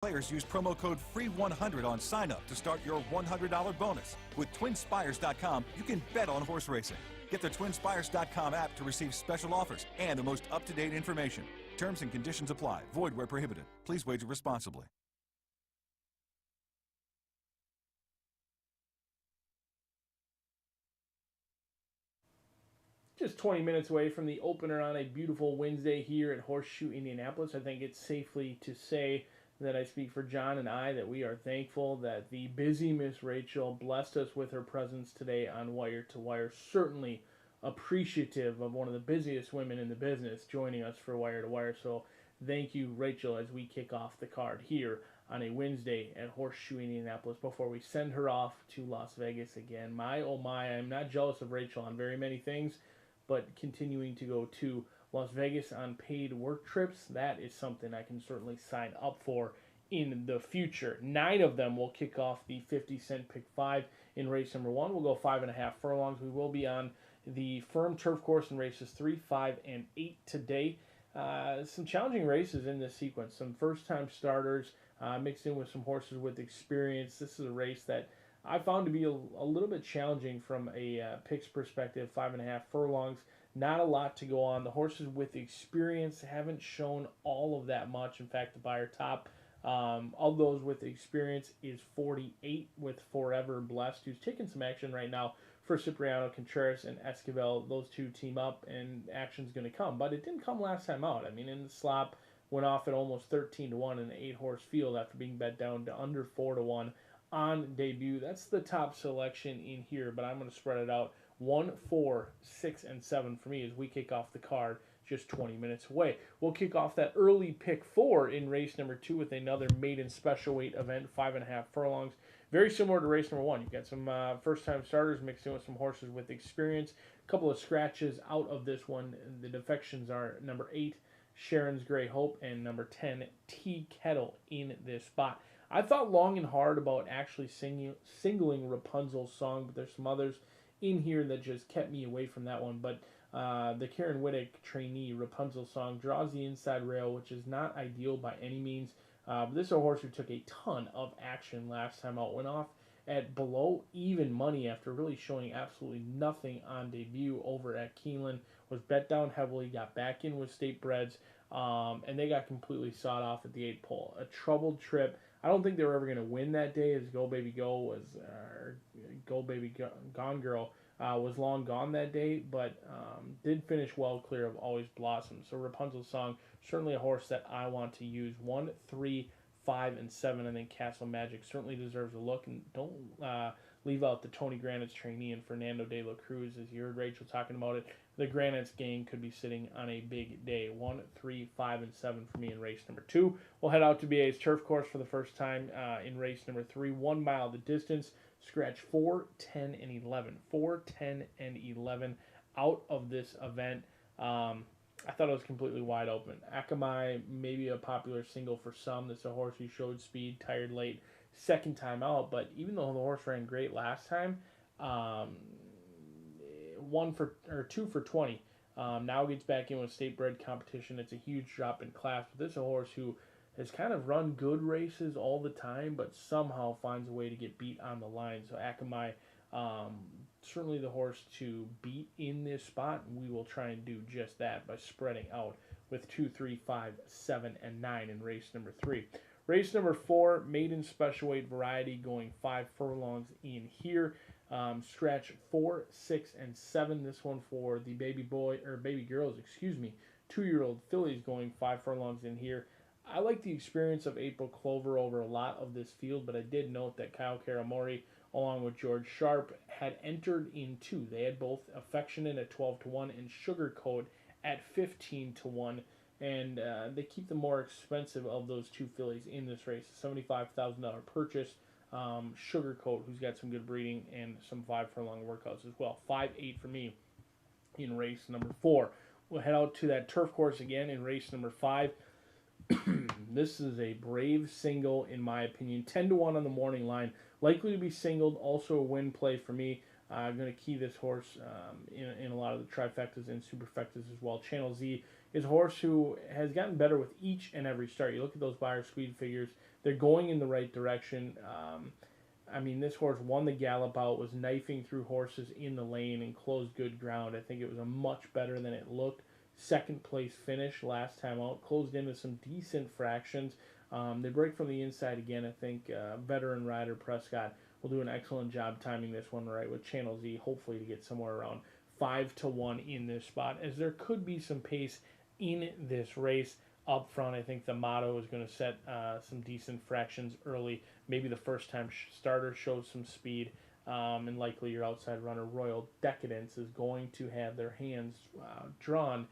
players use promo code FREE100 on sign-up to start your $100 bonus. With TwinSpires.com, you can bet on horse racing. Get the TwinSpires.com app to receive special offers and the most up-to-date information. Terms and conditions apply. Void where prohibited. Please wager responsibly. Just 20 minutes away from the opener on a beautiful Wednesday here at Horseshoe Indianapolis. I think it's safely to say that I speak for John and I that we are thankful that the busy Miss Rachel blessed us with her presence today on Wire to Wire. Certainly appreciative of one of the busiest women in the business joining us for Wire to Wire. So thank you, Rachel, as we kick off the card here on a Wednesday at Horseshoe Indianapolis before we send her off to Las Vegas again. My, oh my, I'm not jealous of Rachel on very many things, but continuing to go to Las Vegas on paid work trips, that is something I can certainly sign up for in the future. 9 of them will kick off the 50-cent pick 5 in race number 1. We'll go 5.5 furlongs. We will be on the firm turf course in races 3, 5, and 8 today. Some challenging races in this sequence. Some first-time starters mixed in with some horses with experience. This is a race that I found to be a little bit challenging from a picks perspective. 5.5 furlongs, not a lot to go on. The horses with experience haven't shown all of that much. In fact, the buyer top of those with experience is 48 with Forever Blessed, who's taking some action right now for Cipriano Contreras and Esquivel. Those two team up, and action's going to come. But it didn't come last time out. I mean, in the slop, went off at almost 13-1 in an 8-horse field after being bet down to under 4-1 on debut. That's the top selection in here, but I'm going to spread it out 1, 4, 6, and 7 for me as we kick off the card just 20 minutes away. We'll kick off that early pick 4 in race number 2 with another maiden special weight event, 5.5 furlongs. Very similar to race number 1. You've got some first-time starters mixed in with some horses with experience. A couple of scratches out of this one. The defections are number 8, Sharon's Grey Hope, and number 10, Tea Kettle in this spot. I thought long and hard about actually singling Rapunzel's song, but there's some others in here that just kept me away from that one. But the Karen Wittick trainee, Rapunzel's song, draws the inside rail, which is not ideal by any means. This is a horse who took a ton of action last time out. Went off at below even money after really showing absolutely nothing on debut over at Keeneland. Was bet down heavily, got back in with State Breds, and they got completely sawed off at the 8 pole. A troubled trip. I don't think they were ever going to win that day, as Go Baby Go was, Go Baby Gone Girl was long gone that day, but did finish well clear of Always Blossom. So Rapunzel's song, certainly a horse that I want to use. 1, 3, 5, and 7. I think Castle Magic certainly deserves a look, and don't leave out the Tony Granite's trainee and Fernando de la Cruz, as you heard Rachel talking about it. The Granite's gang could be sitting on a big day. 1, 3, 5, and 7 for me in race number 2. We'll head out to BA's turf course for the first time in race number 3. 1 mile the distance. Scratch 4, 10, and 11. 4, 10, and 11 out of this event. I thought it was completely wide open. Akamai, maybe a popular single for some. This is a horse who showed speed, tired late, second time out. But even though the horse ran great last time, 2 for 20. Now gets back in with state bred competition. It's a huge drop in class. But this is a horse who has kind of run good races all the time, but somehow finds a way to get beat on the line. So Akamai, certainly the horse to beat in this spot. We will try and do just that by spreading out with 2, 3, 5, 7, and 9 in race number 3. Race number 4, maiden special weight variety, going 5 furlongs in here. Scratch 4, 6, and 7. This one for the baby girls, 2-year-old fillies, going 5 furlongs in here. I like the experience of April Clover over a lot of this field, but I did note that Kyle Caramori, along with George Sharp, had entered in 2. They had both Affectionate at 12-1 and Sugarcoat at 15-1, and they keep the more expensive of those 2 fillies in this race. A $75,000 purchase. Sugarcoat, who's got some good breeding and some 5 furlong workouts as well. 5-8 for me in race number 4. We'll head out to that turf course again in race number 5. This is a brave single, in my opinion. 10-1 on the morning line. Likely to be singled. Also a win play for me. I'm going to key this horse in a lot of the trifectas and superfectas as well. Channel Z is a horse who has gotten better with each and every start. You look at those buyer speed figures. they're going in the right direction. I mean, this horse won the gallop out, was knifing through horses in the lane and closed good ground. I think it was a much better than it looked. Second place finish last time out, closed into some decent fractions. They break from the inside again. I think veteran rider Prescott will do an excellent job timing this one right with Channel Z, hopefully to get somewhere around 5-1 in this spot, as there could be some pace in this race. Up front, I think the motto is going to set some decent fractions early. Maybe the first time starter shows some speed, and likely your outside runner Royal Decadence is going to have their hands drawn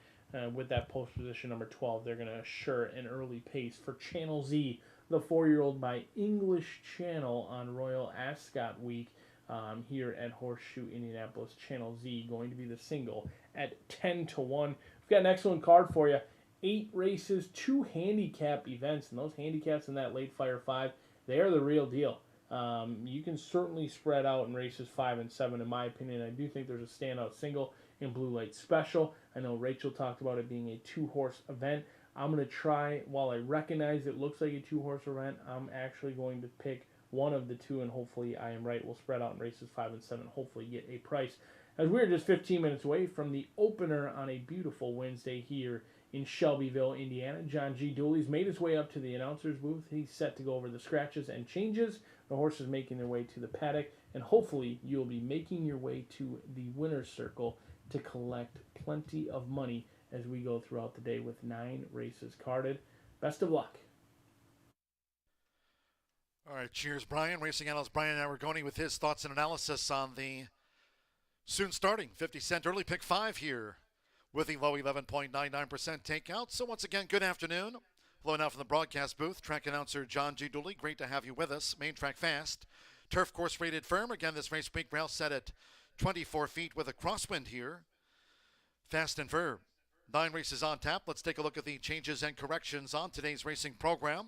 with that post position number 12. They're going to assure an early pace for Channel Z, the 4-year-old by English Channel on Royal Ascot Week here at Horseshoe Indianapolis. Channel Z going to be the single at 10-1. We've got an excellent card for you. 8 races, 2 handicap events, and those handicaps in that late fire 5, they are the real deal. You can certainly spread out in races 5 and 7, in my opinion. I do think there's a standout single in Blue Light Special. I know Rachel talked about it being a 2-horse event. I'm going to try, while I recognize it looks like a 2-horse event, I'm actually going to pick one of the 2, and hopefully I am right. We'll spread out in races 5 and 7, hopefully get a price. As we're just 15 minutes away from the opener on a beautiful Wednesday here in Shelbyville, Indiana, John G. Dooley's made his way up to the announcer's booth. He's set to go over the scratches and changes. The horses making their way to the paddock, and hopefully you'll be making your way to the winner's circle to collect plenty of money as we go throughout the day with 9 races carded. Best of luck. All right, cheers, Brian. Racing analyst Brian Aragoni with his thoughts and analysis on the soon starting 50-cent early pick 5 here with the low 11.99% takeout. So once again, good afternoon. Hello now from the broadcast booth. Track announcer John G. Dooley. Great to have you with us. Main track fast. Turf course rated firm. Again, this race week rail set at 24 feet with a crosswind here. Fast and firm. 9 races on tap. Let's take a look at the changes and corrections on today's racing program.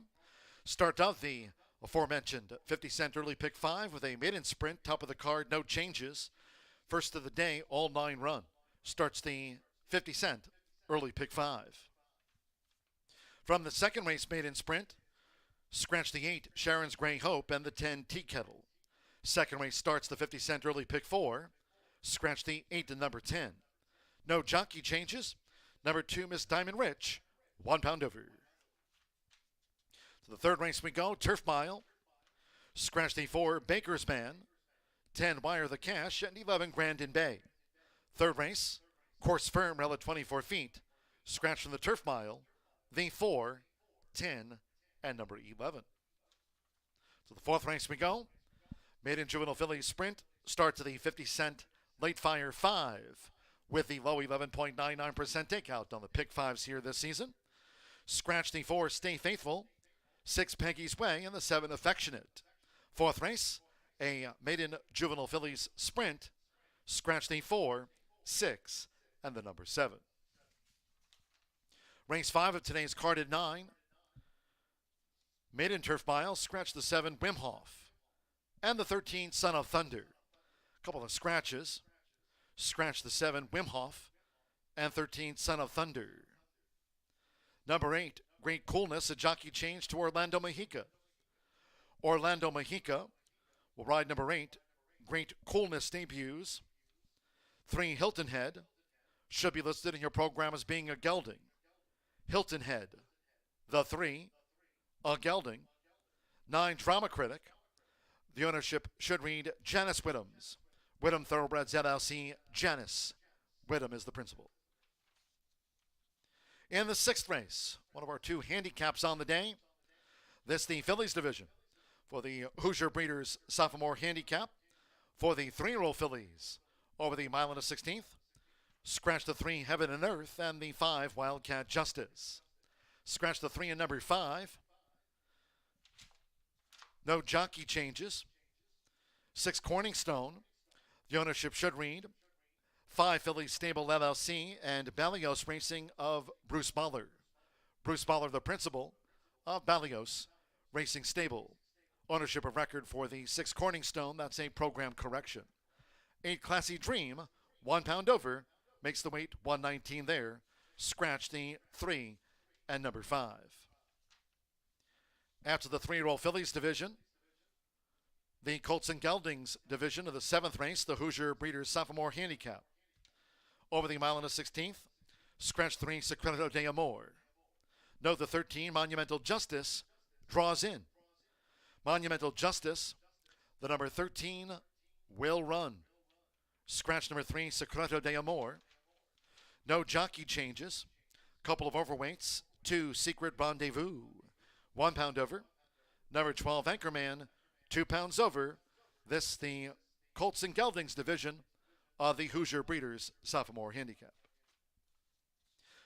Start of the aforementioned 50-cent early pick 5 with a maiden sprint. Top of the card, no changes. First of the day, all 9 run. Starts the 50-cent early pick 5. From the second race maiden sprint, scratch the 8, Sharon's Grey Hope, and the 10, Tea Kettle. Second race starts the 50-cent early pick 4. Scratch the 8 and number 10. No jockey changes. Number 2, Miss Diamond Rich, £1 over. To the third race we go, Turf Mile. Scratch the 4, Baker's Man. 10, Wire the Cash, and 11, Grandin Bay. Third race, Course Firm, rail at 24 feet. Scratch from the Turf Mile, the 4, 10, and number 11. To the fourth race we go. Maiden Juvenile Fillies Sprint. Start to the 50-cent late fire 5 with the low 11.99% takeout on the pick 5s here this season. Scratch the 4, Stay Faithful. 6, Peggy's Way, and the 7, Affectionate. Fourth race, a Maiden Juvenile Fillies Sprint. Scratch the 4, 6, and the number 7. Race 5 of today's carded 9. Maiden Turf Mile, scratch the 7, Wim Hof. And the 13, Son of Thunder. A couple of scratches. Scratch the 7, Wim Hof. And 13, Son of Thunder. Number 8, Great Coolness, a jockey change to Orlando Mexica. Orlando Mexica will ride number 8, Great Coolness debuts. 3, Hilton Head, should be listed in your program as being a gelding. Hilton Head, the 3, a gelding. 9, Drama Critic. The ownership should read Janice Whittam's. Whittam Thoroughbreds LLC, Janice Whittam is the principal. In the 6th race, one of our 2 handicaps on the day. This the Fillies division for the Hoosier Breeders Sophomore Handicap. For the 3-year-old fillies over the mile and a 16th. Scratch the 3, Heaven and Earth, and the 5, Wildcat Justice. Scratch the 3 and number 5. No jockey changes. 6, Corningstone. The ownership should read 5, Phillies Stable LLC, and Ballios Racing of Bruce Mahler. Bruce Mahler, the principal of Ballios Racing Stable. Ownership of record for the 6, Corningstone. That's a program correction. 8, Classy Dream, £1 over. Makes the weight 119 there. Scratch the 3 and number 5. After the 3-year-old fillies division, the Colts and Geldings division of the 7th race, the Hoosier Breeders Sophomore Handicap. Over the mile and a 16th, scratch 3, Secreto de Amor. Note the 13, Monumental Justice, draws in. Monumental Justice, the number 13, will run. Scratch number 3, Secreto de Amor. No jockey changes. Couple of overweights. 2, Secret Rendezvous. 1 pound over. Number 12, Anchorman. 2 pounds over. This the Colts and Geldings division of the Hoosier Breeders Sophomore Handicap.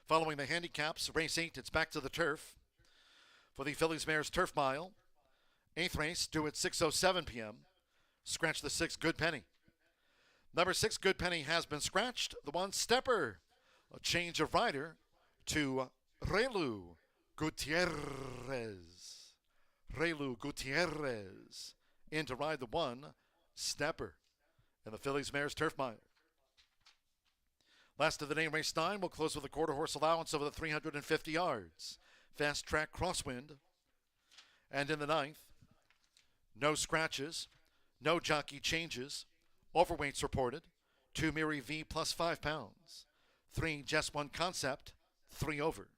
Following the handicaps, race 8, it's back to the turf for the Phillies Mares Turf Mile. 8th race due at 6:07 p.m. Scratch the 6, Good Penny. Number 6, Good Penny has been scratched. The 1, Stepper. A change of rider to Relu Gutierrez. Relu Gutierrez in to ride the 1, Stepper, in the Phillies Mares Turf Mile. Last of the day, race 9, will close with a quarter horse allowance over the 350 yards. Fast track crosswind. And in the 9th, no scratches, no jockey changes, overweights reported. 2, Miri V plus 5 pounds. 3, Just One Concept, 3 over.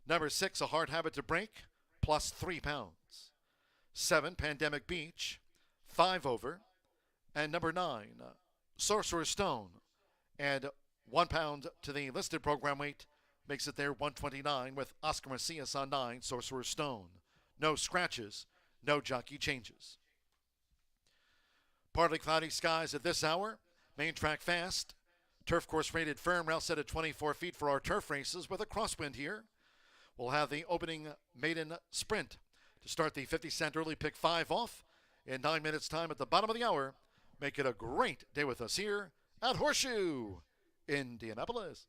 Number 6, A Hard Habit to Break, plus 3 pounds. 7, Pandemic Beach, 5 over. And number 9, Sorcerer's Stone, and 1 pound to the listed program weight, makes it there 129 with Oscar Macias on 9, Sorcerer's Stone. No scratches, no jockey changes. Partly cloudy skies at this hour. Main track fast. Turf course rated firm, rail set at 24 feet for our turf races with a crosswind here. We'll have the opening maiden sprint to start the 50-cent early pick 5 off in 9 minutes time at the bottom of the hour. Make it a great day with us here at Horseshoe Indianapolis.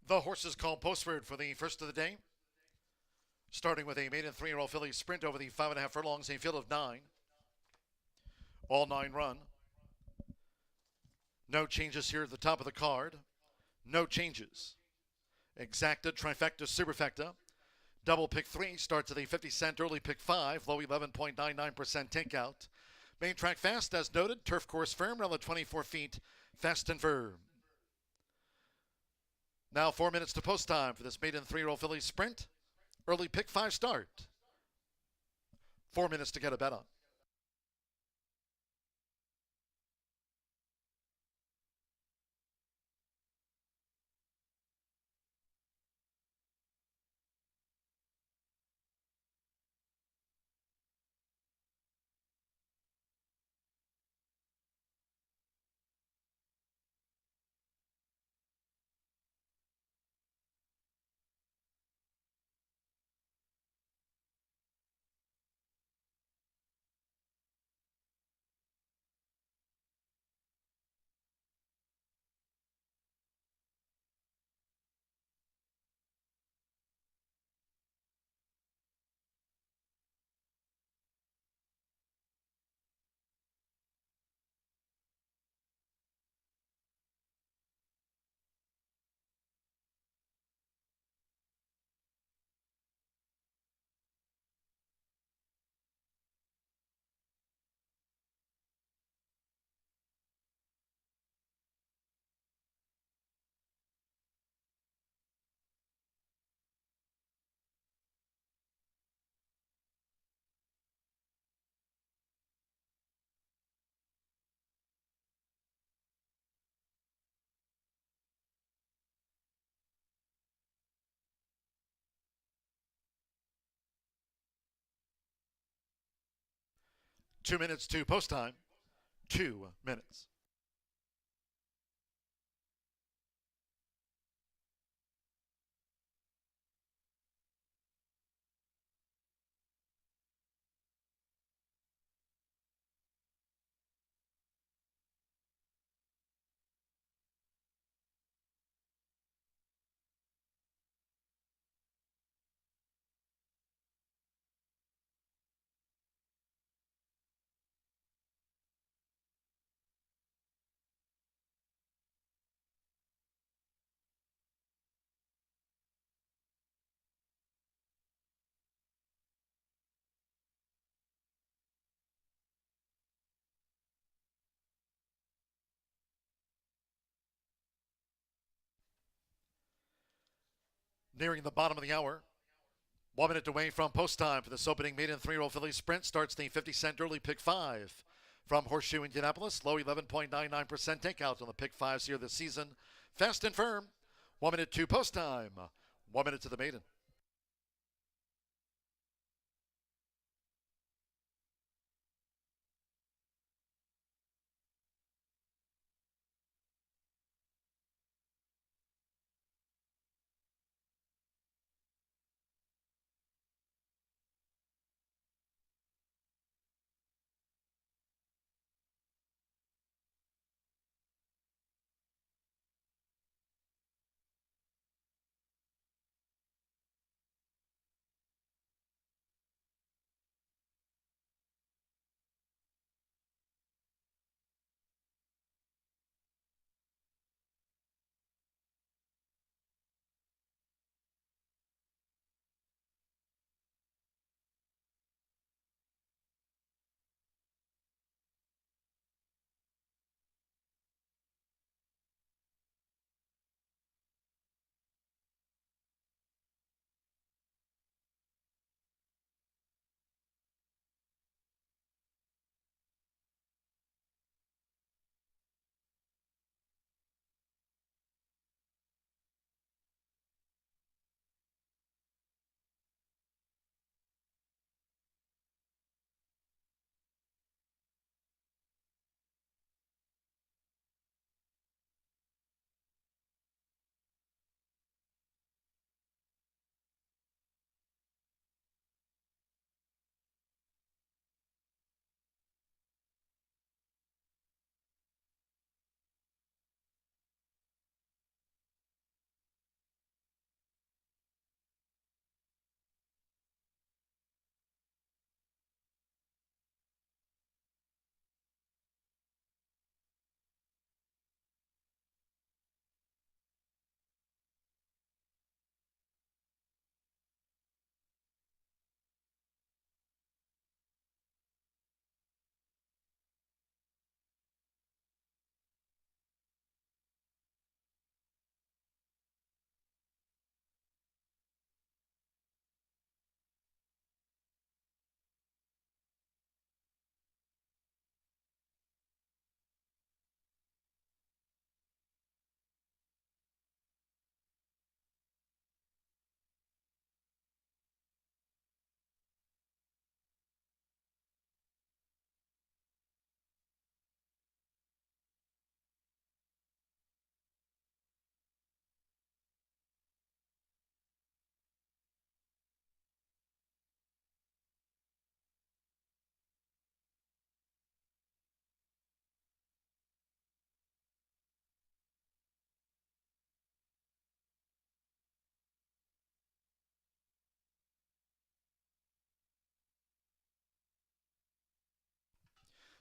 The horses called postword for the first of the day. Starting with a maiden 3-year-old filly sprint over the 5.5 furlongs, a field of 9. All 9 run. No changes here at the top of the card. No changes. Exacta, trifecta, superfecta. Double pick 3 starts at a 50-cent early pick 5, low 11.99% takeout. Main track fast, as noted. Turf course firm, around the 24 feet, fast and firm. Now 4 minutes to post time for this maiden 3-year-old filly sprint. Early pick 5 start. 4 minutes to get a bet on. Two minutes to post time. 2 minutes. Nearing the bottom of the hour. 1 minute away from post time for this opening maiden 3-year-old filly sprint. Starts the 50-cent early pick 5 from Horseshoe Indianapolis. Low 11.99% takeout on the pick 5s here this season. Fast and firm. 1 minute to post time. 1 minute to the maiden.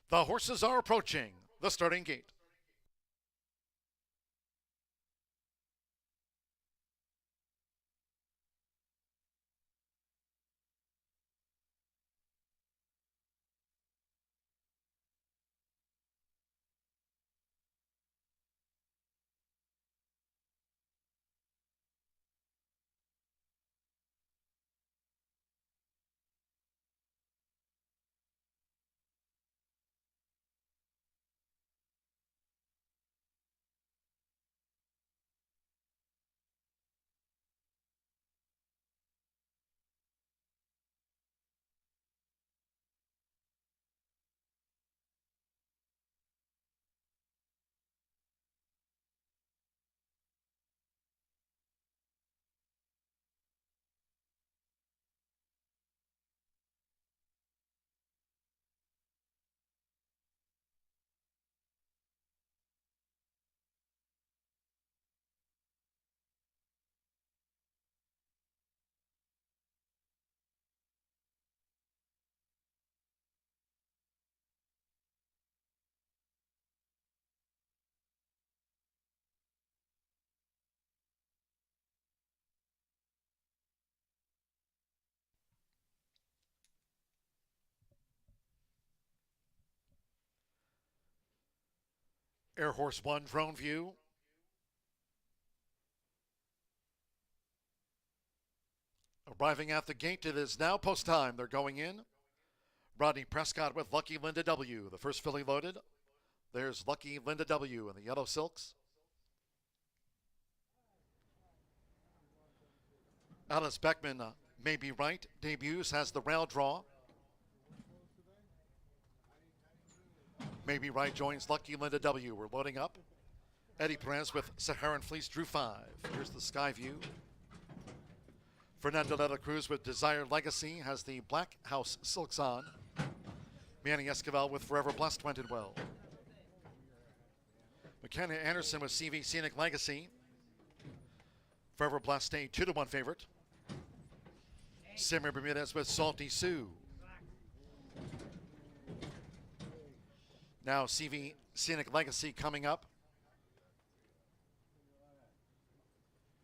The horses are approaching the starting gate. Air Horse 1 drone view. Arriving at the gate, it is now post time. They're going in. Rodney Prescott with Lucky Linda W. The first filly loaded. There's Lucky Linda W. in the yellow silks. Alice Beckman may be right. Debuts has the rail draw. Maybe right joins Lucky Linda W. We're loading up. Eddie Perez with Saharan Fleece drew 5. Here's the sky view. Fernando de la Cruz with Desired Legacy has the Black House silks on. Manny Esquivel with Forever Blessed went in well. McKenna Anderson with CV Scenic Legacy. Forever Blessed a 2-1 favorite. Simmer Bermudez with Salty Sue. Now CV Scenic Legacy coming up.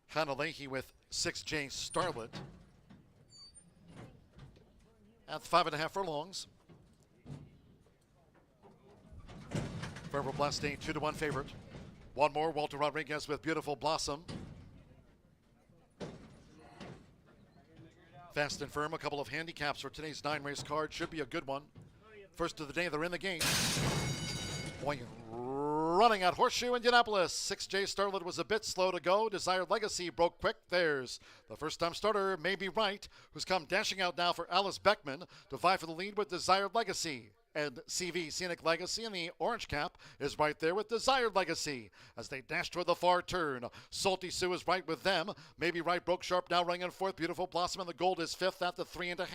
Hannah Leahy with 6J Starlet at 5.5 furlongs. Forever Blessed a 2-1 favorite. One more, Walter Rodriguez with Beautiful Blossom. Fast and Firm, a couple of handicaps for today's 9-race card. Should be a good one. First of the day, they're in the game. Running at Horseshoe Indianapolis. 6J Starlet was a bit slow to go. Desired Legacy broke quick. There's the first-time starter, Maybe Right, who's come dashing out now for Alice Beckman to vie for the lead with Desired Legacy. And CV Scenic Legacy in the orange cap is right there with Desired Legacy as they dash toward the far turn. Salty Sue is right with them. Maybe Right broke sharp, now running in fourth. Beautiful Blossom and the Gold is fifth at the 3.5.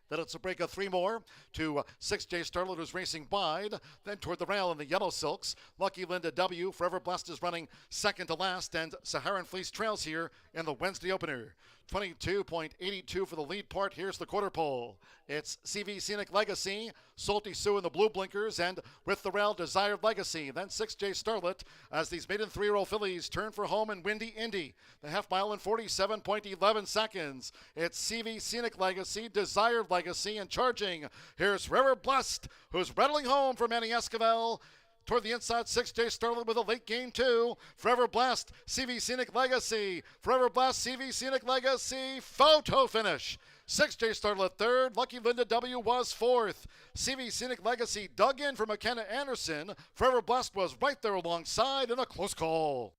Then it's a break of 3 more to 6J Starlet, who's racing wide. Then toward the rail in the yellow silks. Lucky Linda W. Forever Blessed is running second to last. And Saharan Fleece trails here in the Wednesday opener. 22.82 for the lead part. Here's the quarter pole. It's CV Scenic Legacy, Salty Sue in the blue blinkers, and with the rail, Desired Legacy. Then 6J Starlet as these maiden 3-year-old fillies turn for home in Windy Indy. The half mile in 47.11 seconds. It's CV Scenic Legacy, Desired Legacy, and charging. Here's Forever Blessed, who's rattling home for Manny Esquivel. Toward the inside, 6J Starlet with a late game, too. Forever Blessed, CV Scenic Legacy. Forever Blessed, CV Scenic Legacy. Photo finish. 6J Starlet third. Lucky Linda W. was fourth. CV Scenic Legacy dug in for McKenna Anderson. Forever Blessed was right there alongside in a close call.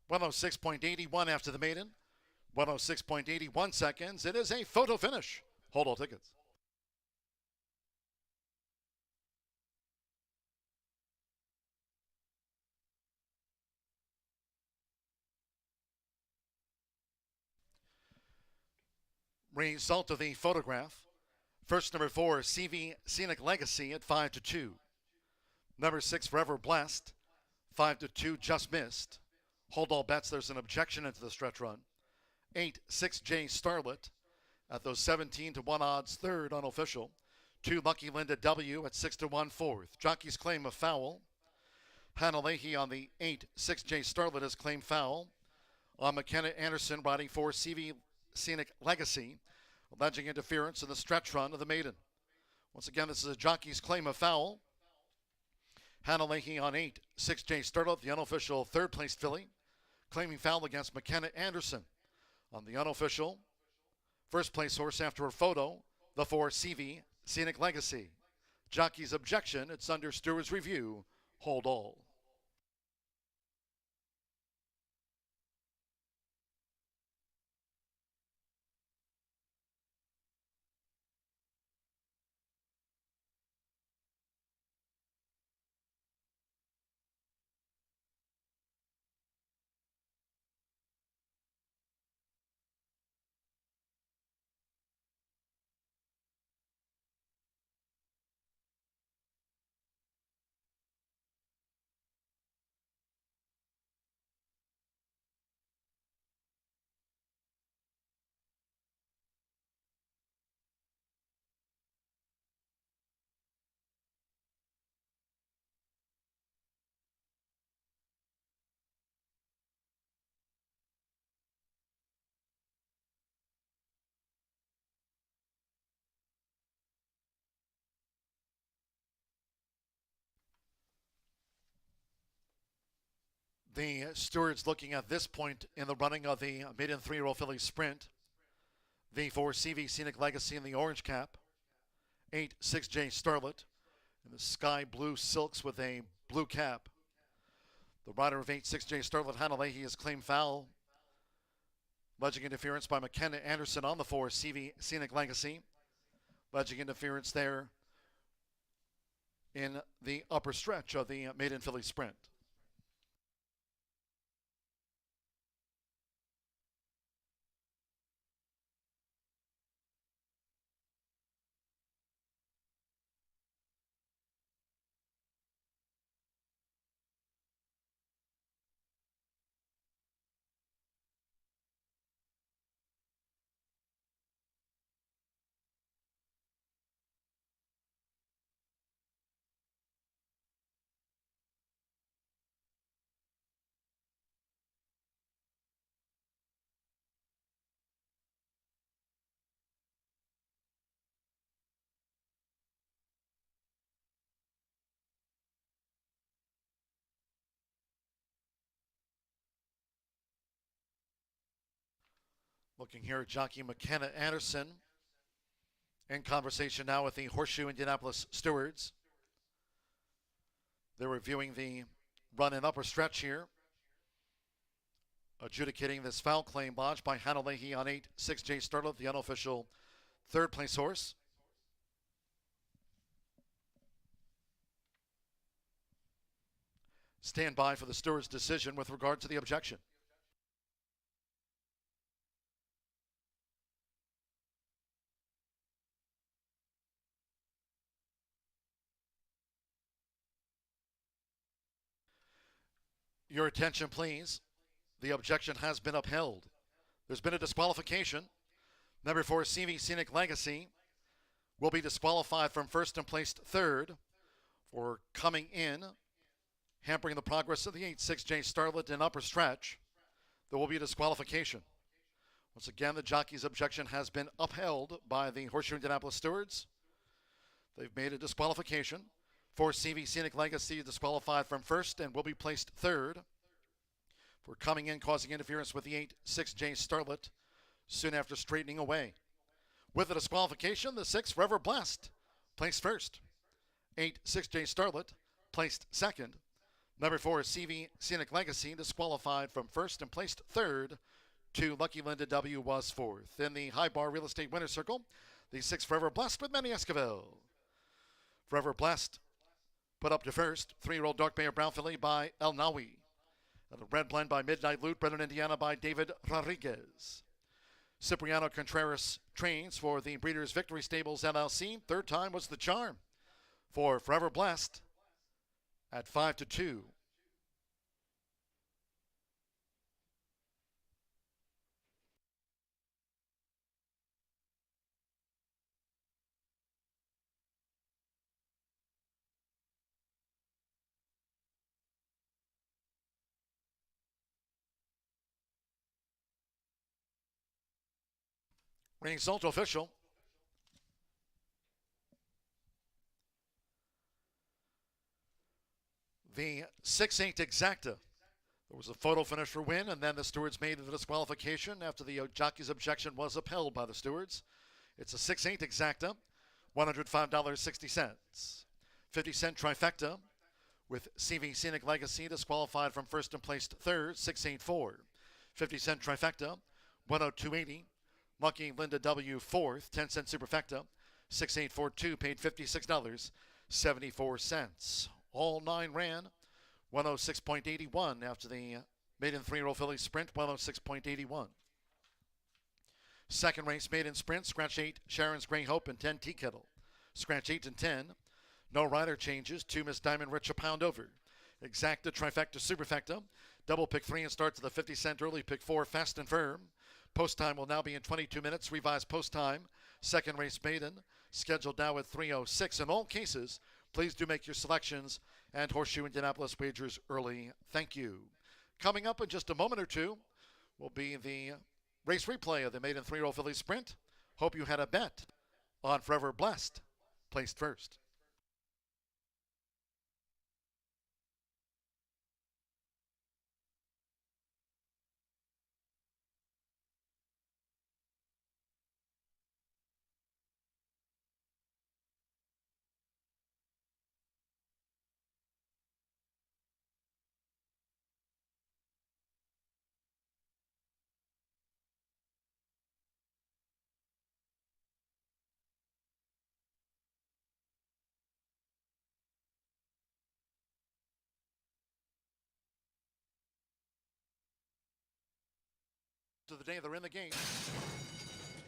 .106.81 after the maiden. 106.81 seconds. It is a photo finish. Hold all tickets. Result of the photograph. First, number 4, CV Scenic Legacy at 5-2. Number 6, Forever Blessed, 5-2, just missed. Hold all bets, there's an objection into the stretch run. 8, 6J Starlet at those 17-1 odds, third unofficial. 2, Lucky Linda W at 6-1, fourth. Jockey's claim of foul. Hannah Leahy on the 8, 6J Starlet has claimed foul. On McKenna Anderson riding for CV Scenic Legacy, alleging interference in the stretch run of the maiden. Once again, this is a jockey's claim of foul. Hannah Leahy on 8, 6J Starlet, the unofficial third place filly, claiming foul against McKenna Anderson. On the unofficial first place horse after a photo, the 4 CV Scenic Legacy. Jockey's objection, it's under steward's review. Hold all. The stewards looking at this point in the running of the maiden 3-year-old filly sprint. The 4 CV Scenic Legacy in the orange cap. 8 6J Starlet in the sky blue silks with a blue cap. The rider of 8 6J Starlet, Hannah Leahy, has claimed foul. Alleging interference by McKenna Anderson on the 4 CV Scenic Legacy. Alleging interference there in the upper stretch of the maiden filly sprint. Looking here at jockey McKenna Anderson in conversation now with the Horseshoe Indianapolis stewards. They're reviewing the run and upper stretch here, adjudicating this foul claim lodged by Hannah Leahy on 8 6J Starlet, the unofficial third place horse. Stand by for the steward's decision with regard to the objection. Your attention, please. The objection has been upheld. There's been a disqualification. Number 4, CV Scenic Legacy will be disqualified from first and placed third for coming in, hampering the progress of the 8 6J Starlet in upper stretch. There will be a disqualification. Once again, the jockey's objection has been upheld by the Horseshoe Indianapolis stewards. They've made a disqualification. 4 CV Scenic Legacy disqualified from first and will be placed third for coming in, causing interference with the 8 6J Starlet soon after straightening away. With the disqualification, the 6 Forever Blessed placed first. 8 6J Starlet placed second. Number 4 CV Scenic Legacy disqualified from first and placed third. 2 Lucky Linda W was fourth. In the high bar real estate winner's circle, the 6 Forever Blessed with Manny Esquivel. Forever Blessed put up to first. 3-year-old Dark Bear Brown filly by El Nawi. And the red blend by Midnight Loot, bred in Indiana by David Rodriguez. Cipriano Contreras trains for the Breeders' Victory Stables LLC. Third time was the charm for Forever Blessed at 5-2. Result official. The 6-8 exacta. There was a photo finish for win, and then the stewards made the disqualification after the jockey's objection was upheld by the stewards. It's a 6-8 exacta, $105.60. 50-cent trifecta with CV Scenic Legacy disqualified from first and placed third, 6-8-4. 50-cent trifecta, 102.80. Lucky Linda W. fourth, 10-cent superfecta, 6-8-4-2, paid $56.74. All 9 ran 106.81 after the maiden 3-year-old filly sprint, 106.81. Second race maiden sprint, scratch 8, Sharon's Grey Hope and 10 Tea Kettle. Scratch 8 and 10, no rider changes, 2 Miss Diamond Rich a pound over. Exacta, trifecta, superfecta, double pick 3 and start to the 50-cent early pick 4, fast and firm. Post time will now be in 22 minutes, revised post time. Second race maiden, scheduled now at 3:06. In all cases, please do make your selections and Horseshoe Indianapolis wagers early. Thank you. Coming up in just a moment or two will be the race replay of the maiden 3-year-old filly sprint. Hope you had a bet on Forever Blessed, placed first. To the day they're in the game.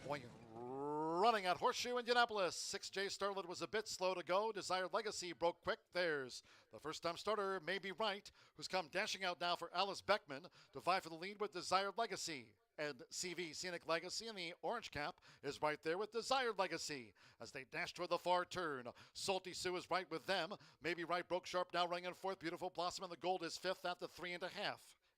Boy, running at Horseshoe Indianapolis. 6J Starlet was a bit slow to go. Desired Legacy broke quick. There's the first-time starter, Maybe Right, who's come dashing out now for Alice Beckman to vie for the lead with Desired Legacy. And CV Scenic Legacy in the orange cap is right there with Desired Legacy as they dash toward the far turn. Salty Sue is right with them. Maybe Right broke sharp, now running in fourth. Beautiful Blossom in the gold is fifth at the 3.5.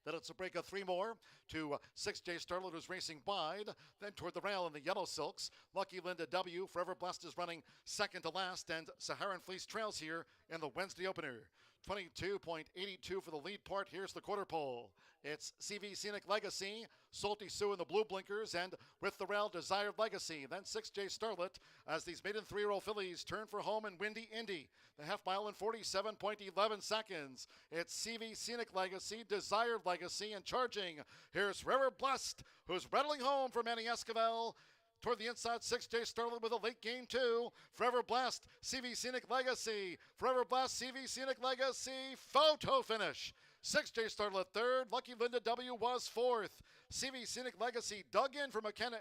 Then it's a break of 3 more to 6J Starlet, who's racing wide. Then toward the rail in the yellow silks. Lucky Linda W. Forever Blessed is running second to last. And Saharan Fleece trails here in the Wednesday opener. 22.82 for the lead part. Here's the quarter pole. It's CV Scenic Legacy, Salty Sue in the blue blinkers, and with the rail, Desired Legacy. Then 6J Starlet as these maiden 3-year-old fillies turn for home in Windy Indy. The half mile in 47.11 seconds. It's CV Scenic Legacy, Desired Legacy, and charging. Here's Forever Blessed, who's rattling home for Manny Esquivel. Toward the inside, 6J Starlet with a late game, too. Forever Blessed, CV Scenic Legacy. Forever Blessed, CV Scenic Legacy. Photo finish. 6J Starlet third. Lucky Linda W. was fourth. CV Scenic Legacy dug in for McKenna.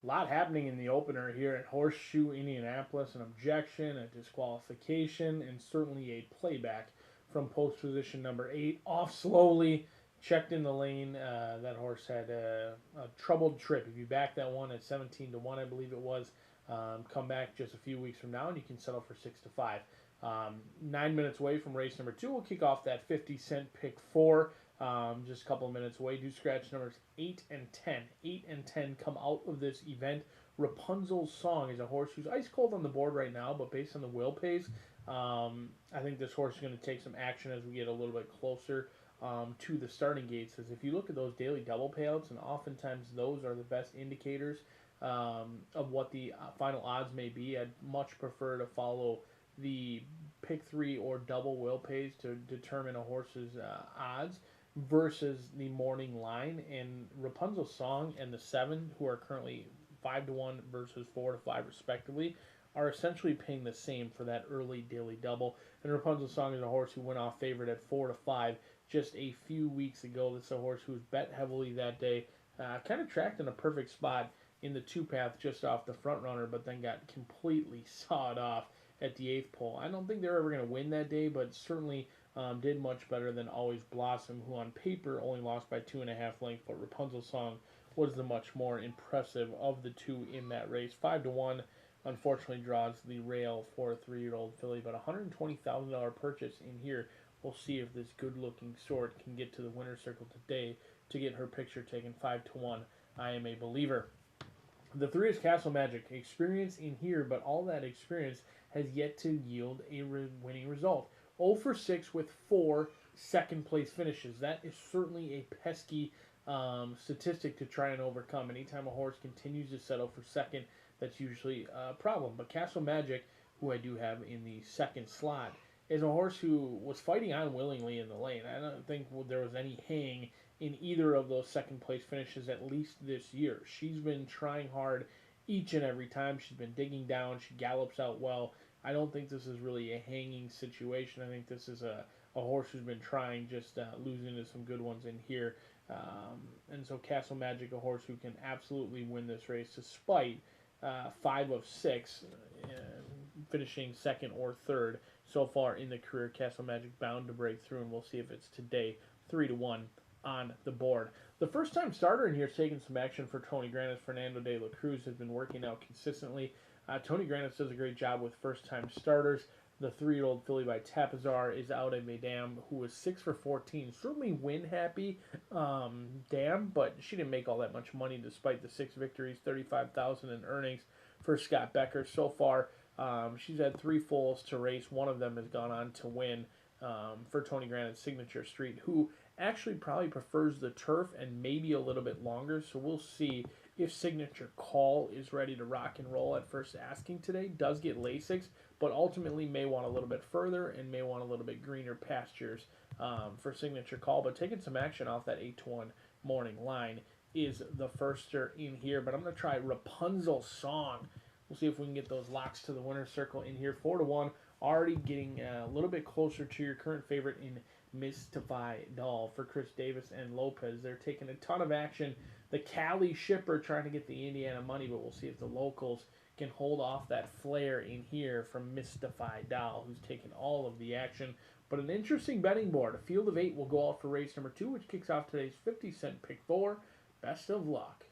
A lot happening in the opener here at Horseshoe Indianapolis. An objection, a disqualification, and certainly a playback from post position number 8. Off slowly, checked in the lane. That horse had a troubled trip. If you back that one at 17 to 1, I believe it was, come back just a few weeks from now and you can settle for 6 to 5. 9 minutes away from race number 2, we'll kick off that 50-cent pick 4. Just a couple of minutes away. Do scratch numbers 8 and 10. 8 and 10 come out of this event. Rapunzel's Song is a horse who's ice cold on the board right now, but based on the wheel pace, I think this horse is going to take some action as we get a little bit closer to the starting gates. As if you look at those daily double payouts, and oftentimes those are the best indicators of what the final odds may be. I'd much prefer to follow the pick 3 or double wheel pays to determine a horse's odds versus the morning line. And Rapunzel's Song and the 7, who are currently 5 to 1 versus 4 to 5 respectively, are essentially paying the same for that early daily double. And Rapunzel's Song is a horse who went off favorite at 4 to 5 just a few weeks ago. This is a horse who was bet heavily that day, kind of tracked in a perfect spot in the 2 path just off the front runner, but then got completely sawed off at the 8th pole. I don't think they're ever going to win that day, but certainly did much better than Always Blossom, who on paper only lost by 2.5 lengths, but Rapunzel's Song was the much more impressive of the two in that race. 5 to 1, unfortunately, draws the rail for a 3-year-old filly, but $120,000 purchase in here. We'll see if this good-looking sort can get to the winner's circle today to get her picture taken. 5 to 1. I am a believer. The 3 is Castle Magic. Experience in here, but all that experience has yet to yield a winning result. 0 for 6 with 4 second-place finishes. That is certainly a pesky statistic to try and overcome. Anytime a horse continues to settle for second, that's usually a problem. But Castle Magic, who I do have in the second slot, is a horse who was fighting unwillingly in the lane. I don't think there was any hang in either of those second-place finishes, at least this year. She's been trying hard each and every time. She's been digging down. She gallops out well. I don't think this is really a hanging situation. I think this is a horse who's been trying, just losing to some good ones in here. And so Castle Magic, a horse who can absolutely win this race despite 5 of 6 finishing second or third so far in the career. Castle Magic bound to break through, and we'll see if it's today. 3 to 1 on the board. The first time starter in here is taking some action for Tony Grannis. Fernando de la Cruz has been working out consistently. Tony Grannis does a great job with first time starters. The 3-year-old filly by Tapazar is out at Madame, who was 6 for 14. Certainly win happy, but she didn't make all that much money despite the 6 victories, $35,000 in earnings for Scott Becker so far. She's had 3 foals to race. One of them has gone on to win for Tony Grannis, Signature Street, who actually probably prefers the turf and maybe a little bit longer. So we'll see if Signature Call is ready to rock and roll at first asking today. Does get Lasix, but ultimately may want a little bit further and may want a little bit greener pastures for Signature Call. But taking some action off that 8 to 1 morning line is the firster in here. But I'm going to try Rapunzel's Song. We'll see if we can get those locks to the winner's circle in here. 4 to 1, already getting a little bit closer to your current favorite in Mystify Doll for Chris Davis and Lopez. They're taking a ton of action. The Cali shipper trying to get the Indiana money, but we'll see if the locals can hold off that flare in here from Mystify Doll, who's taking all of the action. But an interesting betting board. A field of 8 will go out for race number 2, which kicks off today's 50-cent pick 4. Best of luck.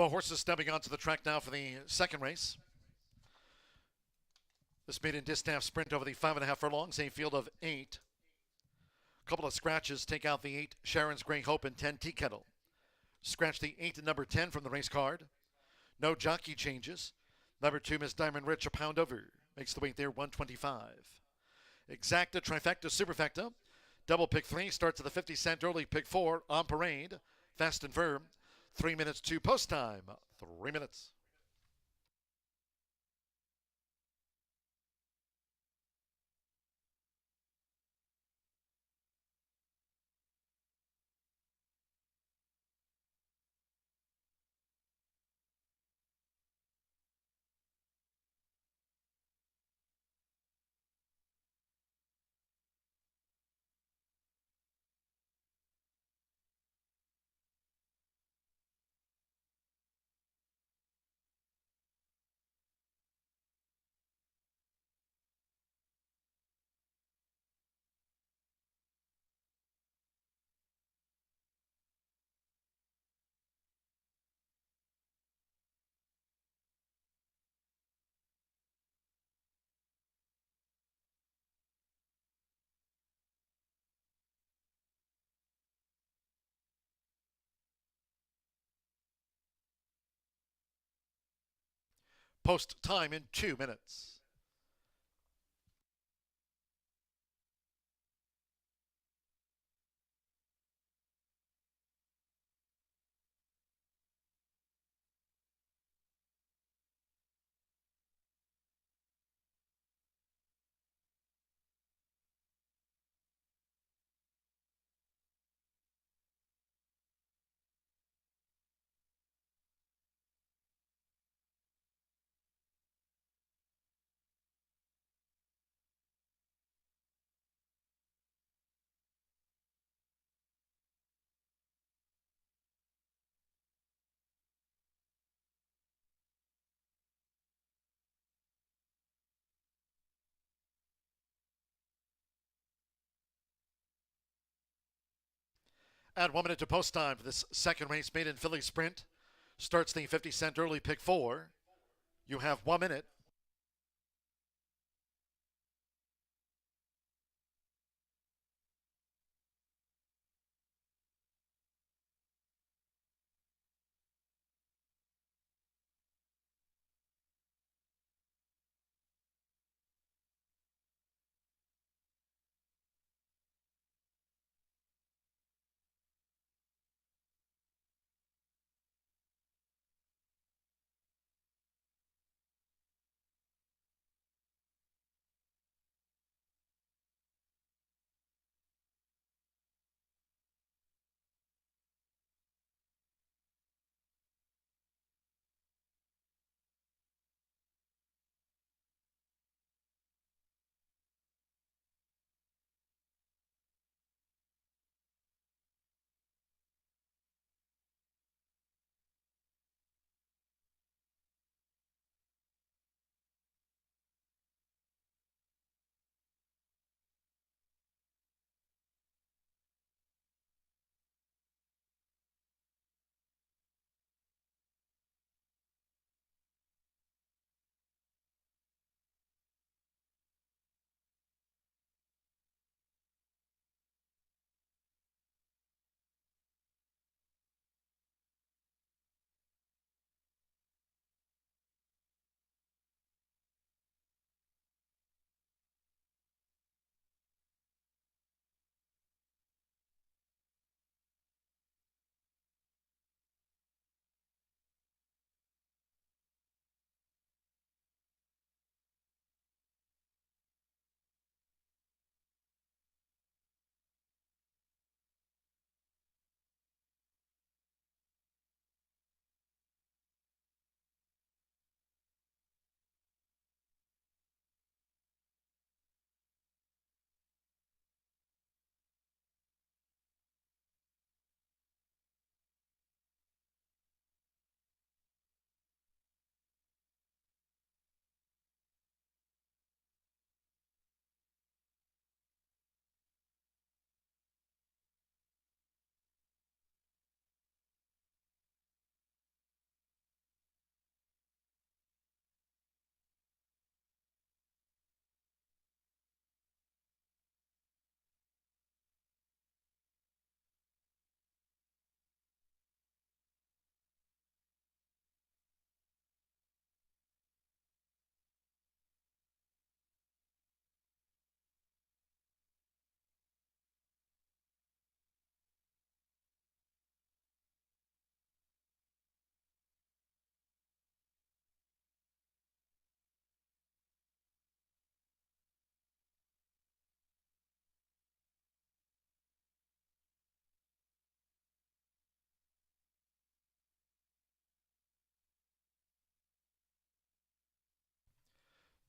4 horses stepping onto the track now for the second race. This maiden distaff sprint over the 5.5 furlongs, a field of 8. A couple of scratches take out the 8 Sharon's Grey Hope and 10 Tea Kettle. Scratch the 8 and number 10 from the race card. No jockey changes. Number 2, Miss Diamond Rich, a pound over. Makes the weight there, 125. Exacta, trifecta, superfecta. Double pick 3 starts at the 50-cent early. Pick 4 on parade. Fast and firm. 3 minutes to post time. 3 minutes. Post time in 2 minutes. Add 1 minute to post time for this second race made in Philly Sprint. Starts the 50-cent early pick 4. You have 1 minute.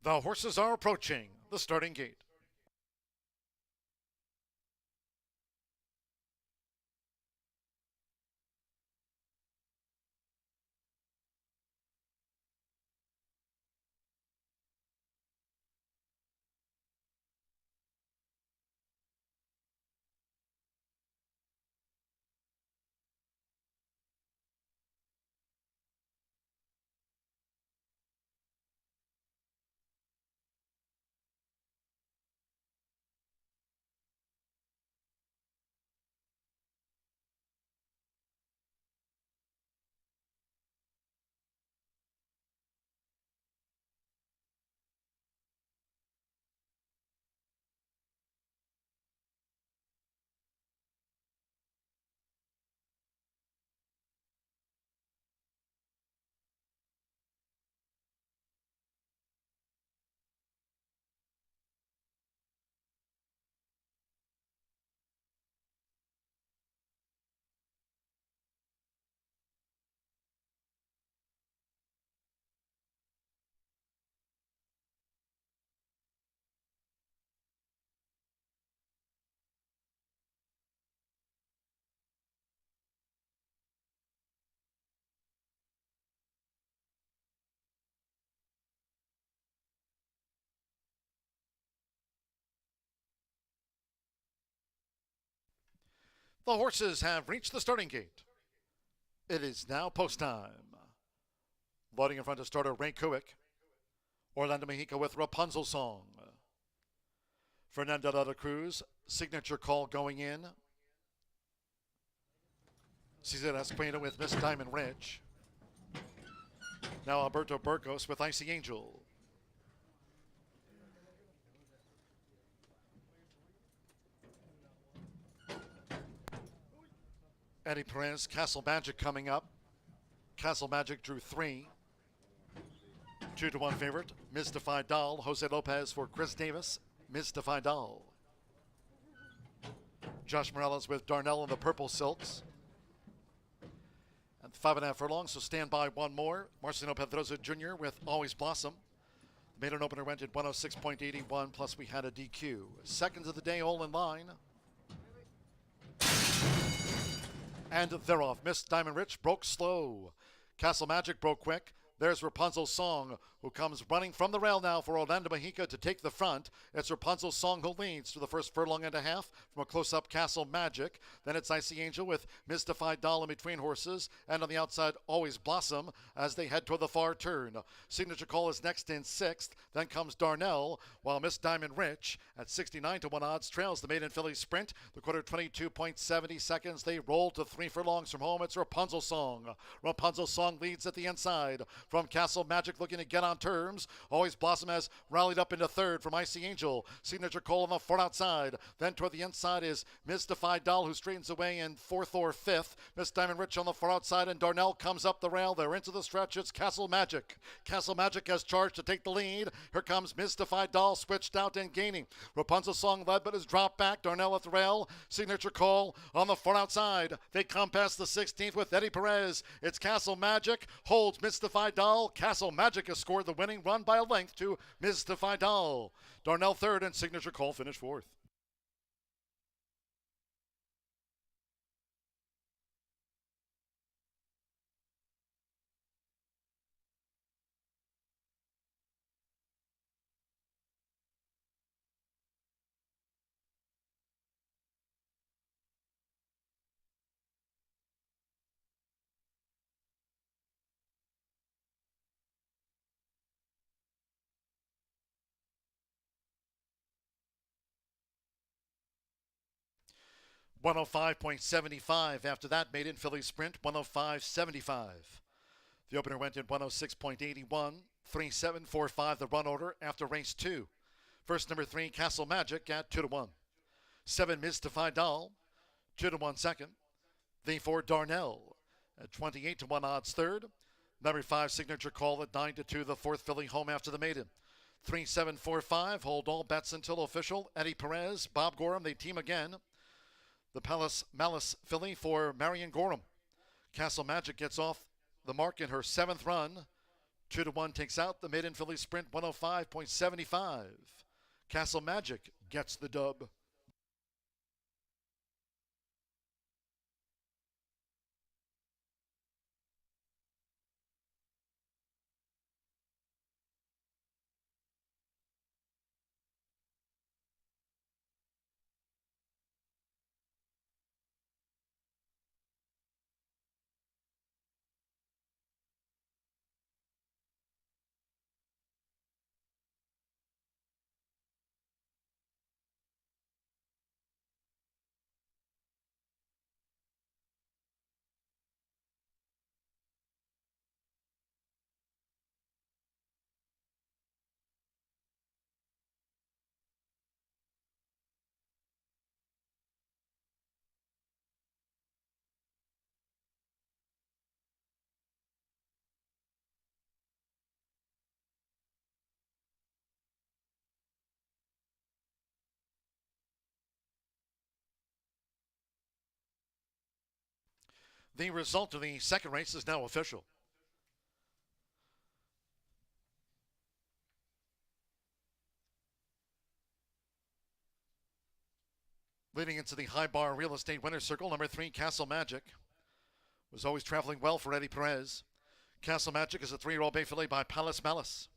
The horses are approaching the starting gate. The horses have reached the starting gate. It is now post time. Loading in front of starter Ray Kuick. Orlando Mexico with Rapunzel Song. Fernando de la Cruz, signature call going in. Cesar Esquina with Miss Diamond Ridge. Now Alberto Burgos with Icy Angel. Eddie Perez, Castle Magic coming up. Castle Magic drew 3. 2-1 favorite, Mystified Doll. Jose Lopez for Chris Davis, Mystified Doll. Josh Morales with Darnell in the Purple Silks. And 5.5 furlongs, so stand by one more. Marcelino Pedroza Jr. with Always Blossom. The maiden opener went at 106.81, plus we had a DQ. Seconds of the day all in line. And they're off. Miss Diamond Rich broke slow. Castle Magic broke quick. There's Rapunzel Song, who comes running from the rail now for Orlando Mexico to take the front. It's Rapunzel Song who leads to the first furlong and a half from a close-up Castle Magic. Then it's Icy Angel with Mystified Doll in between horses. And on the outside, Always Blossom as they head toward the far turn. Signature Call is next in 6th. Then comes Darnell, while Miss Diamond Rich at 69-1 odds trails the maiden filly sprint. The quarter 22.70 seconds. They roll to 3 furlongs from home. It's Rapunzel Song. Rapunzel Song leads at the inside from Castle Magic, looking to get on terms. Always Blossom has rallied up into 3rd from Icy Angel. Signature Call on the far outside. Then toward the inside is Mystified Doll, who straightens away in 4th or 5th. Miss Diamond Rich on the far outside, and Darnell comes up the rail. They're into the stretch. It's Castle Magic. Castle Magic has charged to take the lead. Here comes Mystified Doll, switched out and gaining. Rapunzel Song led, but has dropped back. Darnell at the rail. Signature Call on the far outside. They come past the 16th with Eddie Perez. It's Castle Magic holds Mystified Doll. Castle Magic has scored the winning run by a length to Mystified Doll. Darnell 3rd and Signature Call finished 4th. $105.75. After that, maiden filly sprint, 105.75. The opener went in 106.81. 3.745 the run order after race 2. First number 3, Castle Magic at 2-1. 7, Mystified Doll, 2-1 second. The 4, Darnell at 28-1 odds 3rd. Number 5, Signature Call at 9-2, the 4th filly home after the maiden. 3.745, hold all bets until official. Eddie Perez, Bob Gorham, they team again. The Palace Malice filly for Marion Gorham. Castle Magic gets off the mark in her 7th run. 2-1 takes out the maiden filly sprint 105.75. Castle Magic gets the dub. The result of the second race is now official. Leading into the high bar real estate winner's circle, number 3, Castle Magic, was always traveling well for Eddie Perez. Castle Magic is a 3-year-old bay filly by Palace Malice.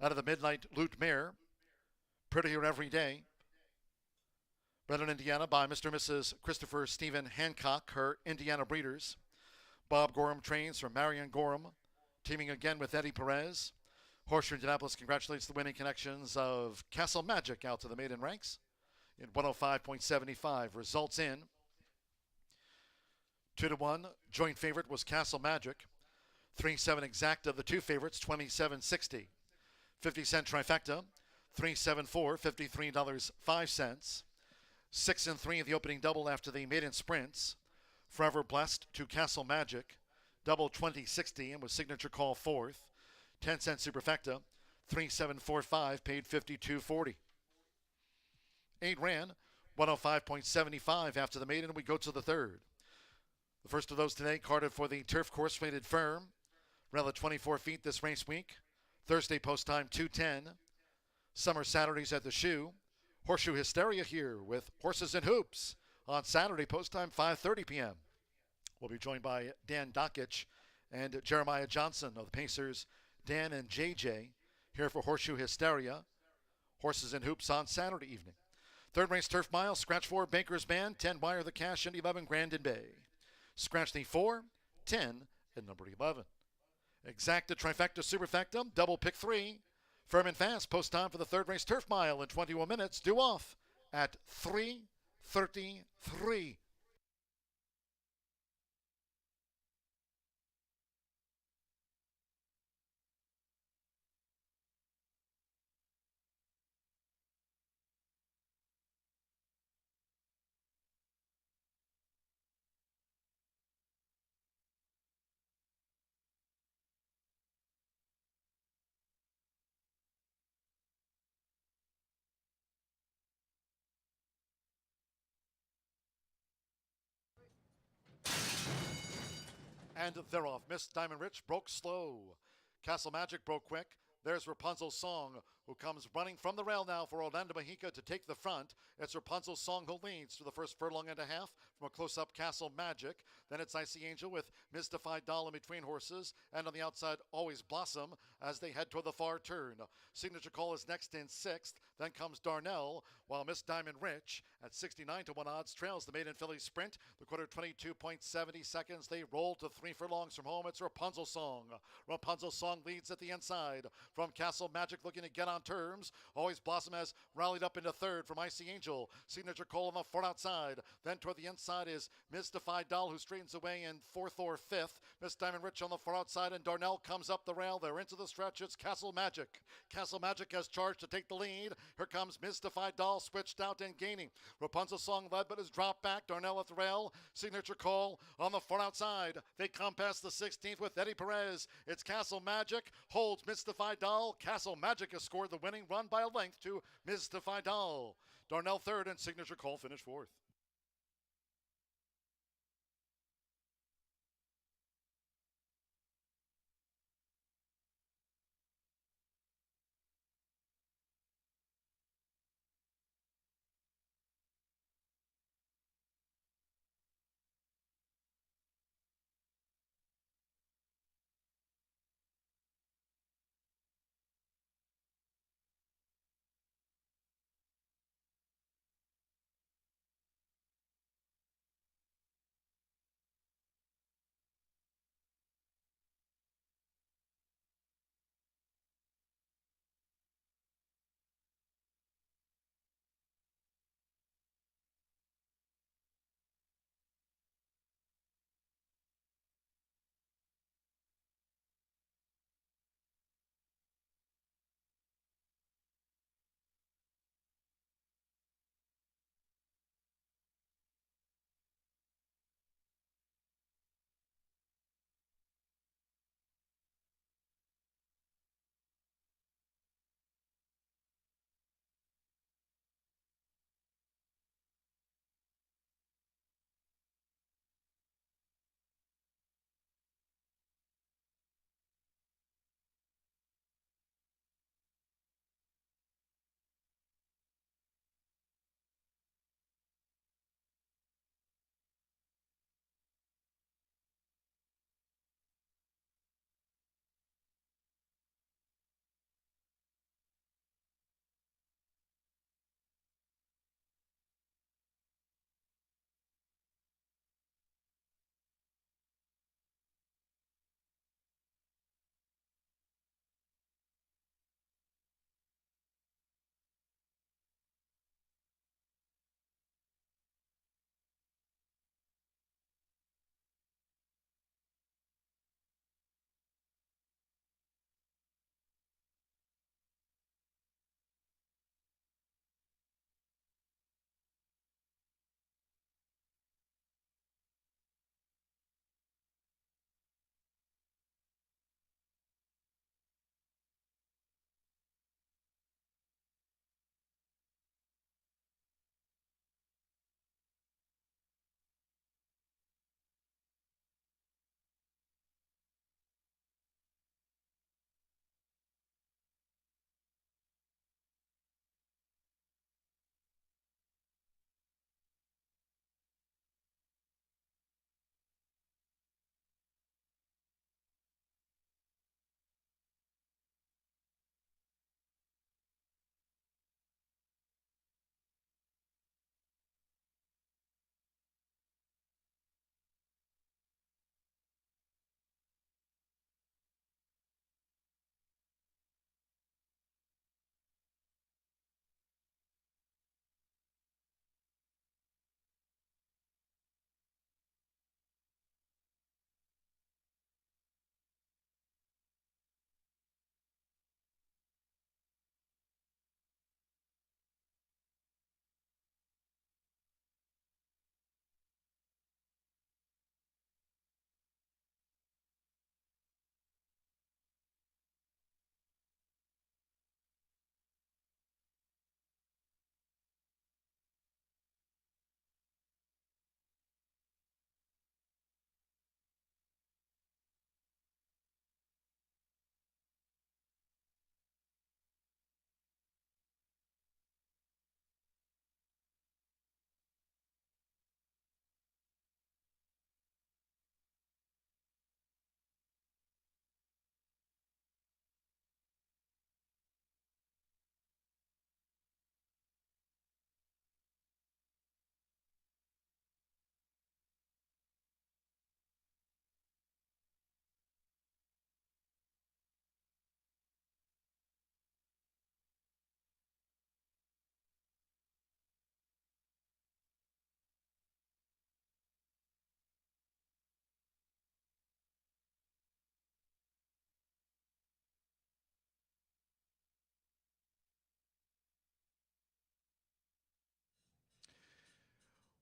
Out of the Midnight Loot Mare, Prettier Every Day. Bred in Indiana by Mr. and Mrs. Christopher Stephen Hancock, her Indiana breeders. Bob Gorham trains for Marion Gorham, teaming again with Eddie Perez. Horseshoe Indianapolis congratulates the winning connections of Castle Magic out to the maiden ranks in 105.75. Results in 2-1. Joint favorite was Castle Magic. 3-7 exact of the two favorites, 27.60. 50-cent trifecta, 3-7-4, $53.05. 6-3 the opening double after the maiden sprints. Forever Blessed to Castle Magic, double 20.60 and with signature call 4th. 10-cent superfecta, 3-7-4-5, paid $52.40. 8 ran, 105.75 after the maiden. We go to the third. The first of those today, carded for the turf course rated firm. Ran at 24 feet this race week. Thursday post time 2:10. Summer Saturdays at the Shoe. Horseshoe Hysteria here with Horses and Hoops on Saturday post time 5:30 p.m. We'll be joined by Dan Dockich and Jeremiah Johnson of the Pacers. Dan and JJ here for Horseshoe Hysteria. Horses and Hoops on Saturday evening. Third race Turf Mile, scratch 4, Baker's Band, 10 Wire the Cash, and 11 Grandin Bay. Scratch the 4, 10, and number 11. Exacta, trifecta, superfecta, double pick 3. Firm and fast, post time for the third race Turf Mile in 21 minutes, due off at 3:33. And they're off. Miss Diamond Rich broke slow. Castle Magic broke quick. There's Rapunzel's Song, who comes running from the rail now for Orlando Mejica to take the front. It's Rapunzel's Song who leads to the first furlong and a half from a close-up Castle Magic. Then it's Icy Angel with Mystified Doll in between horses. And on the outside, Always Blossom as they head toward the far turn. Signature Call is next in 6th. Then comes Darnell, while Miss Diamond Rich at 69 to 1 odds trails the maiden filly sprint. The quarter 22.70 seconds. They roll to 3 furlongs from home. It's Rapunzel's Song. Rapunzel's Song leads at the inside from Castle Magic, looking to get on terms. Always Blossom has rallied up into third from Icy Angel. Signature Call on the far outside. Then toward the inside is Mystified Doll, who straightens away in 4th or 5th. Miss Diamond Rich on the far outside, and Darnell comes up the rail. They're into the stretch. It's Castle Magic. Castle Magic has charged to take the lead. Here comes Mystified Doll, switched out and gaining. Rapunzel Song led, but has dropped back. Darnell at the rail. Signature Call on the far outside. They come past the 16th with Eddie Perez. It's Castle Magic holds Mystified Doll. Castle Magic has scored the winning run by a length to Mystified Doll. Darnell third and Signature Call finished 4th.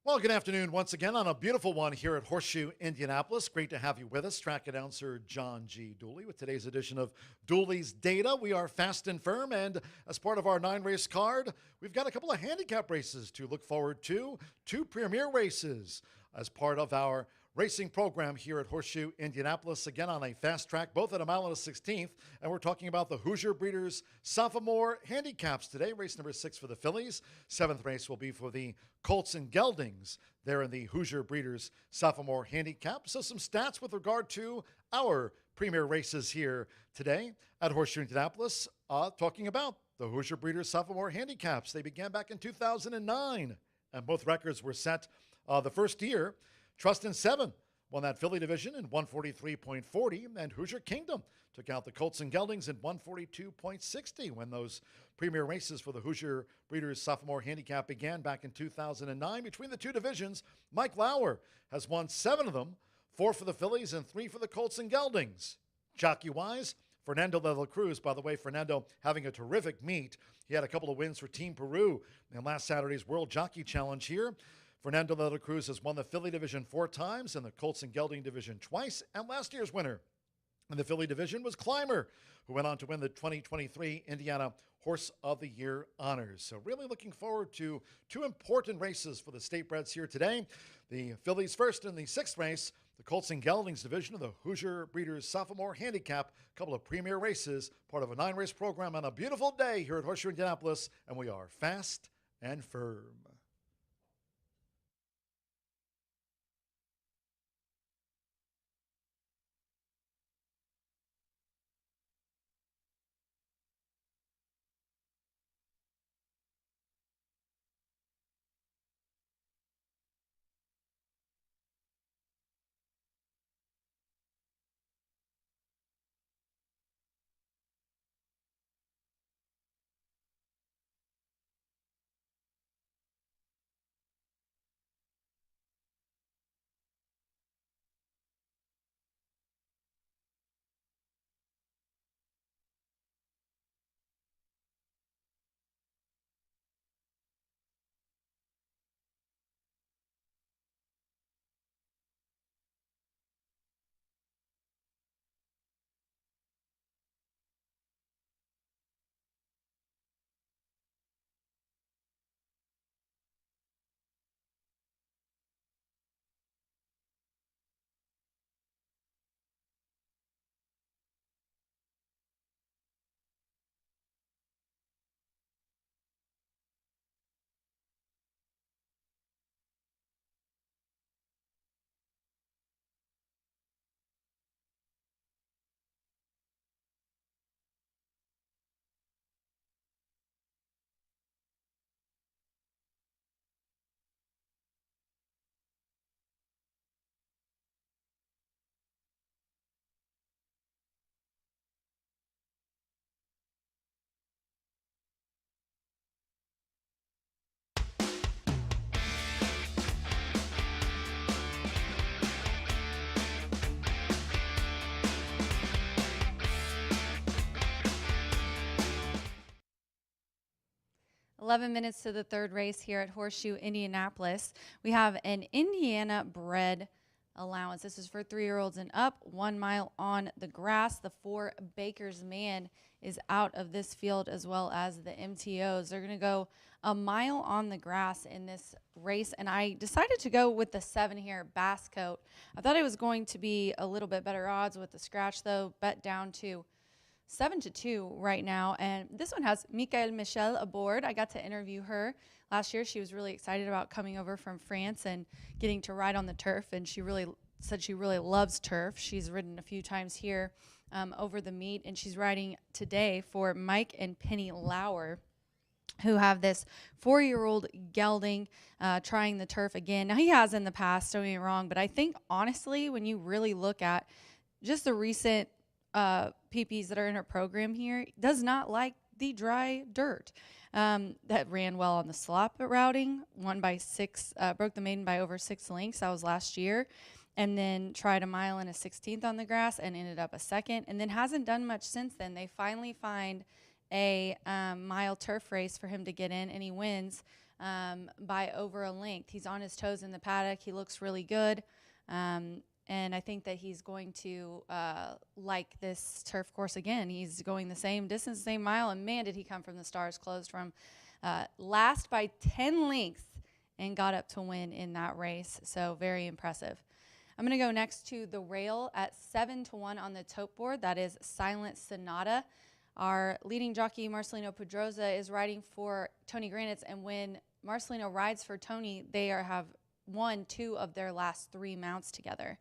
Well, good afternoon once again on a beautiful one here at Horseshoe Indianapolis. Great to have you with us. Track announcer John G. Dooley with today's edition of Dooley's Data. We are fast and firm, and as part of our 9-race card, we've got a couple of handicap races to look forward to. 2 premier races as part of our racing program here at Horseshoe Indianapolis, again on a fast track, both at a mile and a 16th. And we're talking about the Hoosier Breeders Sophomore Handicaps today. Race number 6 for the fillies. 7th race will be for the Colts and Geldings there in the Hoosier Breeders Sophomore Handicap. So some stats with regard to our premier races here today at Horseshoe Indianapolis, talking about the Hoosier Breeders Sophomore Handicaps. They began back in 2009, and both records were set the first year. Trust in 7 won that filly division in 143.40, and Hoosier Kingdom took out the Colts and Geldings in 142.60 when those premier races for the Hoosier Breeders Sophomore Handicap began back in 2009. Between the two divisions, Mike Lauer has won 7 of them, 4 for the fillies and 3 for the Colts and Geldings. Jockey-wise, Fernando de la Cruz, by the way, Fernando having a terrific meet. He had a couple of wins for Team Peru in last Saturday's World Jockey Challenge here. Fernando de la Cruz has won the filly division 4 times and the Colts and Gelding division twice. And last year's winner in the filly division was Clymer, who went on to win the 2023 Indiana Horse of the Year honors. So really looking forward to 2 important races for the state breds here today. The fillies first in the 6th race, the Colts and Geldings division of the Hoosier Breeders Sophomore Handicap. A couple of premier races, part of a 9-race program on a beautiful day here at Horseshoe Indianapolis. And we are fast and firm. "11 minutes to the 3rd race here at Horseshoe Indianapolis. We have an Indiana bred allowance. This is for 3-year-olds and up, 1 mile on the grass. The 4 Baker's Man is out of this field, as well as the MTOs. They're going to go a mile on the grass in this race, and I decided to go with the 7 here, Bass Coat. I thought it was going to be a little bit better odds with the scratch, though, bet down to 7-2 right now. And this one has Michael Michel aboard. I got to interview her last year. She was really excited about coming over from France and getting to ride on the turf, and she really said she really loves turf. She's ridden a few times here over the meet, and she's riding today for Mike and Penny Lauer, who have this 4-year-old gelding trying the turf again. Now, he has in the past, don't get me wrong, but I think, honestly, when you really look at just the recent PPs that are in her program here, does not like the dry dirt. That ran well on the slop routing, won by 6, broke the maiden by over 6 lengths. That was last year. And then tried a mile and a 16th on the grass and ended up a 2nd, and then hasn't done much since then. They finally find a mile turf race for him to get in, and he wins by over a length. He's on his toes in the paddock. He looks really good. And I think that he's going to like this turf course again. He's going the same distance, same mile, and man, did he come from the stars, closed from last by 10 lengths and got up to win in that race. So very impressive. I'm going to go next to the rail at 7-1 on the tote board. That is Silent Sonata. Our leading jockey, Marcelino Pedroza, is riding for Tony Granitz, and when Marcelino rides for Tony, they have won 2 of their last 3 mounts together.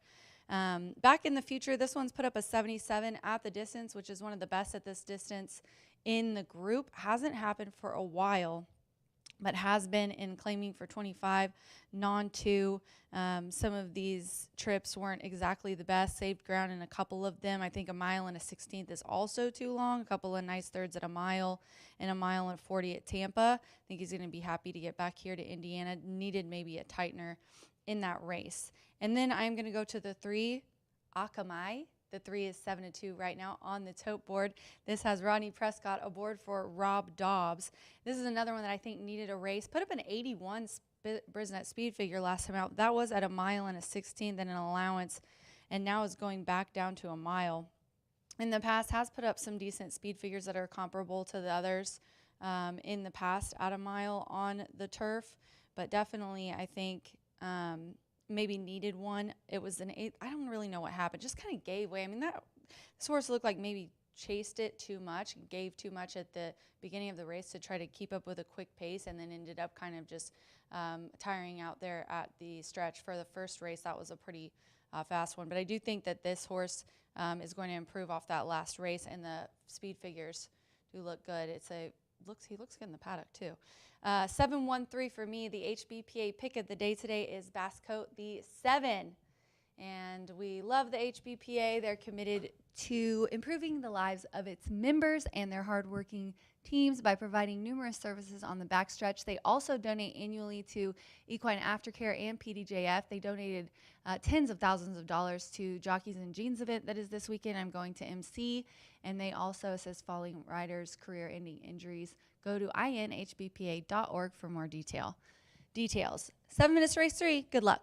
Back in the future, this one's put up a 77 at the distance, which is one of the best at this distance in the group. Hasn't happened for a while, but has been in claiming for 25, non-2. Some of these trips weren't exactly the best. Saved ground in a couple of them. I think a mile and a 16th is also too long. A couple of nice thirds at a mile and a mile and 40 at Tampa. I think he's going to be happy to get back here to Indiana. Needed maybe a tightener in that race. And then I'm going to go to the 3, Akamai. The 3 is 7-2 right now on the tote board. This has Rodney Prescott aboard for Rob Dobbs. This is another one that I think needed a race. Put up an 81 Brisnet speed figure last time out. That was at a mile and a 16th and an allowance, and now is going back down to a mile. In the past, has put up some decent speed figures that are comparable to the others in the past at a mile on the turf, but definitely I think maybe needed one. It was an 8. I don't really know what happened. Just kind of gave way. I mean, this horse looked like maybe chased it too much, gave too much at the beginning of the race to try to keep up with a quick pace, and then ended up kind of just tiring out there at the stretch. For the first race, that was a pretty fast one. But I do think that this horse is going to improve off that last race, and the speed figures do look good. He looks good in the paddock too. 7-1-3 for me. The HBPA pick of the day today is Basscoat, the 7. And we love the HBPA. They're committed to improving the lives of its members and their hardworking teams by providing numerous services on the backstretch. They also donate annually to Equine Aftercare and PDJF. They donated tens of thousands of dollars to Jockeys and Jeans event that is this weekend. I'm going to MC. And they also assist falling riders' career-ending injuries. Go to inhbpa.org for more details. 7 minutes race 3. Good luck.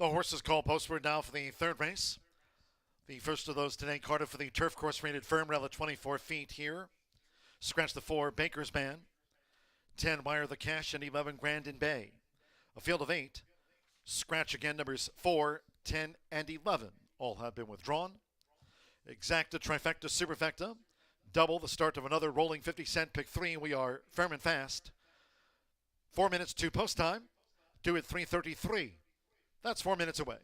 The horses call postward now for the third race. The first of those today, Cardiff for the turf course rated firm rail at 24 feet here. Scratch the 4, Baker's Man. 10, Wire the Cash, and 11, Grandin Bay. A field of 8. Scratch again, numbers 4, 10, and 11. All have been withdrawn. Exacta, Trifecta, Superfecta. Double, the start of another rolling 50-cent pick 3. We are firm and fast. 4 minutes to post time. Due at 3:33. That's 4 minutes away.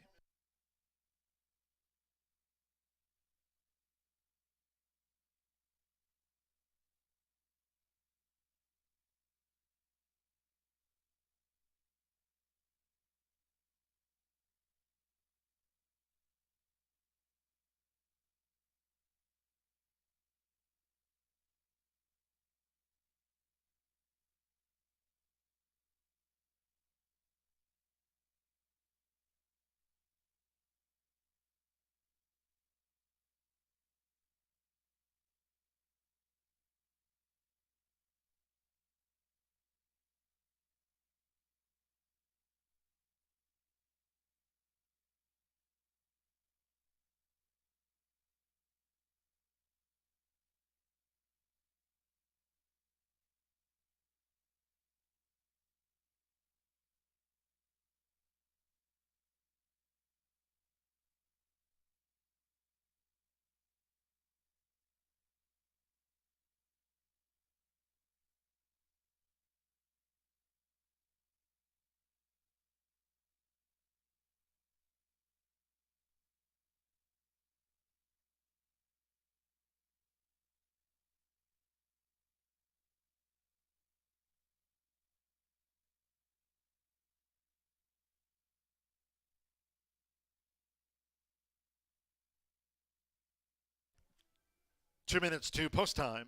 Two minutes to post time.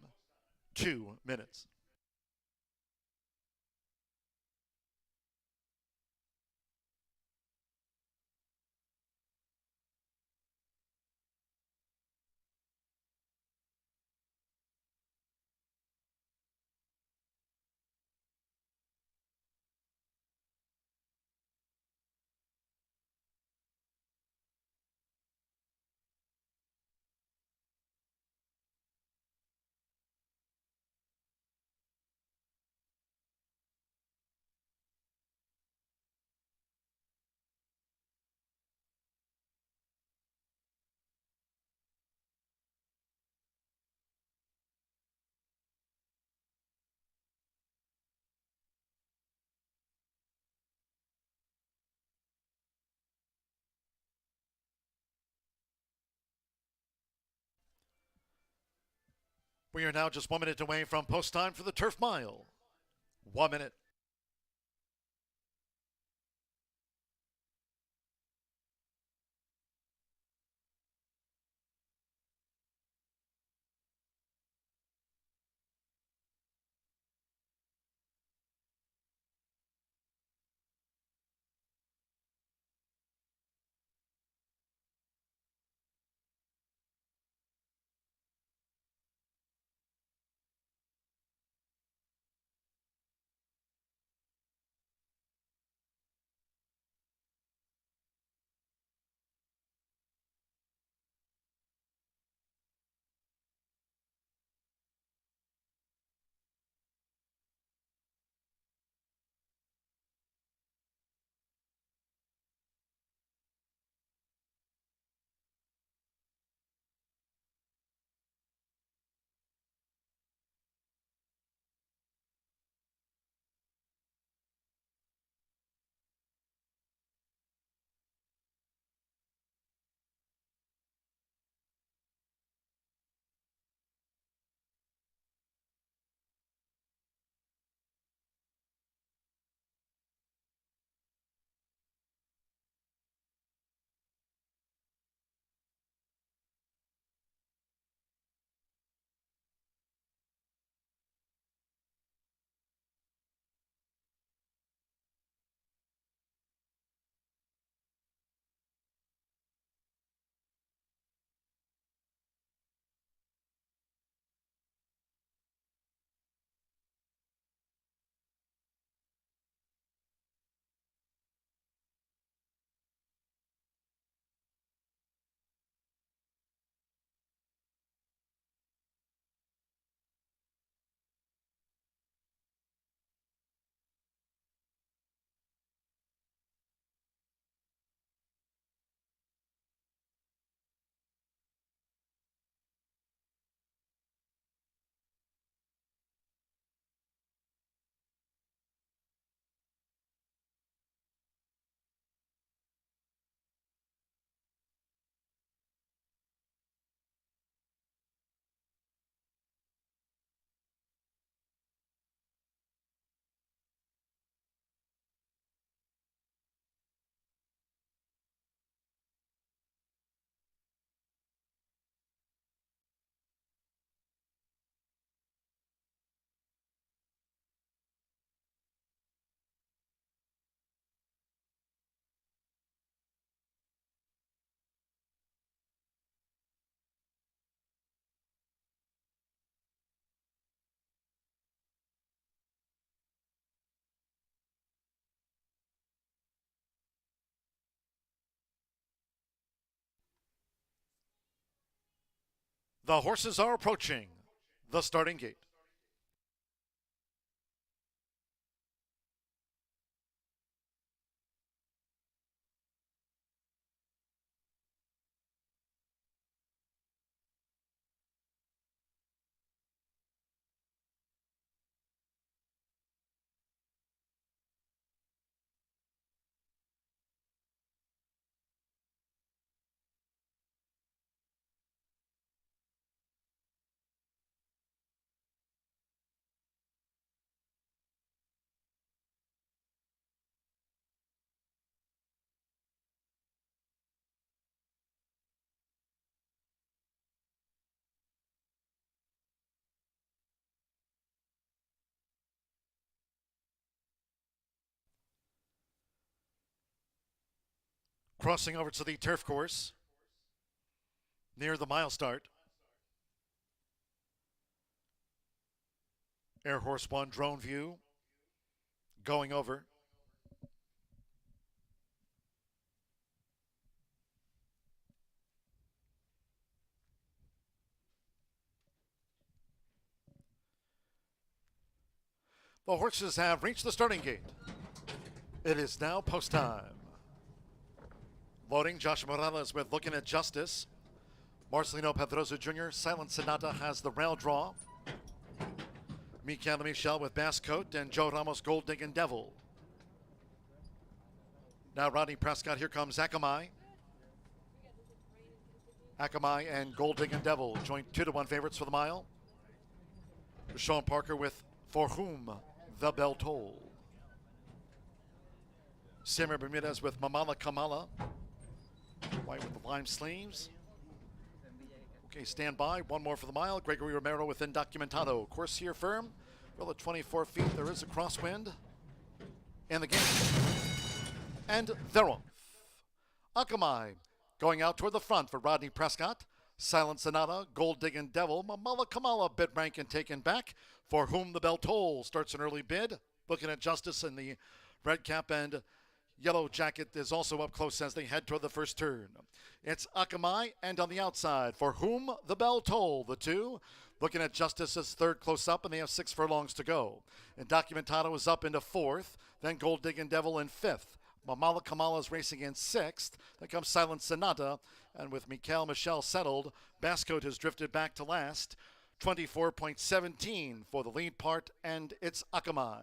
2 minutes. We are now just 1 minute away from post time for the Turf Mile. 1 minute. The horses are approaching the starting gate. Crossing over to the turf course near the mile start. Air Horse 1 drone view going over. The horses have reached the starting gate. It is now post time. Loading, Josh Morales with Looking at Justice. Marcelino Pedroso Jr., Silent Sonata has the rail draw. Mikel Michel with Bass Coat and Joe Ramos Gold Digging Devil. Now Rodney Prescott, here comes Akamai. Akamai and Gold Digging Devil joint 2-1 favorites for the mile. Sean Parker with For Whom the Bell Toll. Samuel Bermudez with Mamala Kamala. White with the lime sleeves. Okay, stand by. One more for the mile. Gregory Romero with Indocumentado. Course here firm. Well, at 24 feet, there is a crosswind in the game. And they're off. Akamai going out toward the front for Rodney Prescott. Silent Sonata, Gold Digging Devil, Mamala Kamala bid rank and taken back. For Whom the Bell Toll starts an early bid. Looking at Justice in the red cap and yellow jacket is also up close as they head toward the first turn. It's Akamai and on the outside, For Whom the Bell Toll, the two. Looking at Justice as third close up, and they have 6 furlongs to go. And Documentado is up into fourth, then Gold Digging Devil in fifth. Mamala Kamala is racing in sixth. Then comes Silent Sonata, and with Mikel Michel settled, Bascoat has drifted back to last. 24.17 for the lead part, and it's Akamai.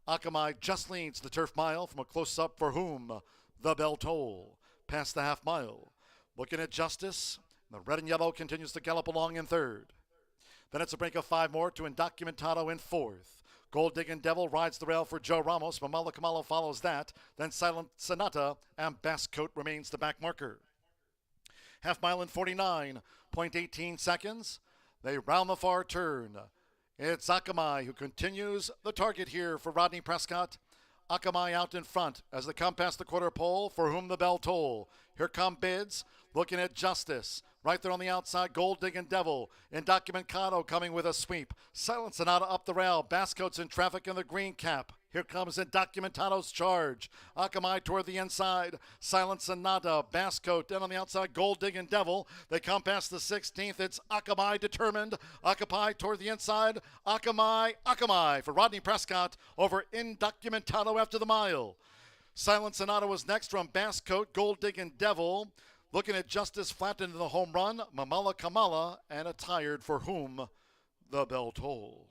Akamai just leads the turf mile from a close-up For Whom the Bell Toll. Past the half mile. Looking at Justice. The red and yellow continues to gallop along in third. Then it's a break of 5 more to Indocumentado in fourth. Gold Digging Devil rides the rail for Joe Ramos. Mamala Kamala follows that. Then Silent Sonata and Bascoat remains the back marker. Half mile in 49.18 seconds. They round the far turn. It's Akamai who continues the target here for Rodney Prescott. Akamai out in front as they come past the quarter pole. For Whom the Bell Toll. Here come bids. Looking at Justice. Right there on the outside, Gold Digging Devil. Indocumentado coming with a sweep. Silent Sonata up the rail. Bascoat's in traffic in the green cap. Here comes Indocumentato's charge. Akamai toward the inside. Silent Sonata, Bascoat, and on the outside, Gold Digging Devil. They come past the 16th. It's Akamai determined. Akamai toward the inside. Akamai for Rodney Prescott over Indocumentado after the mile. Silent Sonata was next from Bascoat, Gold Digging Devil. Looking at Justice flat into the home run. Mamala Kamala and a tired For Whom the Bell Toll.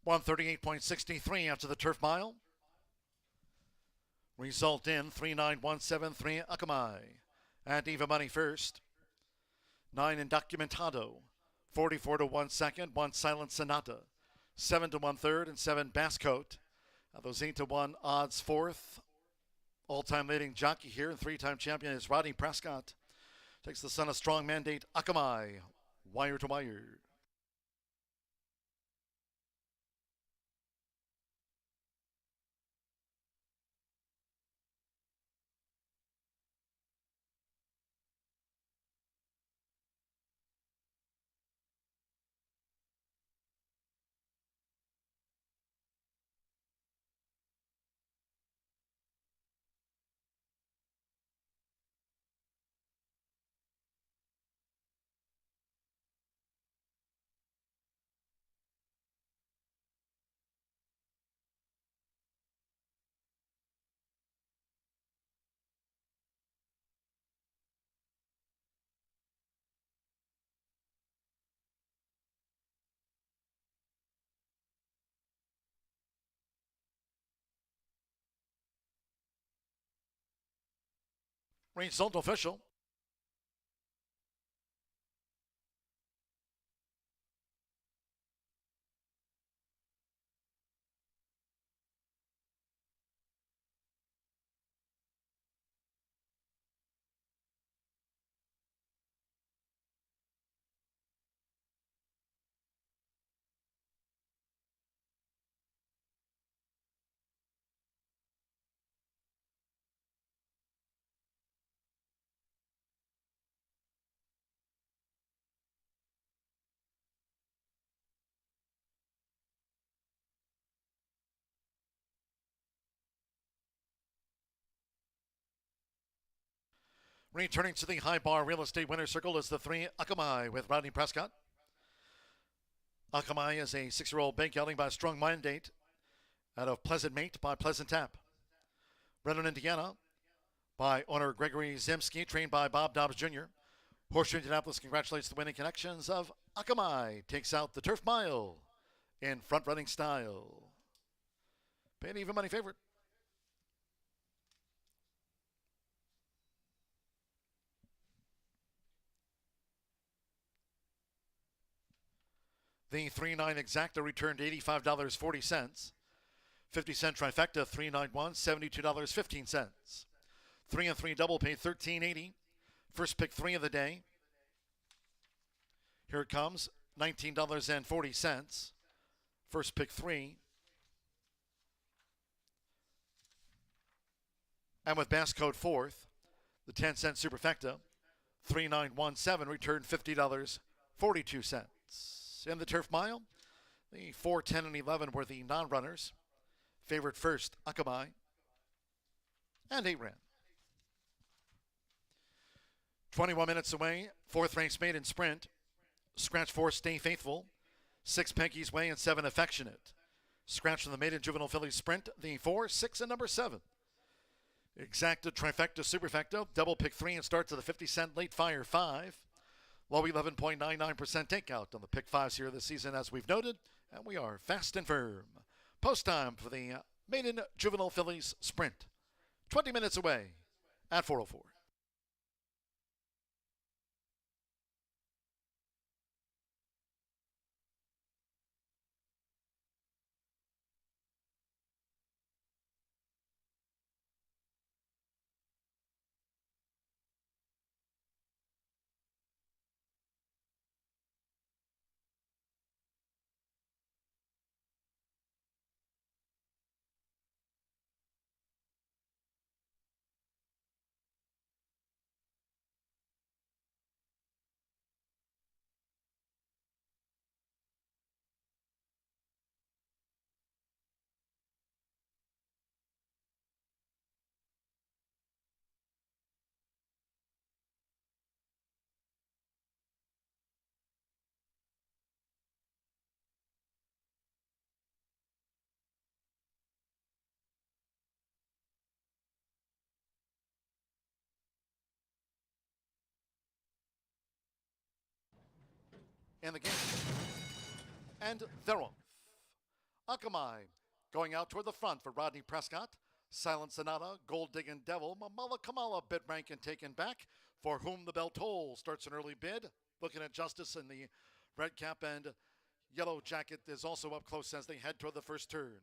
.138.63 after the turf mile. Result in 39173 Akamai. And Eva Money first. 9 Indocumentado. 44 to 1 second, 1 Silent Sonata. 7 to 1 third, and 7 Basscoat. Those 8 to 1 odds fourth. All-time leading jockey here and 3-time champion is Rodney Prescott. Takes the Son of Strong Mandate, Akamai, wire to wire. Result official. Returning to the high bar real estate winner circle is the 3 Akamai with Rodney Prescott. Akamai is a 6-year-old big gelding by Strong Mandate out of Pleasant Mate by Pleasant Tap. Bred in Indiana by owner Gregory Zemsky, trained by Bob Dobbs Jr. Horseshoe Indianapolis congratulates the winning connections of Akamai. Takes out the Turf Mile in front-running style. Paid even money favorite. The 3-9 exacta returned $85.40. 50-cent trifecta, 391, $72.15. 3 and 3 double paid $13.80. First pick 3 of the day. Here it comes, $19.40. First pick 3. And with Bass Code 4th, the 10-cent superfecta, 3917 returned $50.42. In the Turf Mile, the 4, 10, and 11 were the non-runners. Favorite first, Akamai. And 8 ran. 21 minutes away, 4th race maiden sprint. Scratch 4, Stay Faithful. 6, Peggy's Way, and 7, Affectionate. Scratch from the maiden juvenile fillies sprint, the 4, 6, and number 7. Exacta, trifecta, superfecta, double pick 3 and start to the 50-cent late fire 5. Low 11.99% takeout on the pick 5s here this season, as we've noted, and we are fast and firm. Post time for the maiden juvenile fillies sprint. 20 minutes away at 4:04. In the game. And they're off. Akamai going out toward the front for Rodney Prescott. Silent Sonata, Gold Diggin' Devil, Mamala Kamala, bid rank and taken back. For Whom the Bell Tolls starts an early bid. Looking at Justice in the Red Cap and Yellow Jacket is also up close as they head toward the first turn.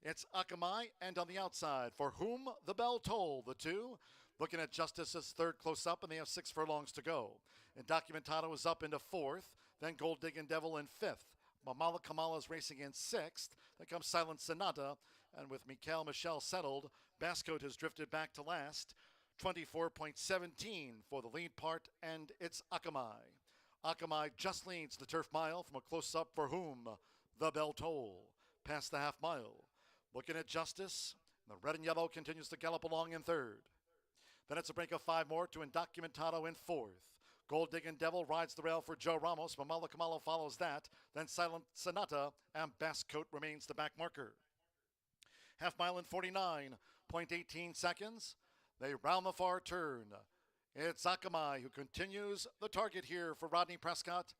It's Akamai and on the outside, For Whom the Bell Toll, the two. Looking at Justice's third close up, and they have 6 furlongs to go. And Documentado is up into fourth, then Gold Diggin' Devil in fifth. Mamala Kamala is racing in sixth. Then comes Silent Sonata, and with Mikhail Michel settled, Bascote has drifted back to last. 24.17 for the lead part, and it's Akamai. Akamai just leads the turf mile from a close-up For Whom the Bell Toll. Past the half mile. Looking at Justice, the red and yellow continues to gallop along in third. Then it's a break of 5 more to Indocumentado in fourth. Gold Diggin' Devil rides the rail for Joe Ramos. Mamala Kamala follows that. Then Silent Sonata and Bascote remains the back marker. Half mile in 49.18 seconds. They round the far turn. It's Akamai who continues the target here for Rodney Prescott.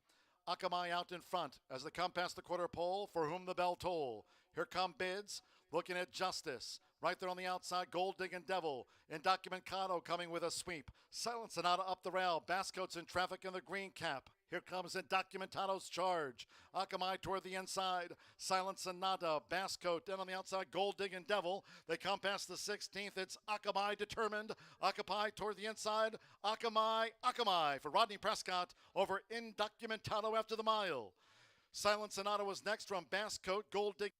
Akamai out in front as they come past the quarter pole, For Whom the Bell Toll. Here come bids, looking at Justice. Right there on the outside, Gold Diggin' Devil. Indocumentado coming with a sweep. Silent Sonata up the rail. Bascote's in traffic in the green cap. Here comes Indocumentato's charge. Akamai toward the inside. Silent Sonata, Bascote. Then on the outside, Gold Diggin' Devil. They come past the 16th. It's Akamai determined. Akamai toward the inside. Akamai for Rodney Prescott over Indocumentado after the mile. Silent Sonata was next from Bascote. Gold Diggin'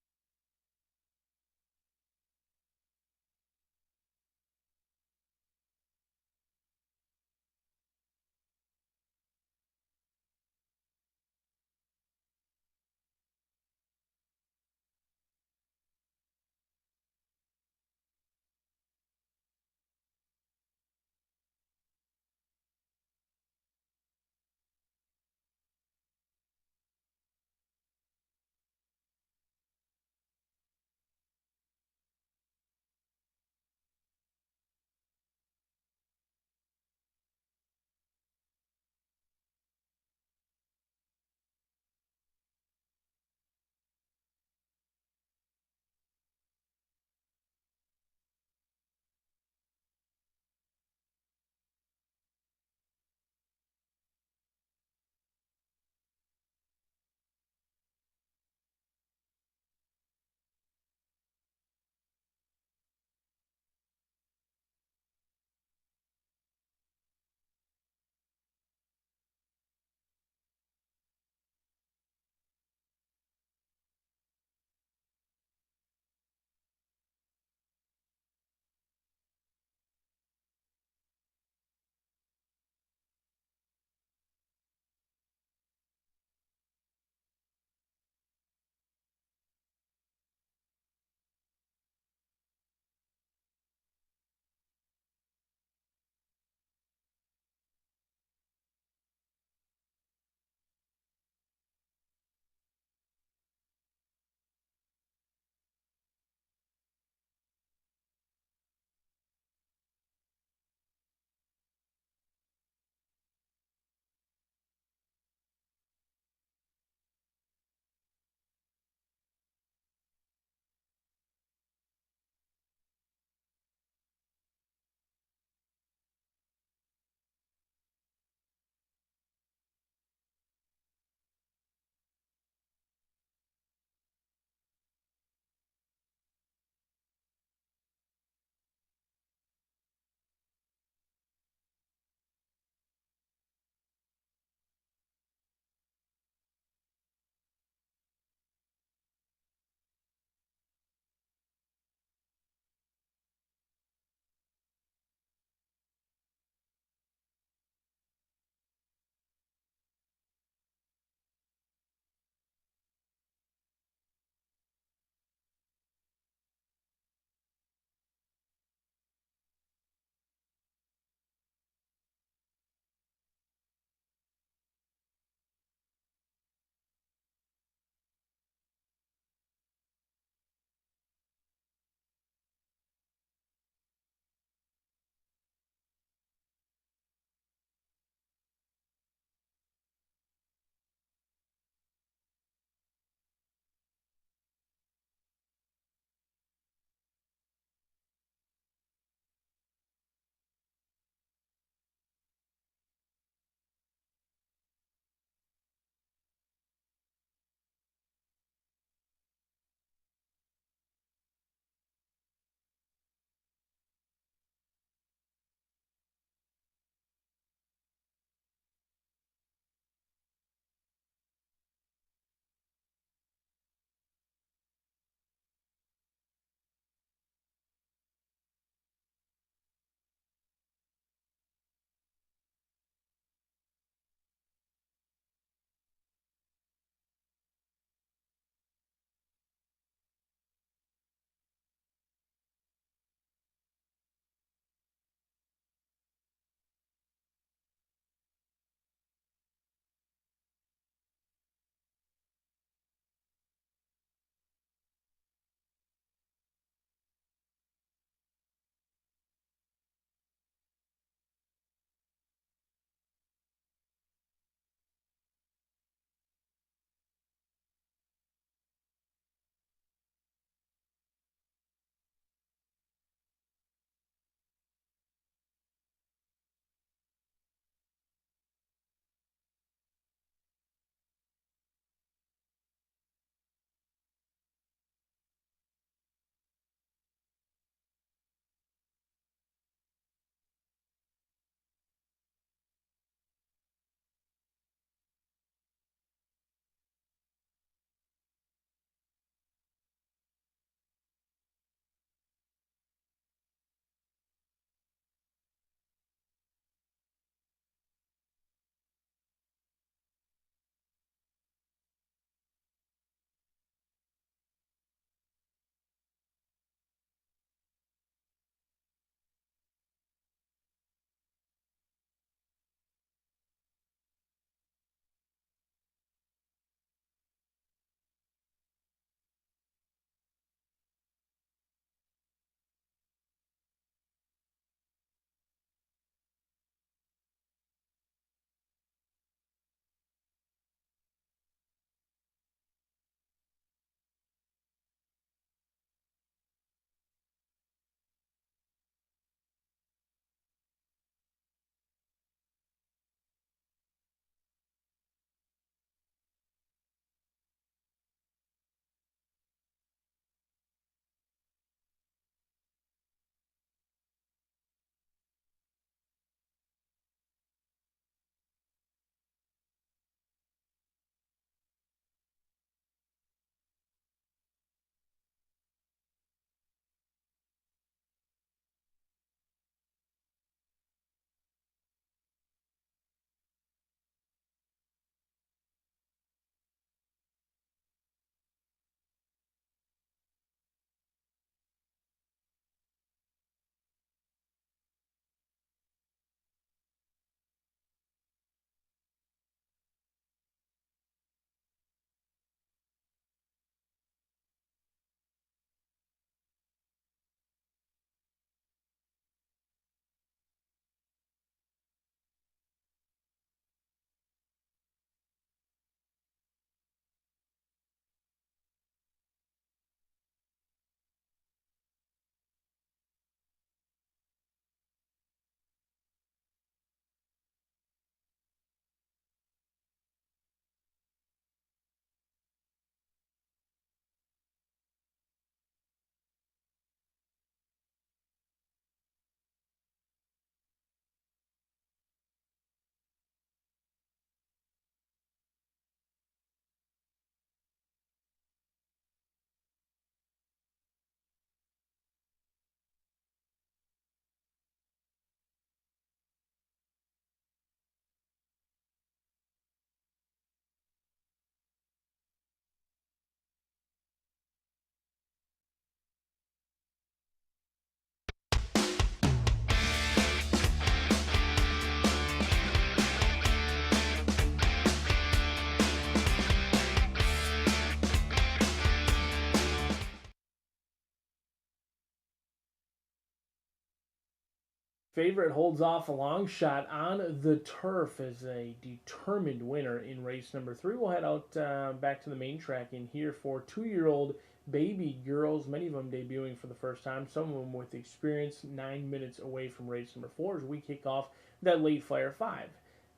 favorite holds off a long shot on the turf as a determined winner in race number 3. We'll head out back to the main track in here for 2-year-old baby girls, many of them debuting for the first time, some of them with experience, 9 minutes away from race number 4 as we kick off that late fire 5.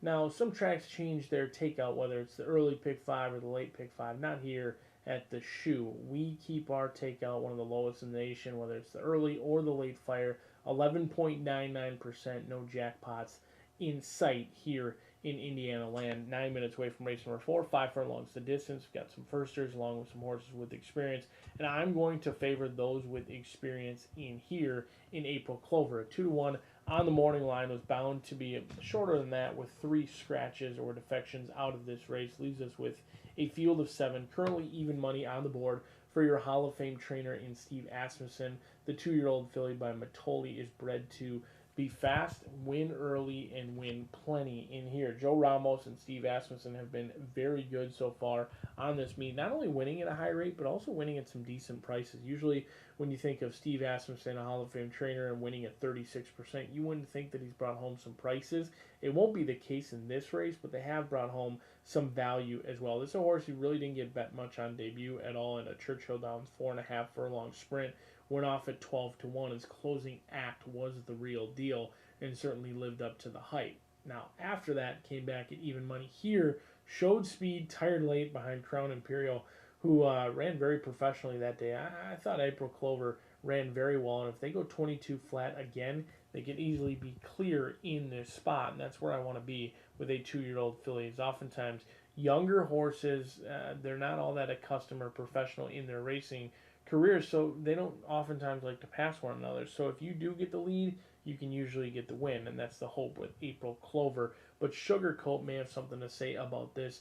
Now, some tracks change their takeout, whether it's the early pick 5 or the late pick 5. Not here at the Shoe. We keep our takeout one of the lowest in the nation, whether it's the early or the late fire. 11.99%, no jackpots in sight here in Indiana land. 9 minutes away from race number 4, 5 furlongs the distance. We've got some firsters along with some horses with experience, and I'm going to favor those with experience in here in April Clover. A 2-1 on the morning line was bound to be shorter than that, with 3 scratches or defections out of this race. Leaves us with a field of 7, currently even money on the board for your Hall of Fame trainer in Steve Asmussen. The 2-year-old filly by Matoli is bred to be fast, win early, and win plenty in here. Joe Ramos and Steve Asmussen have been very good so far on this meet, not only winning at a high rate, but also winning at some decent prices. Usually when you think of Steve Asmussen, a Hall of Fame trainer, and winning at 36%, you wouldn't think that he's brought home some prices. It won't be the case in this race, but they have brought home some value as well. This is a horse who really didn't get bet much on debut at all in a Churchill Downs 4.5 furlong sprint. Went off at 12-1. His closing act was the real deal and certainly lived up to the hype. Now, after that, came back at even money here, showed speed, tired late behind Crown Imperial, who ran very professionally that day. I thought April Clover ran very well, and if they go 22 flat again, they can easily be clear in this spot, and that's where I want to be with a 2-year-old filly. Is oftentimes younger horses, they're not all that accustomed or professional in their racing careers, so they don't oftentimes like to pass one another. So if you do get the lead, you can usually get the win, and that's the hope with April Clover. But Sugarcoat may have something to say about this.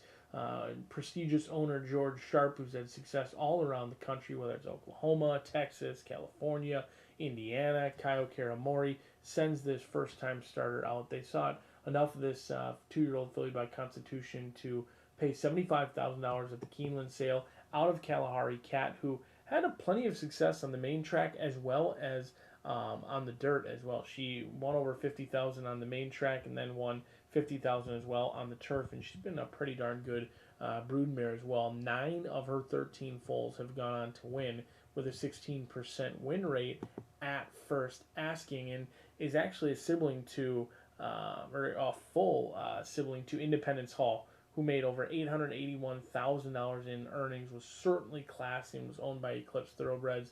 Prestigious owner George Sharp, who's had success all around the country, whether it's Oklahoma, Texas, California, Indiana, Kaio Karamori, sends this first-time starter out. They saw enough of this 2-year-old filly by Constitution to pay $75,000 at the Keeneland sale out of Kalahari Cat, who had plenty of success on the main track as well as on the dirt as well. She won over $50,000 on the main track and then won $50,000 as well on the turf, and she's been a pretty darn good broodmare as well. 9 of her 13 foals have gone on to win with a 16% win rate at first asking, and is actually a sibling to, or a full sibling to Independence Hall, who made over $881,000 in earnings, was certainly classy and was owned by Eclipse Thoroughbreds.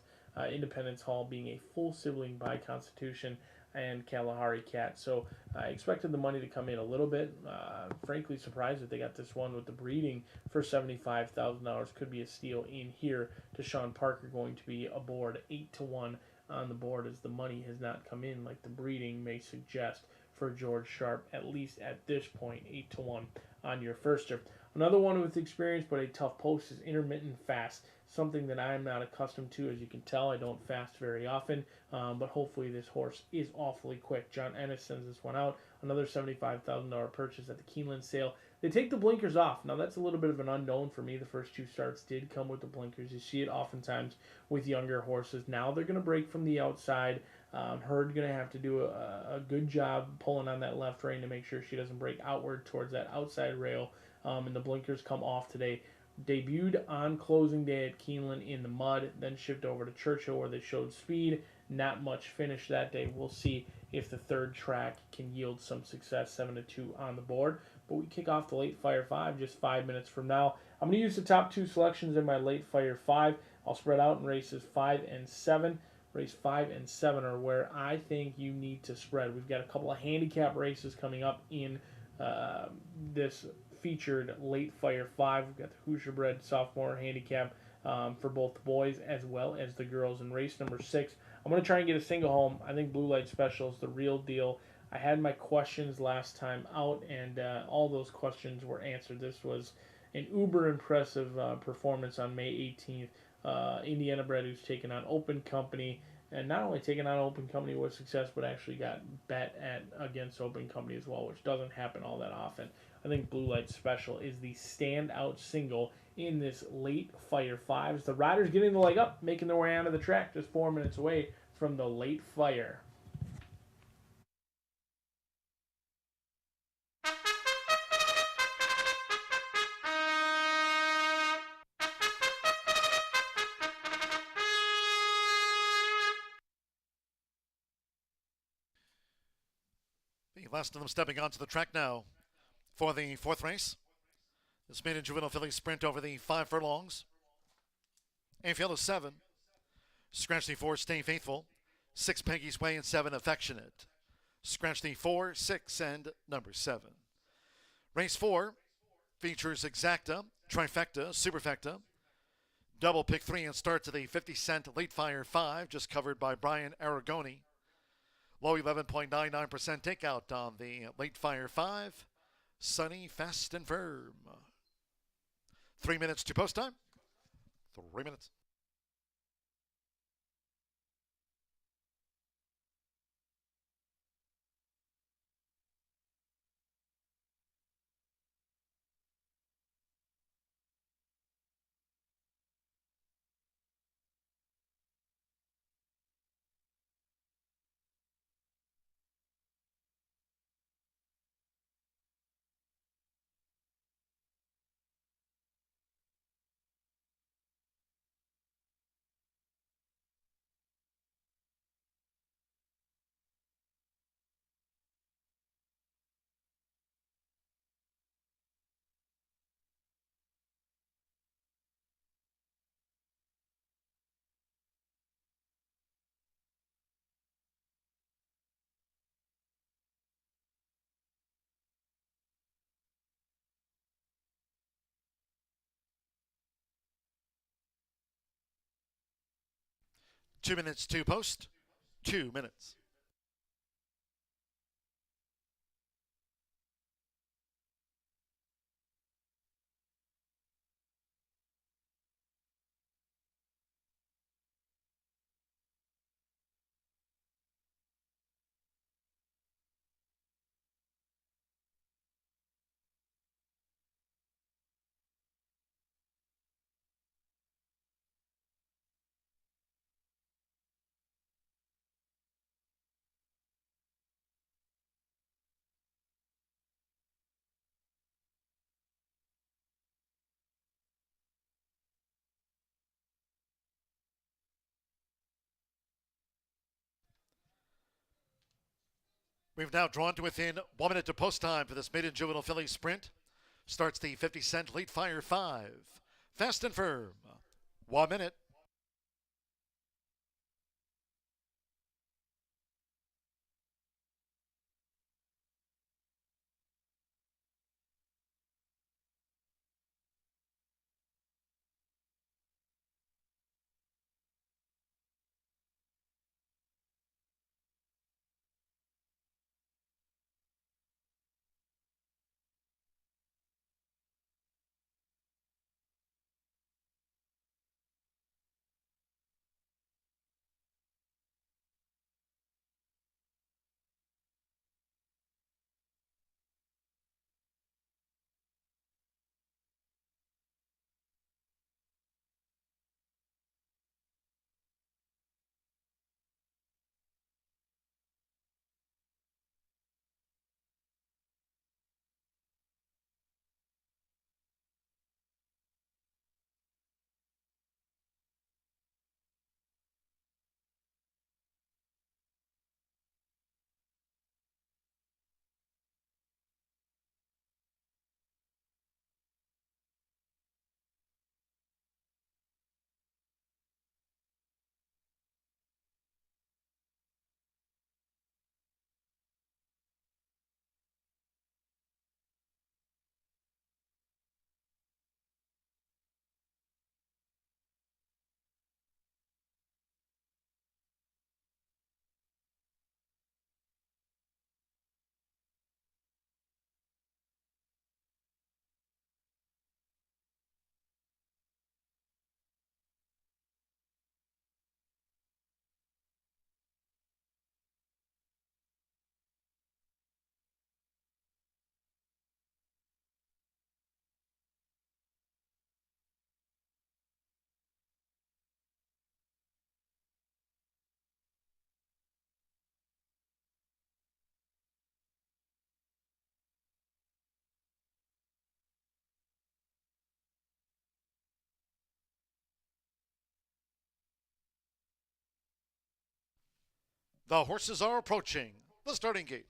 Independence Hall being a full sibling by Constitution and Kalahari Cat. So I expected the money to come in a little bit. Frankly surprised that they got this one with the breeding for $75,000. Could be a steal in here. To Sean Parker going to be aboard 8-1 on the board, as the money has not come in like the breeding may suggest for George Sharp, at least at this point. 8-1 on your firster. Another one with experience but a tough post is Intermittent Fast, something that I'm not accustomed to. As you can tell, I don't fast very often, but hopefully this horse is awfully quick. John Ennis sends this one out. Another $75,000 purchase at the Keeneland sale. They take the blinkers off. Now, that's a little bit of an unknown for me. The first 2 starts did come with the blinkers. You see it oftentimes with younger horses. Now they're going to break from the outside. Herd going to have to do a good job pulling on that left rein to make sure she doesn't break outward towards that outside rail, and the blinkers come off today. Debuted on closing day at Keeneland in the mud, then shipped over to Churchill where they showed speed. Not much finish that day. We'll see if the third track can yield some success. 7-2 on the board. But we kick off the late fire 5 just 5 minutes from now. I'm going to use the top 2 selections in my late fire 5. I'll spread out in races 5 and 7. Race 5 and 7 are where I think you need to spread. We've got a couple of handicap races coming up in this featured late fire 5. We've got the Hoosier bred sophomore handicap for both the boys as well as the girls. In race number 6, I'm going to try and get a single home. I think Blue Light Special is the real deal. I had my questions last time out, and all those questions were answered. This was an uber impressive performance on May 18th. Indiana bred who's taken on Open Company, and not only taken on Open Company with success, but actually got bet at against Open Company as well, which doesn't happen all that often. I think Blue Light Special is the standout single in this late fire 5s. The riders getting the leg up, making their way onto the track just 4 minutes away from the late fire. last of them stepping onto the track now for the fourth race. This maiden juvenile filly sprint over the 5 furlongs. Infield is 7. Scratch the 4, Stay Faithful. 6, Peggy's Way, and 7, Affectionate. Scratch the 4, 6, and number 7. Race 4 features Exacta, Trifecta, Superfecta, Double Pick 3, and starts at the 50-cent Late Fire 5, just covered by Brian Aragoni. Low 11.99% takeout on the Late Fire 5. Sunny, fast, and firm. 3 minutes to post time. 3 minutes. Two minutes to post. 2 minutes. We've now drawn to within 1 minute to post time for this maiden juvenile filly sprint. Starts the 50-cent Late Fire 5. Fast and firm. 1 minute. The horses are approaching the starting gate.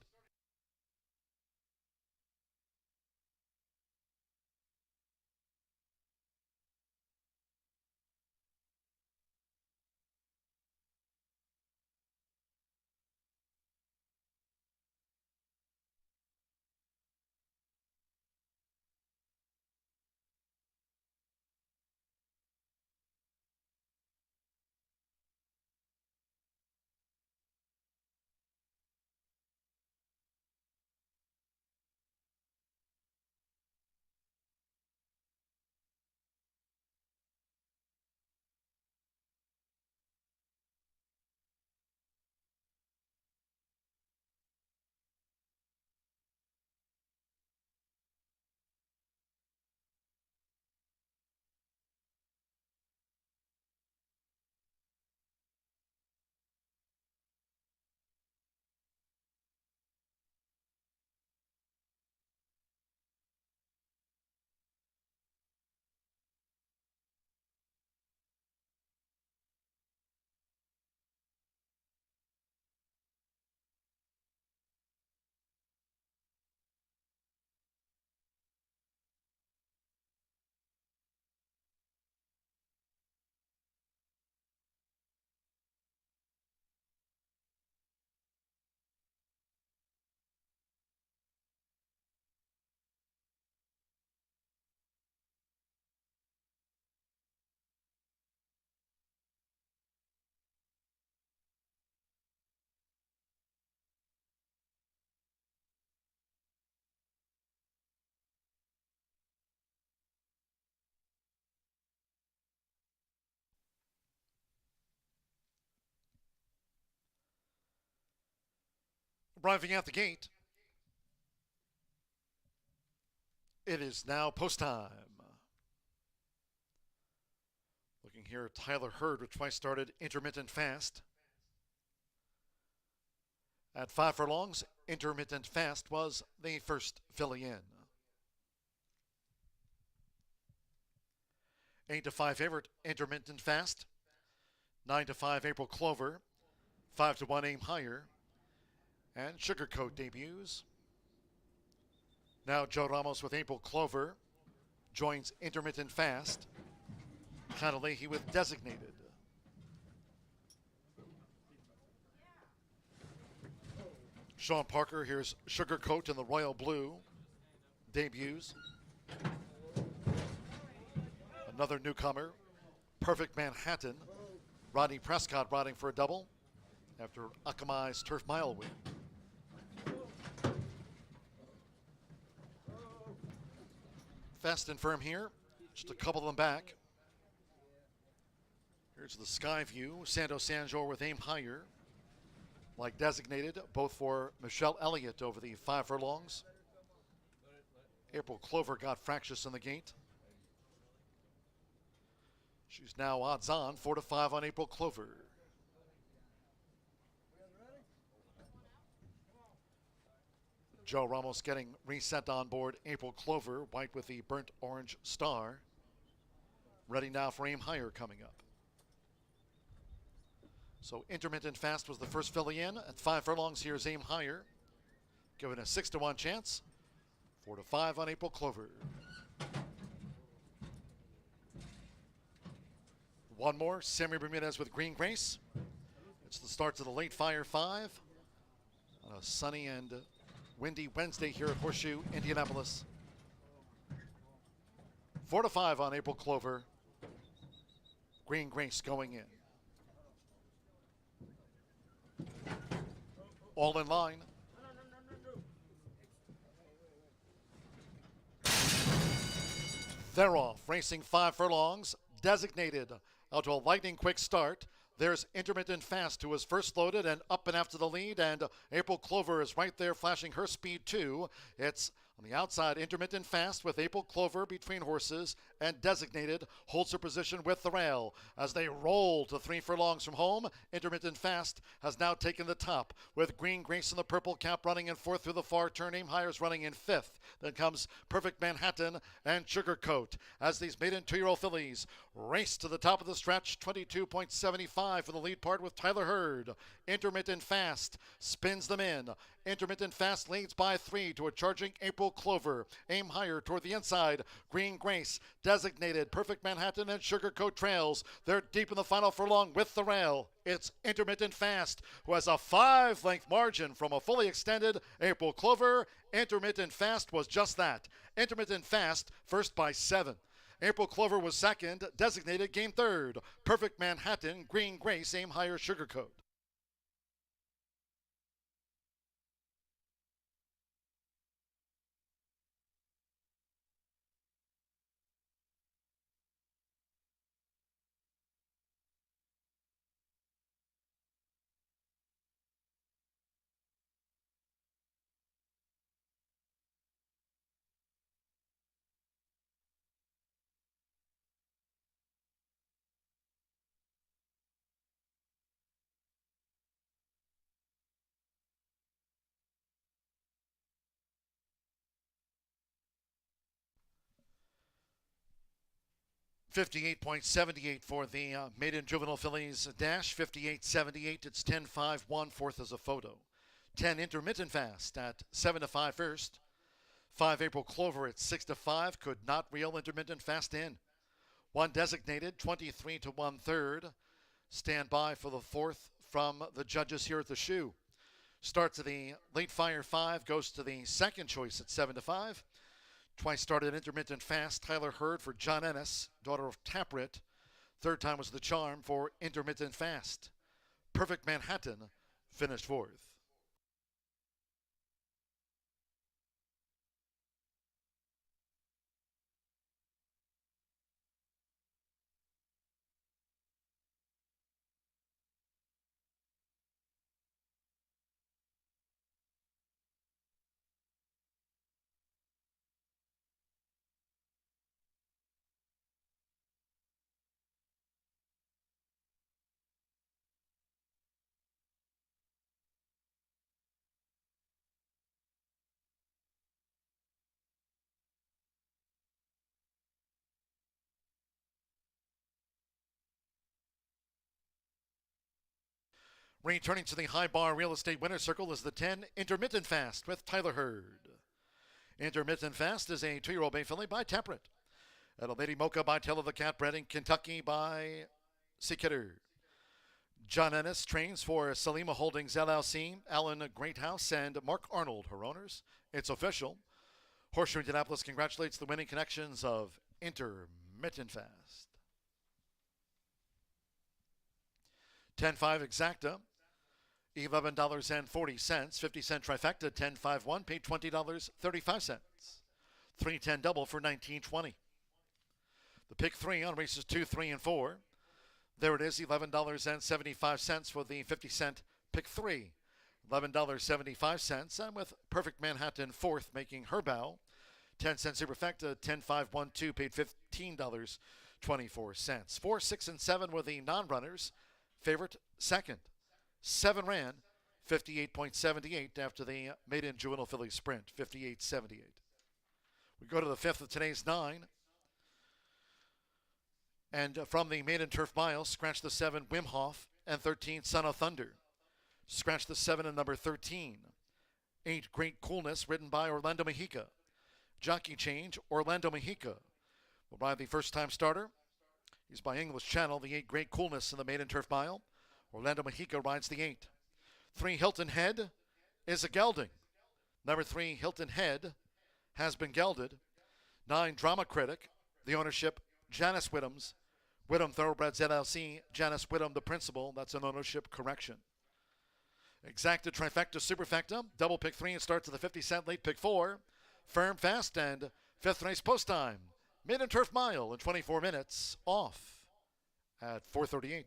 Arriving at the gate, it is now post time. Looking here at Tyler Hurd, which twice started intermittent fast. At 5 furlongs, intermittent fast was the first filly in. 8-5 favorite, intermittent fast. 9-5 April Clover. 5-1 Aim Higher. And Sugarcoat debuts. Now Joe Ramos with April Clover joins intermittent fast. Connolly with designated. Sean Parker, here's Sugarcoat in the royal blue. Debuts. Another newcomer, Perfect Manhattan. Rodney Prescott riding for a double after Akamai's Turf Mile win. Fast and firm here, just a couple of them back. Here's the Sky View, Santos Sanjor with Aim Higher. Like designated, both for Michelle Elliott over the 5 furlongs. April Clover got fractious in the gate. She's now odds on, 4-5 on April Clover. Joe Ramos getting reset on board April Clover, white with the burnt orange star. Ready now for Aim Higher coming up. So intermittent fast was the first filly in. At 5 furlongs, here's Aim Higher. Given a 6-1 chance. 4-5 on April Clover. One more, Sammy Bermudez with Green Grace. It's the start to the late Fire 5 on a sunny and windy Wednesday here at Horseshoe, Indianapolis. 4-5 on April Clover. Green Grace going in. All in line. They're off, racing 5 furlongs, designated out to a lightning quick start. There's intermittent fast, who was first loaded and up and after the lead, and April Clover is right there flashing her speed too. It's on the outside, intermittent fast with April Clover between horses, and designated holds her position with the rail. As they roll to 3 furlongs from home, intermittent fast has now taken the top with Green Grace in the purple cap running in 4th through the far turn. Aim Higher's running in 5th. Then comes Perfect Manhattan and Sugarcoat as these maiden 2-year-old fillies race to the top of the stretch. 22.75 for the lead part with Tyler Hurd. Intermittent fast spins them in. Intermittent fast leads by 3 to a charging April Clover. Aim Higher toward the inside. Green Grace, designated, Perfect Manhattan, and Sugarcoat trails. They're deep in the final furlong with the rail. It's intermittent fast, who has a 5-length margin from a fully extended April Clover. Intermittent fast was just that. Intermittent fast first by 7. April Clover was second. Designated came third. Perfect Manhattan, Green Grace, Aim Higher, Sugarcoat. $58.78 for the maiden juvenile fillies dash. 58.78. It's 10-5, 1/4 as a photo. 10 intermittent fast at 7-5 first. 5 April Clover at 6-5 could not reel intermittent fast in. 1 designated, 23-1 third. Stand by for the 4th from the judges here at the shoe. Starts at the late Fire 5, goes to the second choice at 7-5. Twice started intermittent fast. Tyler Hurd for John Ennis, daughter of Taprit. Third time was the charm for intermittent fast. Perfect Manhattan finished 4th. Returning to the High Bar Real Estate Winner's Circle is the 10 Intermittent Fast with Tyler Hurd. Intermittent Fast is a 2-year-old bay filly by Temperate. And a Lady Mocha by Tail of the Cat, bred in Kentucky by Seekidder. John Ennis trains for Salima Holdings LLC, Alan Greathouse, and Mark Arnold, her owners. It's official. Horseshoe Indianapolis congratulates the winning connections of Intermittent Fast. 10-5 exacta, $11.40. 50-cent trifecta, 10-5-1, paid $20.35. 3-10 double for $19.20. The pick 3 on races 2, 3, and 4. There it is, $11.75 for the 50-cent pick 3. $11.75, and with Perfect Manhattan fourth making her bow. 10-cent superfecta, 10-5-1-2, paid $15.24. 4, 6, and 7 were the non-runners. Favorite second. 7 ran 58.78 after the maiden juvenile filly sprint, 58.78. We go to the 5th of today's 9. And from the maiden turf mile, scratch the 7 Wim Hof and 13 Son of Thunder. Scratch the 7 and number 13. 8 Great Coolness, ridden by Orlando Mexica. Jockey change, Orlando Mexica will ride the first-time starter. He's by English Channel, the 8 Great Coolness in the maiden turf mile. Orlando Mexica rides the 8. 3 Hilton Head is a gelding. Number 3 Hilton Head has been gelded. 9 Drama Critic, the ownership Janice Whittam's. Whittam Thoroughbreds LLC, Janice Whittam the principal. That's an ownership correction. Exacta, trifecta, superfecta, double pick 3 and starts to the 50-cent late pick 4. Firm, fast, and 5th race post time. Maiden turf mile in 24 minutes, off at 4:38.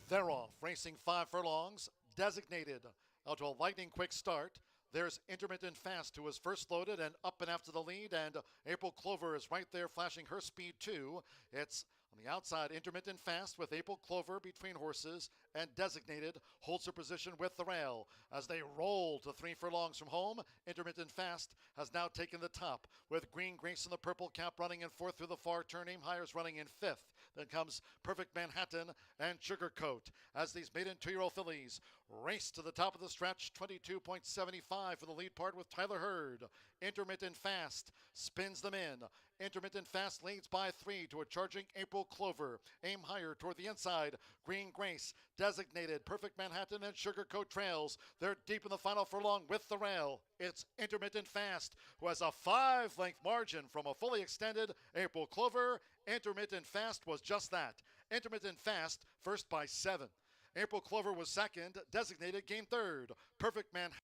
They're off, racing 5 furlongs, designated out to a lightning quick start. There's Intermittent Fast, who was first loaded and up and after the lead, and April Clover is right there flashing her speed too. It's on the outside, Intermittent Fast with April Clover between horses, and Designated holds her position with the rail. As they roll to 3 furlongs from home, Intermittent Fast has now taken the top, with Green Grace in the purple cap running in 4th through the far turn. Aim Higher's running in 5th. Then comes Perfect Manhattan and Sugarcoat as these maiden 2-year-old fillies race to the top of the stretch. 22.75 for the lead part with Tyler Hurd. Intermittent Fast spins them in. Intermittent Fast leads by 3 to a charging April Clover. Aim Higher toward the inside. Green Grace, Designated, Perfect Manhattan, and Sugarcoat trails. They're deep in the final furlong with the rail. It's Intermittent Fast, who has a 5-length margin from a fully extended April Clover. Intermittent Fast was just that. Intermittent Fast first by 7. April Clover was second. Designated gained third. Perfect Manhattan.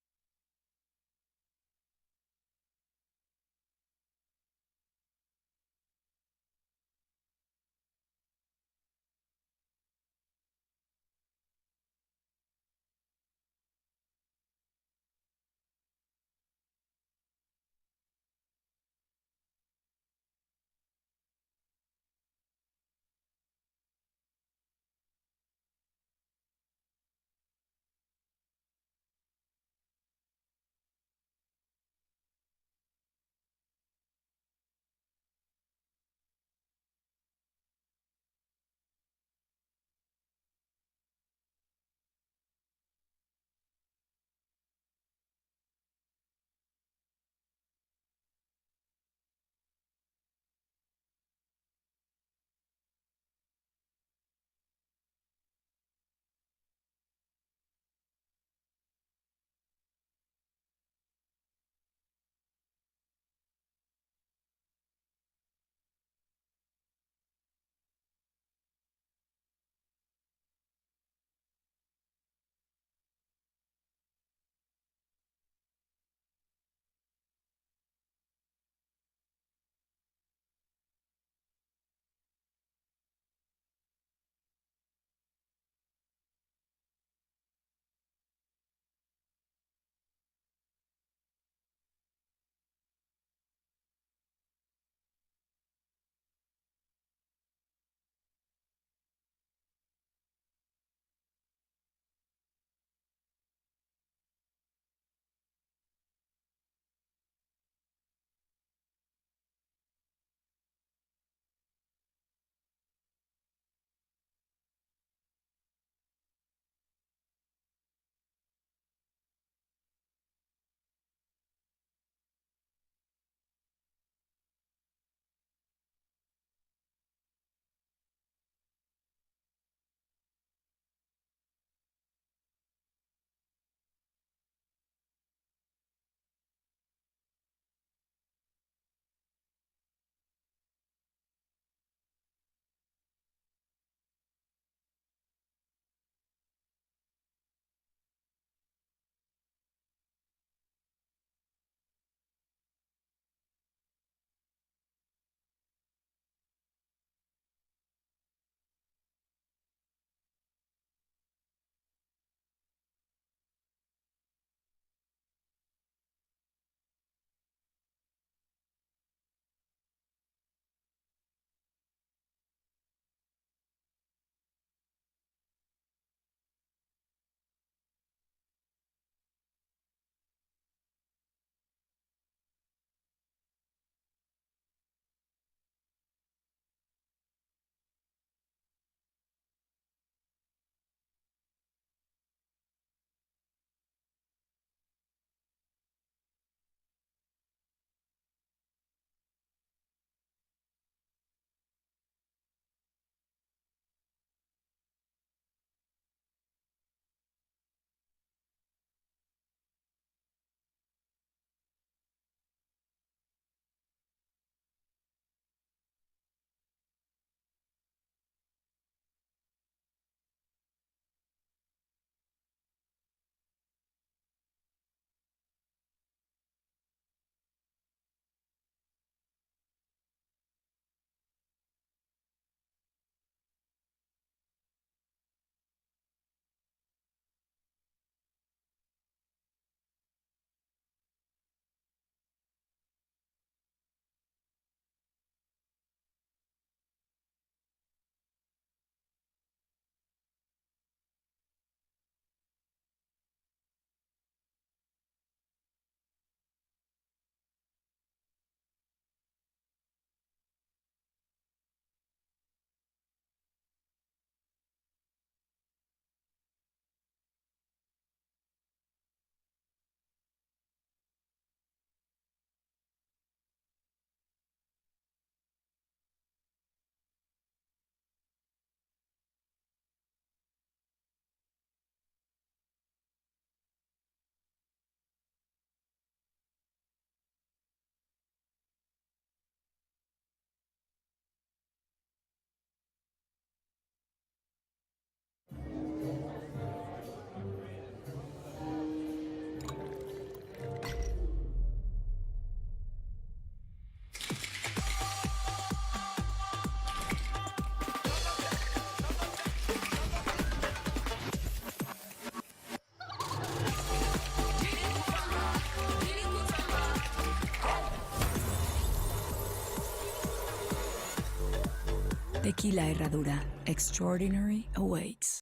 Tequila Herradura. Extraordinary awaits.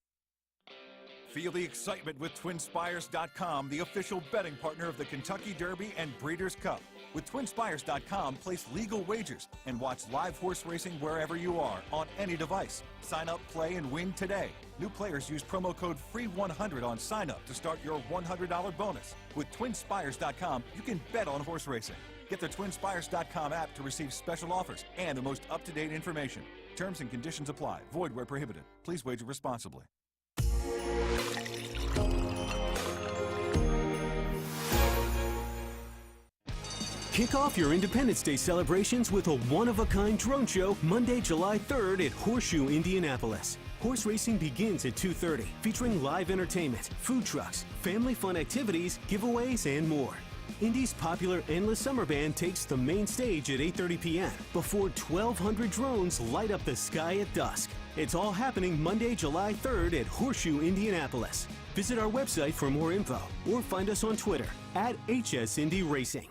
Feel the excitement with TwinSpires.com, the official betting partner of the Kentucky Derby and Breeders' Cup. With TwinSpires.com, place legal wagers and watch live horse racing wherever you are on any device. Sign up, play, and win today. New players use promo code FREE100 on sign up to start your $100 bonus. With TwinSpires.com, you can bet on horse racing. Get the TwinSpires.com app to receive special offers and the most up-to-date information. Terms and conditions apply. Void where prohibited. Please wager responsibly. Kick off your Independence Day celebrations with a one-of-a-kind drone show Monday, July 3rd at Horseshoe Indianapolis. Horse racing begins at 2:30, featuring live entertainment, food trucks, family fun activities, giveaways, and more. Indy's popular Endless Summer Band takes the main stage at 8:30 p.m. before 1,200 drones light up the sky at dusk. It's all happening Monday, July 3rd at Horseshoe Indianapolis. Visit our website for more info or find us on Twitter at HSIndy Racing.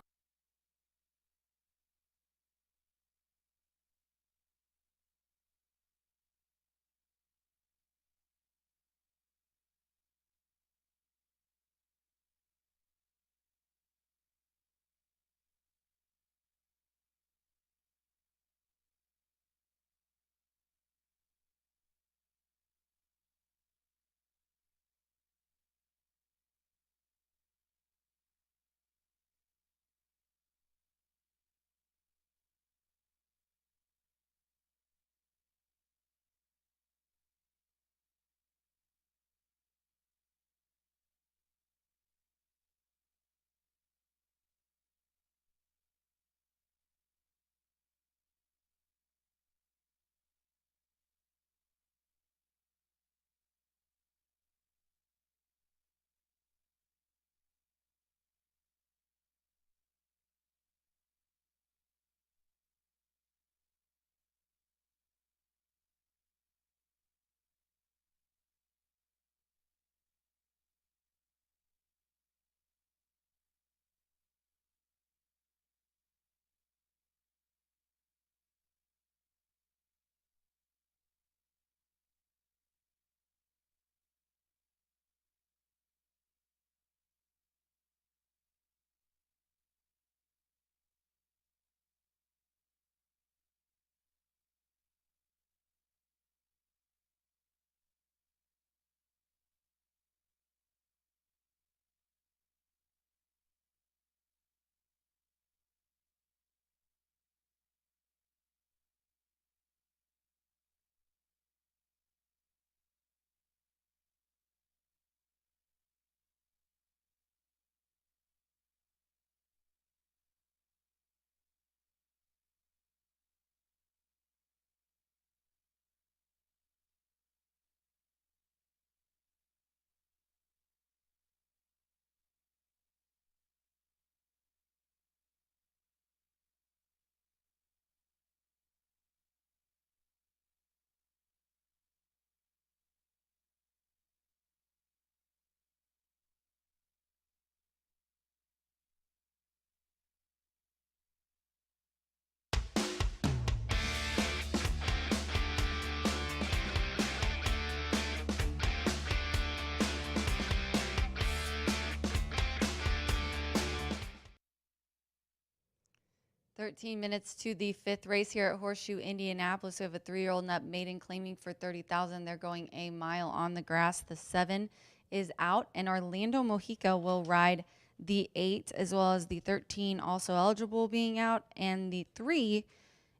Thirteen minutes to the fifth race here at Horseshoe Indianapolis. We have a 3-year-old and up maiden claiming for $30,000. They're going a mile on the grass. The 7 is out, and Orlando Mojica will ride the 8 as well as the 13, also eligible, being out, and the 3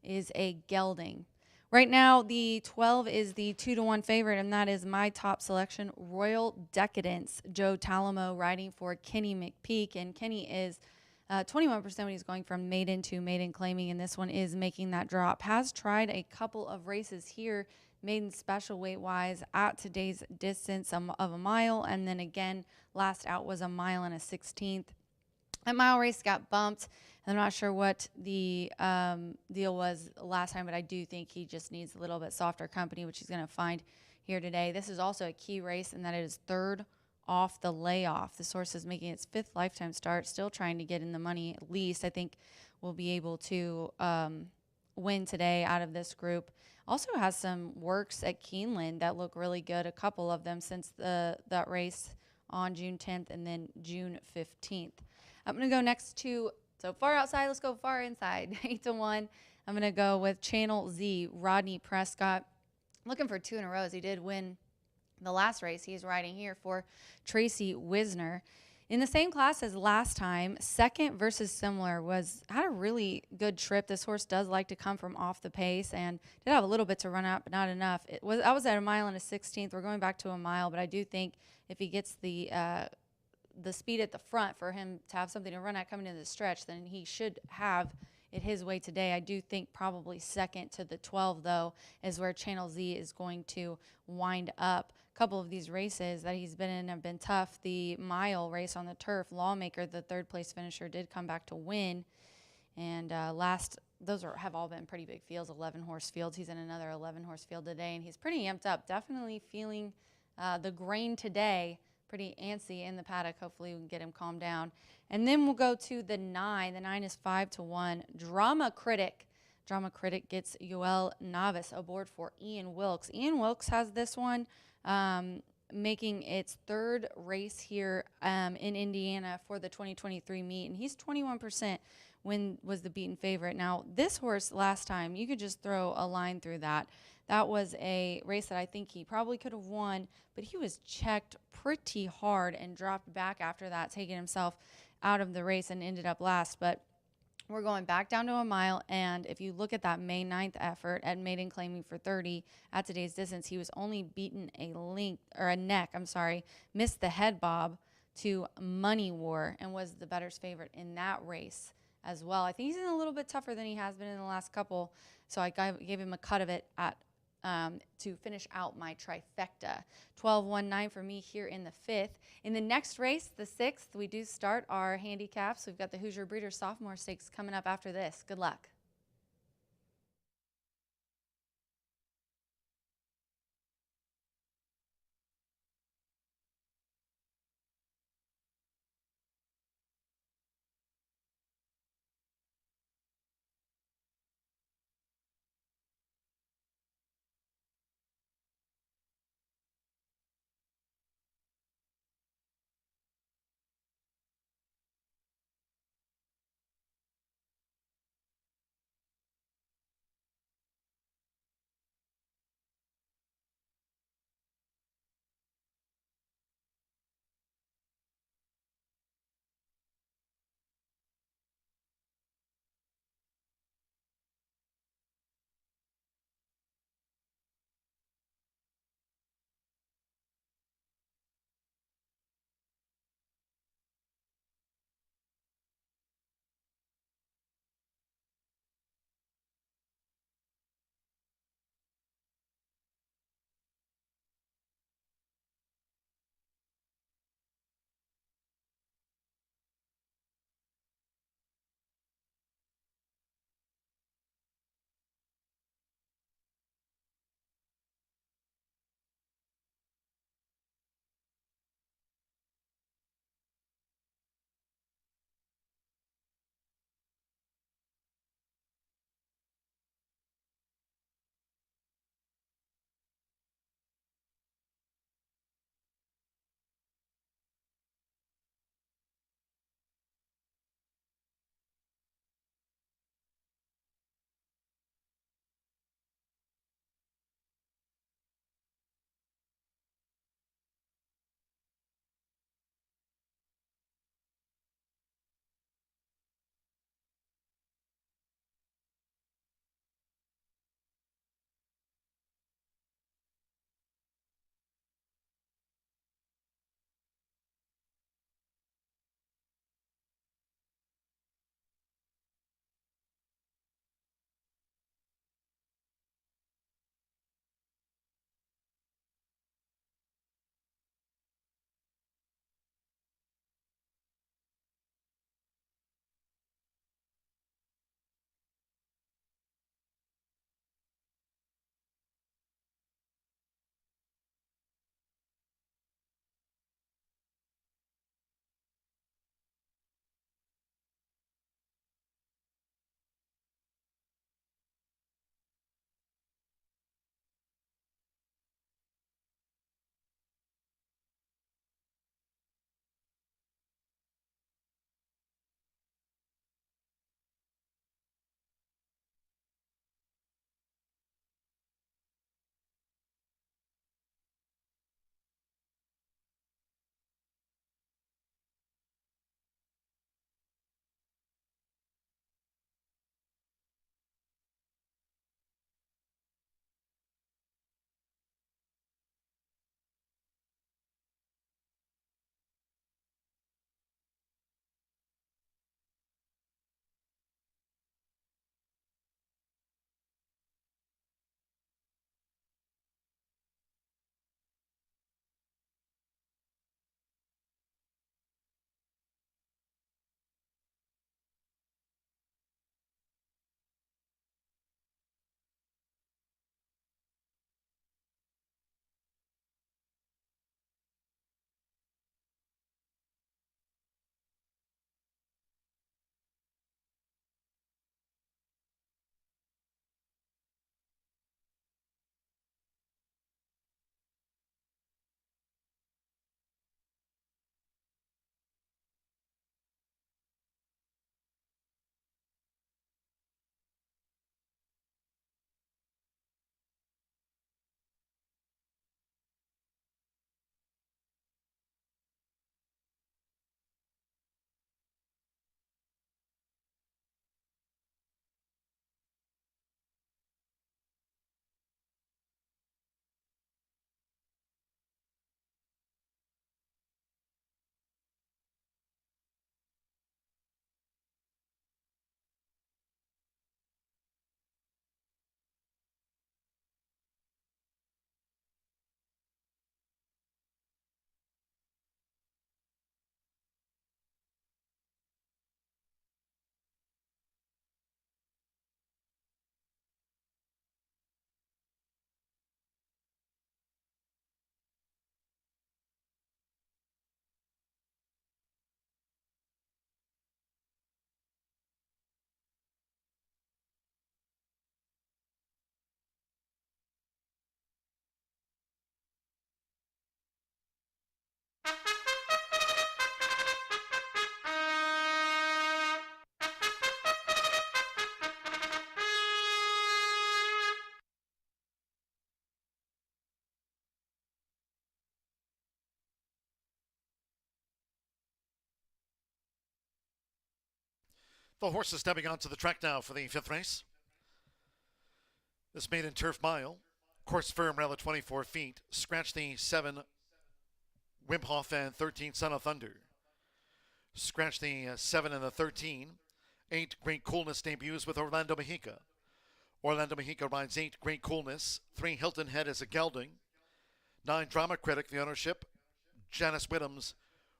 is a gelding. Right now, the 12 is the 2-1 favorite, and that is my top selection, Royal Decadence. Joe Talamo riding for Kenny McPeak, and Kenny is 21% when he's going from maiden to maiden claiming, and this one is making that drop. Has tried a couple of races here, maiden special weight-wise, at today's distance of a mile, and then again, last out was a mile and a 16th. That mile race got bumped. I'm not sure what the deal was last time, but I do think he just needs a little bit softer company, which he's going to find here today. This is also a key race in that it is third off the layoff. This horse is making its 5th lifetime start, still trying to get in the money at least. I think we'll be able to win today out of this group. Also has some works at Keeneland that look really good, a couple of them since that race on June 10th and then June 15th. I'm going to go next to, so far outside, let's go far inside. 8-1. I'm going to go with Channel Z, Rodney Prescott. Looking for 2 in a row. He did win the last race. He's riding here for Tracy Wisner. In the same class as last time, second versus similar had a really good trip. This horse does like to come from off the pace and did have a little bit to run out, but not enough. I was at a mile and a 16th. We're going back to a mile, but I do think if he gets the speed at the front for him to have something to run at coming into the stretch, then he should have it his way today. I do think probably second to the 12, though, is where Channel Z is going to wind up. A couple of these races that he's been in have been tough. The mile race on the turf, Lawmaker, the third-place finisher, did come back to win. And have all been pretty big fields, 11-horse fields. He's in another 11-horse field today, and he's pretty amped up. Definitely feeling the grain today. Pretty antsy in the paddock. Hopefully we can get him calmed down. And then we'll go to the 9. The 9 is 5-1. Drama Critic. Drama Critic gets Yoel Navis aboard for Ian Wilkes. Ian Wilkes has this one making its third race here in Indiana for the 2023 meet, and he's 21% was the beaten favorite. Now, this horse last time, you could just throw a line through that. That was a race that I think he probably could have won, but he was checked pretty hard and dropped back after that, taking himself out of the race and ended up last. But we're going back down to a mile, and if you look at that May 9th effort at maiden claiming for 30 at today's distance, he was only beaten a neck, missed the head bob to Money War and was the better's favorite in that race as well. I think he's in a little bit tougher than he has been in the last couple, so I gave him a cut of it to finish out my trifecta. 12-1-9 for me here in the 5th. In the next race, the 6th, we do start our handicaps. We've got the Hoosier Breeder Sophomore Stakes coming up after this. Good luck. The horses stepping onto the track now for the fifth race. This maiden turf mile. Course firm rail at 24 feet. Scratch the 7 Wimhoff and 13 Son of Thunder. Scratch the 7 and the 13. 8 Great Coolness debuts with Orlando Mejica. Orlando Mejica rides 8 Great Coolness. 3 Hilton Head is a gelding. 9 Drama Critic, the ownership. Janice Whittam's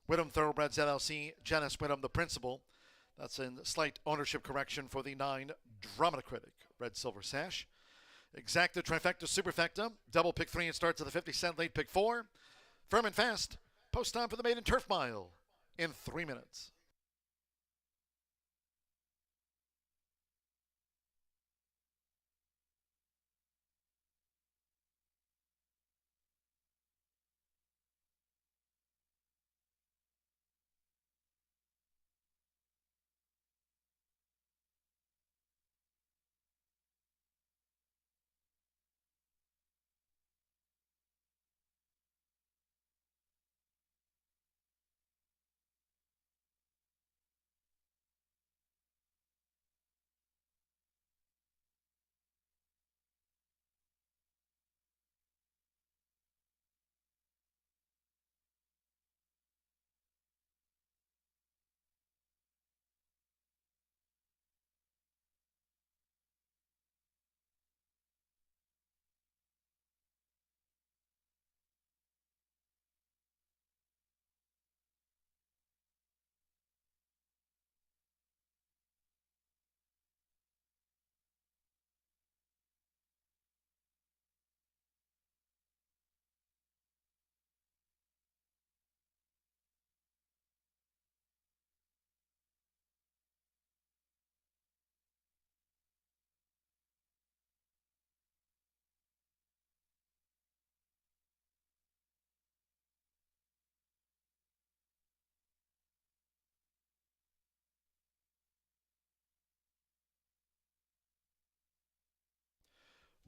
Whittam Thoroughbreds LLC. Janice Whittam, the principal. That's in slight ownership correction for the 9 Drama Critic. Red Silver Sash. Exacta, Trifecta, Superfecta. Double pick 3 and starts at the 50 cent. Late pick 4. Firm and fast. Post time for the maiden turf mile in 3 minutes.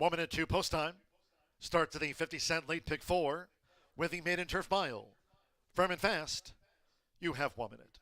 One minute to post time. Start to the 50 cent late pick 4 with the maiden turf mile. Firm and fast. You have 1 minute.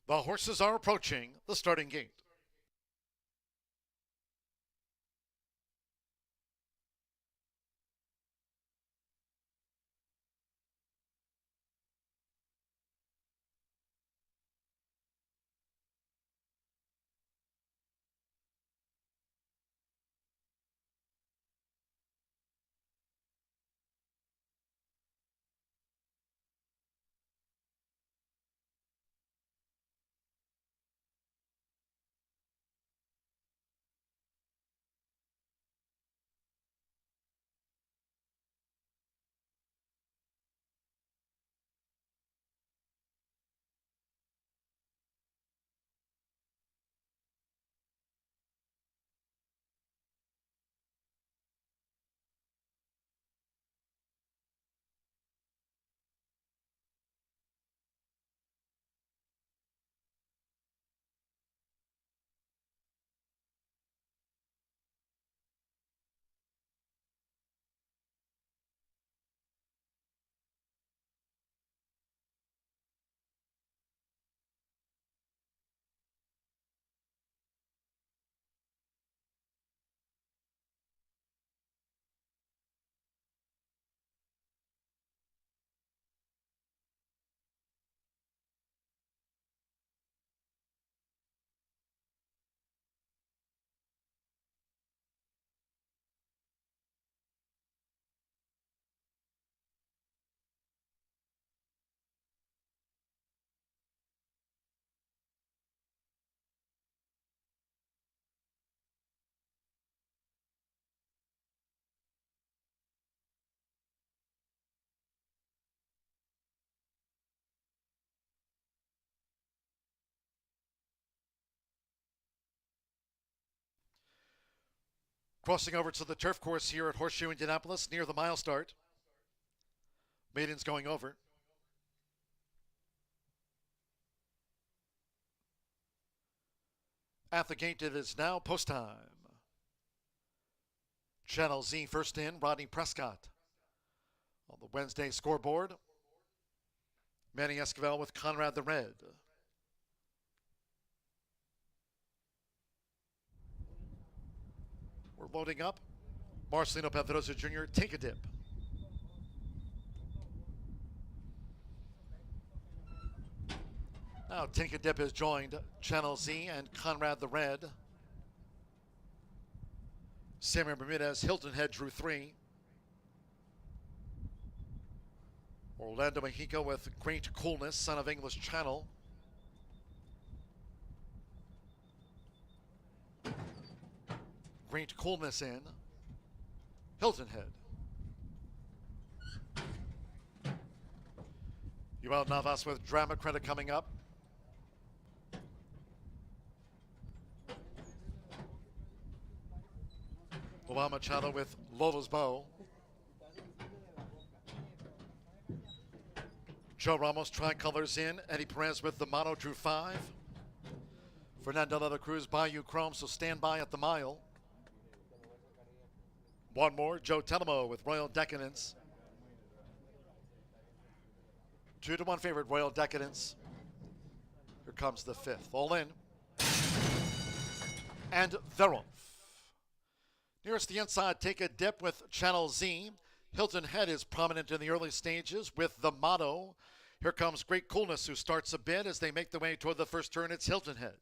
The horses are approaching the starting gate. Crossing over to the turf course here at Horseshoe Indianapolis near the mile start. Maidens going over. At the gate it is now post time. Channel Z first in, Rodney Prescott. On the Wednesday scoreboard, Manny Esquivel with Conrad the Red. We're loading up. Marcelino Pedrosa Jr., Take a Dip. Now Take a Dip has joined Channel Z and Conrad the Red. Samuel Bermudez, Hilton Head drew 3. Orlando Mexico with Great Coolness, son of English Channel. Great Coolness in. Hilton Head. Yuval Navas with Drama Credit coming up. Luan Machado with Lola's Bow. Joe Ramos tricolors in. Eddie Perez with the Motto drew 5. Fernando de la Cruz, Bayou Chrome, so stand by at the mile. One more, Joe Telemo with Royal Decadence. 2-1 favorite, Royal Decadence. Here comes the 5th. All in. And they're off. Nearest the inside, Take a Dip with Channel Z. Hilton Head is prominent in the early stages with the Motto. Here comes Great Coolness, who starts a bit as they make their way toward the first turn. It's Hilton Head.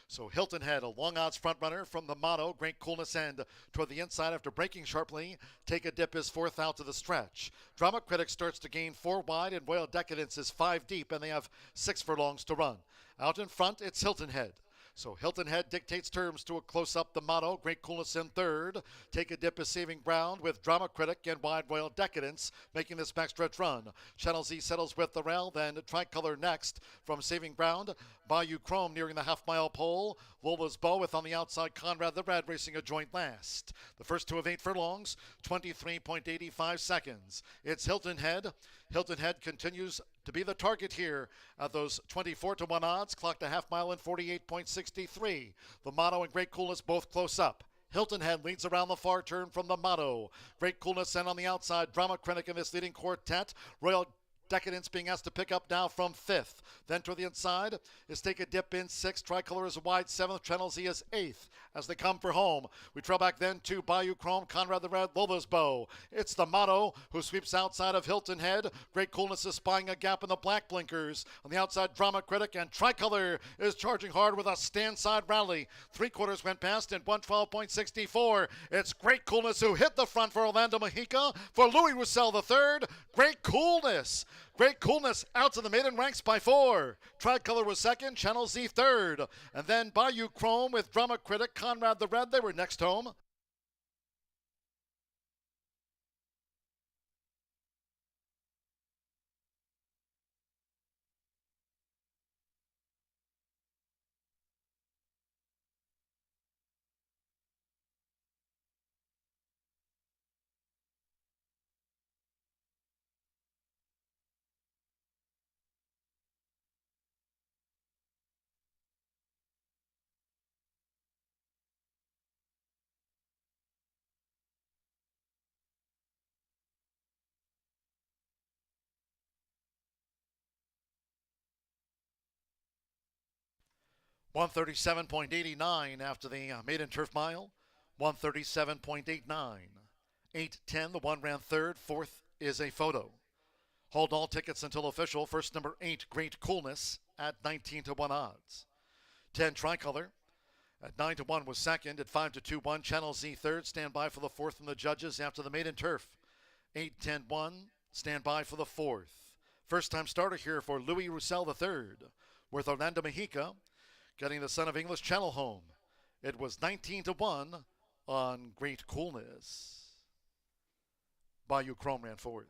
So Hilton Head, a long odds front runner from the Motto. Great Coolness and toward the inside after breaking sharply. Take a Dip is 4th out to the stretch. Drama Critic starts to gain 4 wide and Royal Decadence is 5 deep and they have 6 furlongs to run. Out in front, it's Hilton Head. So Hilton Head dictates terms to a close-up the Motto. Great Coolness in 3rd. Take a Dip is saving ground with Drama Critic and wide Royal Decadence making this backstretch run. Channel Z settles with the rail, then Tricolor next from saving ground. Bayou Chrome nearing the half-mile pole. Lola's Bow with on the outside Conrad the Red racing a joint last. The first 2 of 8 furlongs, 23.85 seconds. It's Hilton Head. Hilton Head continues to be the target here at those 24-1 odds. Clocked a half mile in 48.63. The Motto and Great Coolness both close up. Hilton Head leads around the far turn from the Motto. Great Coolness and on the outside, Drama Critic in this leading quartet. Royal Decadence being asked to pick up now from 5th. Then to the inside is Take a Dip in 6th. Tricolor is wide 7th. Channel Z is 8th as they come for home. We trail back then to Bayou Chrome, Conrad the Red, Lola's Bow. It's the Motto who sweeps outside of Hilton Head. Great Coolness is spying a gap in the black blinkers. On the outside, Drama Critic, and Tricolor is charging hard with a stand side rally. 3/4 went past in 112.64. It's Great Coolness who hit the front for Orlando Mexica. For Louis Roussel III, Great Coolness. Great Coolness out to the maiden ranks by 4. Tricolor was 2nd, Channel Z 3rd. And then Bayou Chrome with Drama Critic, Conrad the Red, they were next home. $137.89 after the maiden turf mile. 137.89. 8:10, the one ran 3rd. 4th is a photo. Hold all tickets until official. First number 8, Great Coolness at 19-1 odds. 10, Tricolor at 9-1 was 2nd. At 5-2, 1, Channel Z 3rd. Stand by for the 4th from the judges after the maiden turf. 8-10-1, stand by for the 4th. First time starter here for Louis Roussel III with Orlando Mexica getting the Son of English Channel home. It was 19-1 on Great Coolness. Bayou Chrome ran 4th.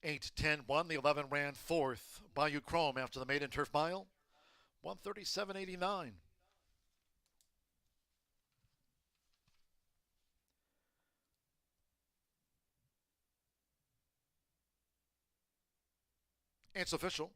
Eight, 10, 1. The 11 ran 4th. Bayou Chrome after the maiden turf mile. 137.89. It's official.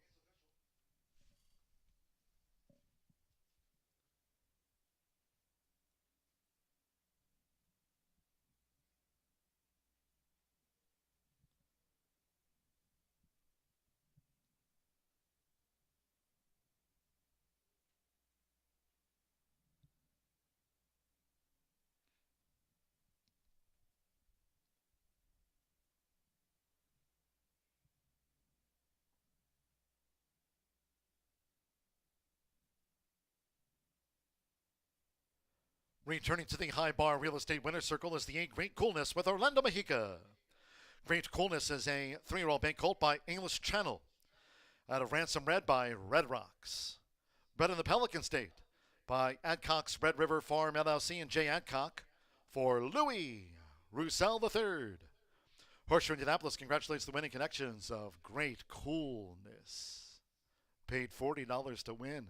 Returning to the high bar real estate winner's circle is the 8 Great Coolness with Orlando Mexica. Great Coolness is a 3-year-old bank colt by English Channel. Out of Ransom Red by Red Rocks. Bred in the Pelican State by Adcock's Red River Farm LLC and Jay Adcock for Louis Roussel III. Horseshoe Indianapolis congratulates the winning connections of Great Coolness. Paid $40 to win.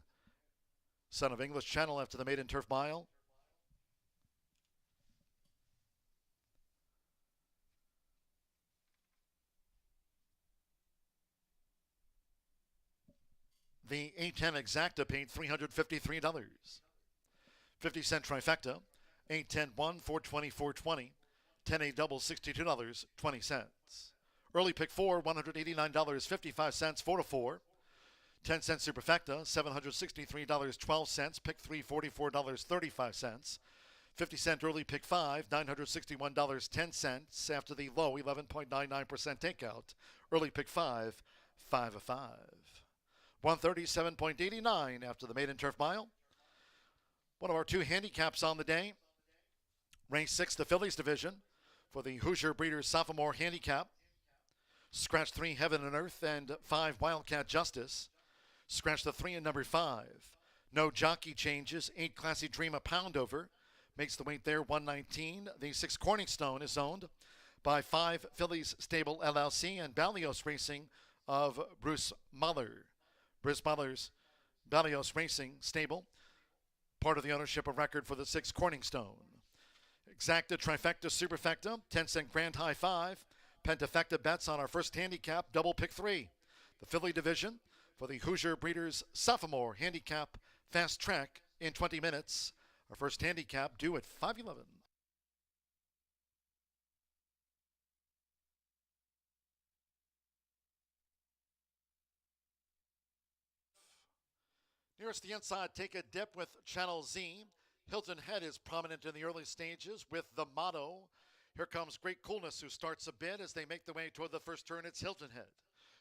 Son of English Channel after the maiden turf mile. The 810 Exacta paid $353. 50-cent trifecta, 810-1, 420, 420. 10-8 double, $62.20. Early pick 4, $189.55, 4-4. 10-cent superfecta, $763.12. Pick 3, $44.35. 50-cent early pick 5, $961.10 after the low 11.99% takeout. Early pick 5, 5 of 5. 137.89 after the maiden turf mile. One of our two handicaps on the day. Race 6, the Fillies division for the Hoosier Breeders Sophomore Handicap. Scratch 3, Heaven and Earth, and 5, Wildcat Justice. Scratch the 3 and number 5. No jockey changes. 8, Classy Dream, a pound over. Makes the weight there 119. The 6, Corningstone, is owned by 5, Phillies Stable LLC and Balios Racing of Bruce Muller. Bruce Muller's Balios Racing Stable, part of the ownership of record for the 6, Corningstone. Exacta, Trifecta, Superfecta, 10-cent Grand High 5. Pentafecta bets on our first handicap, double pick 3. The Philly division for the Hoosier Breeders Sophomore Handicap Fast Track in 20 minutes. Our first handicap due at 5:11. Nearest the inside, take a dip with Channel Z. Hilton Head is prominent in the early stages with the motto. Here comes Great Coolness, who starts a bit as they make the way toward the first turn. It's Hilton Head.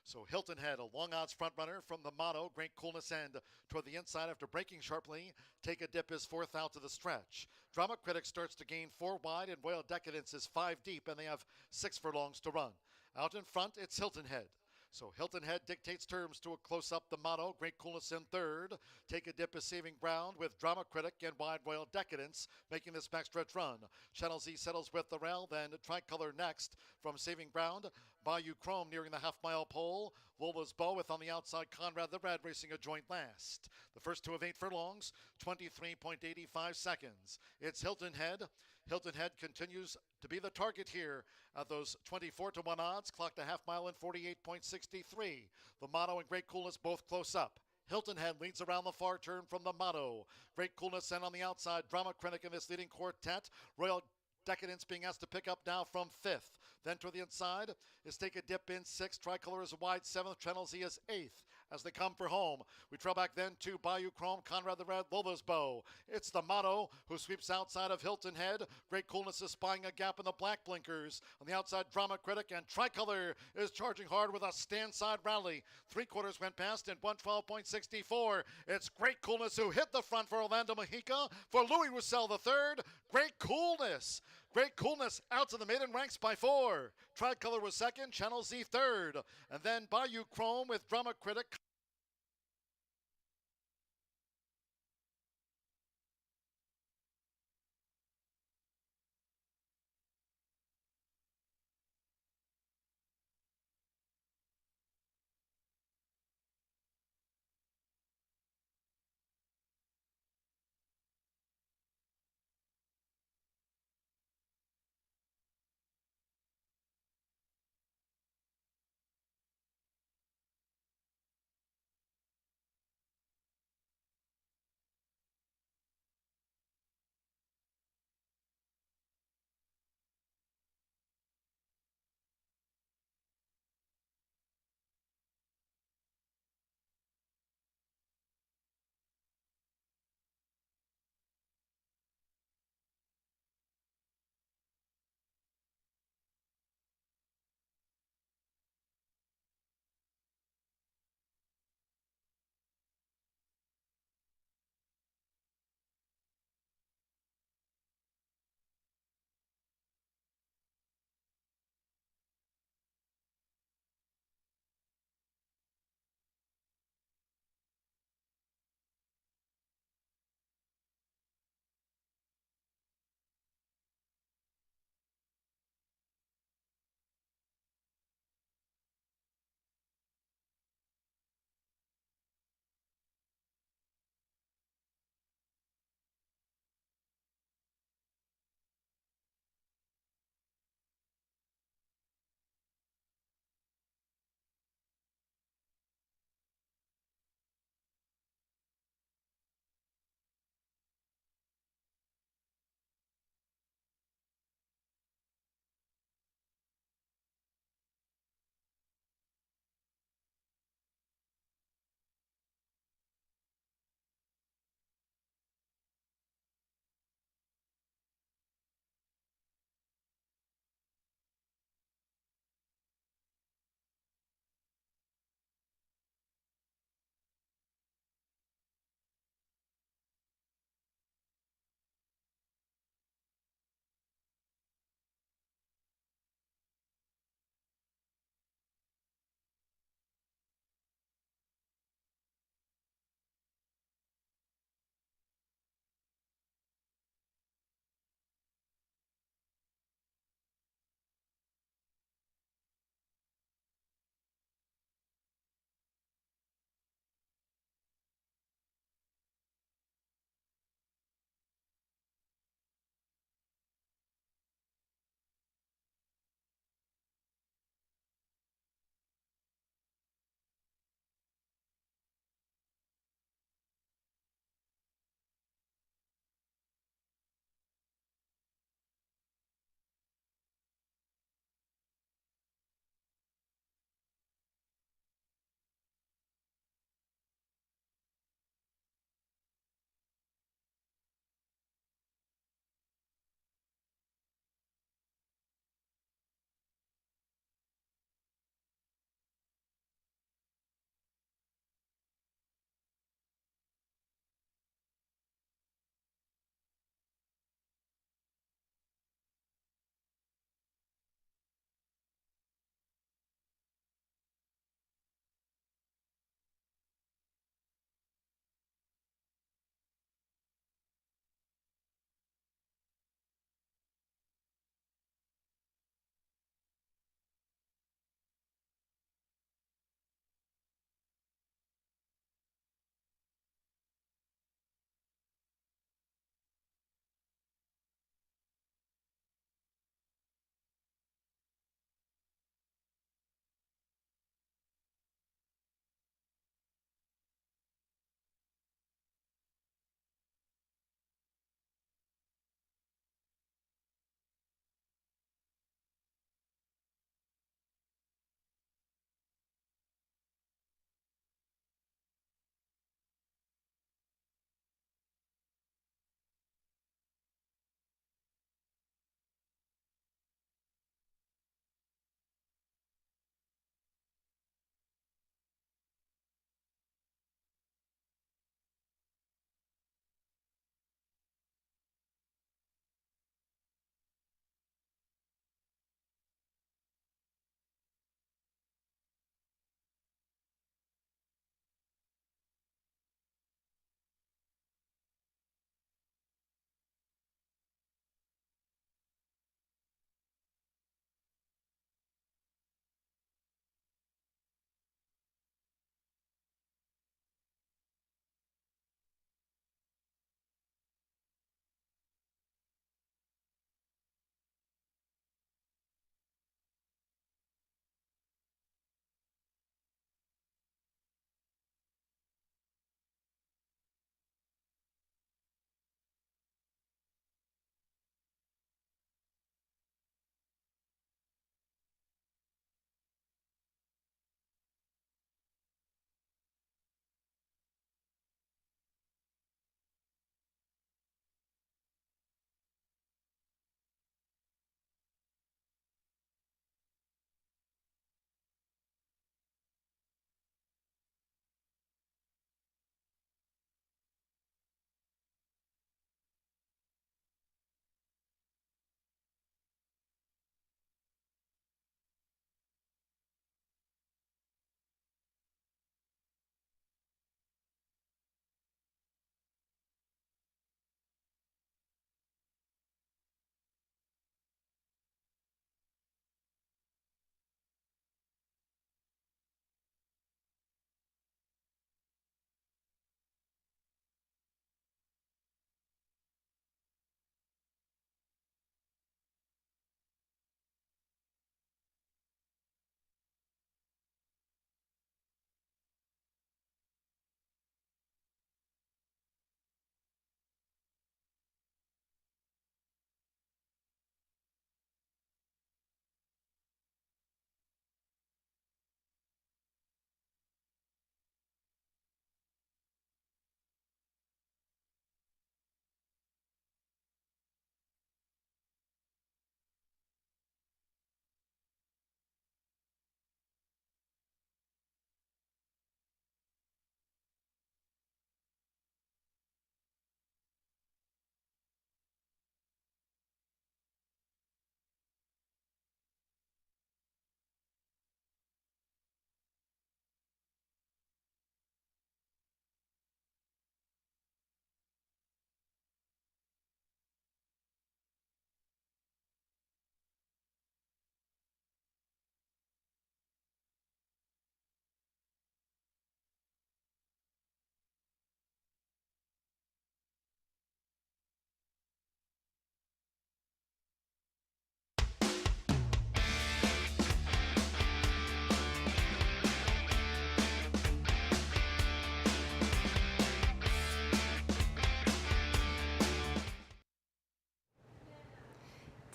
So Hilton Head, a long odds front runner from the motto. Great Coolness end toward the inside after breaking sharply. Take a dip is 4th out to the stretch. Drama Critic starts to gain 4 wide, and Royal Decadence is 5 deep, and they have 6 furlongs to run. Out in front, it's Hilton Head. So Hilton Head dictates terms to a close-up the motto. Great Coolness in 3rd. Take a dip is saving ground with Drama Critic and Wide Royal Decadence making this backstretch run. Channel Z settles with the rail, then Tricolor next from saving ground. Bayou Chrome nearing the half-mile pole. Lola's Bow on the outside. Conrad the Red racing a joint last. The first 2 of 8 furlongs, 23.85 seconds. It's Hilton Head. Hilton Head continues to be the target here at those 24-1 odds. Clocked a half mile in 48.63. The motto and Great Coolness both close up. Hilton Head leads around the far turn from the motto. Great Coolness and on the outside, Drama Critic in this leading quartet. Royal Decadence being asked to pick up now from 5th. Then to the inside is Take a Dip in 6th. Tricolor is a wide 7th. Channel Z is 8th as they come for home. We trail back then to Bayou Chrome, Conrad the Red, Lola's Bow. It's the motto who sweeps outside of Hilton Head. Great Coolness is spying a gap in the black blinkers. On the outside, Drama Critic, and Tricolor is charging hard with a stand-side rally. 3/4 went past in 112.64. It's Great Coolness who hit the front for Orlando Mexica. For Louis Roussel the 3rd. Great Coolness. Great Coolness out to the maiden ranks by 4. Tricolor was 2nd, Channel Z 3rd. And then Bayou Chrome with Drama Critic.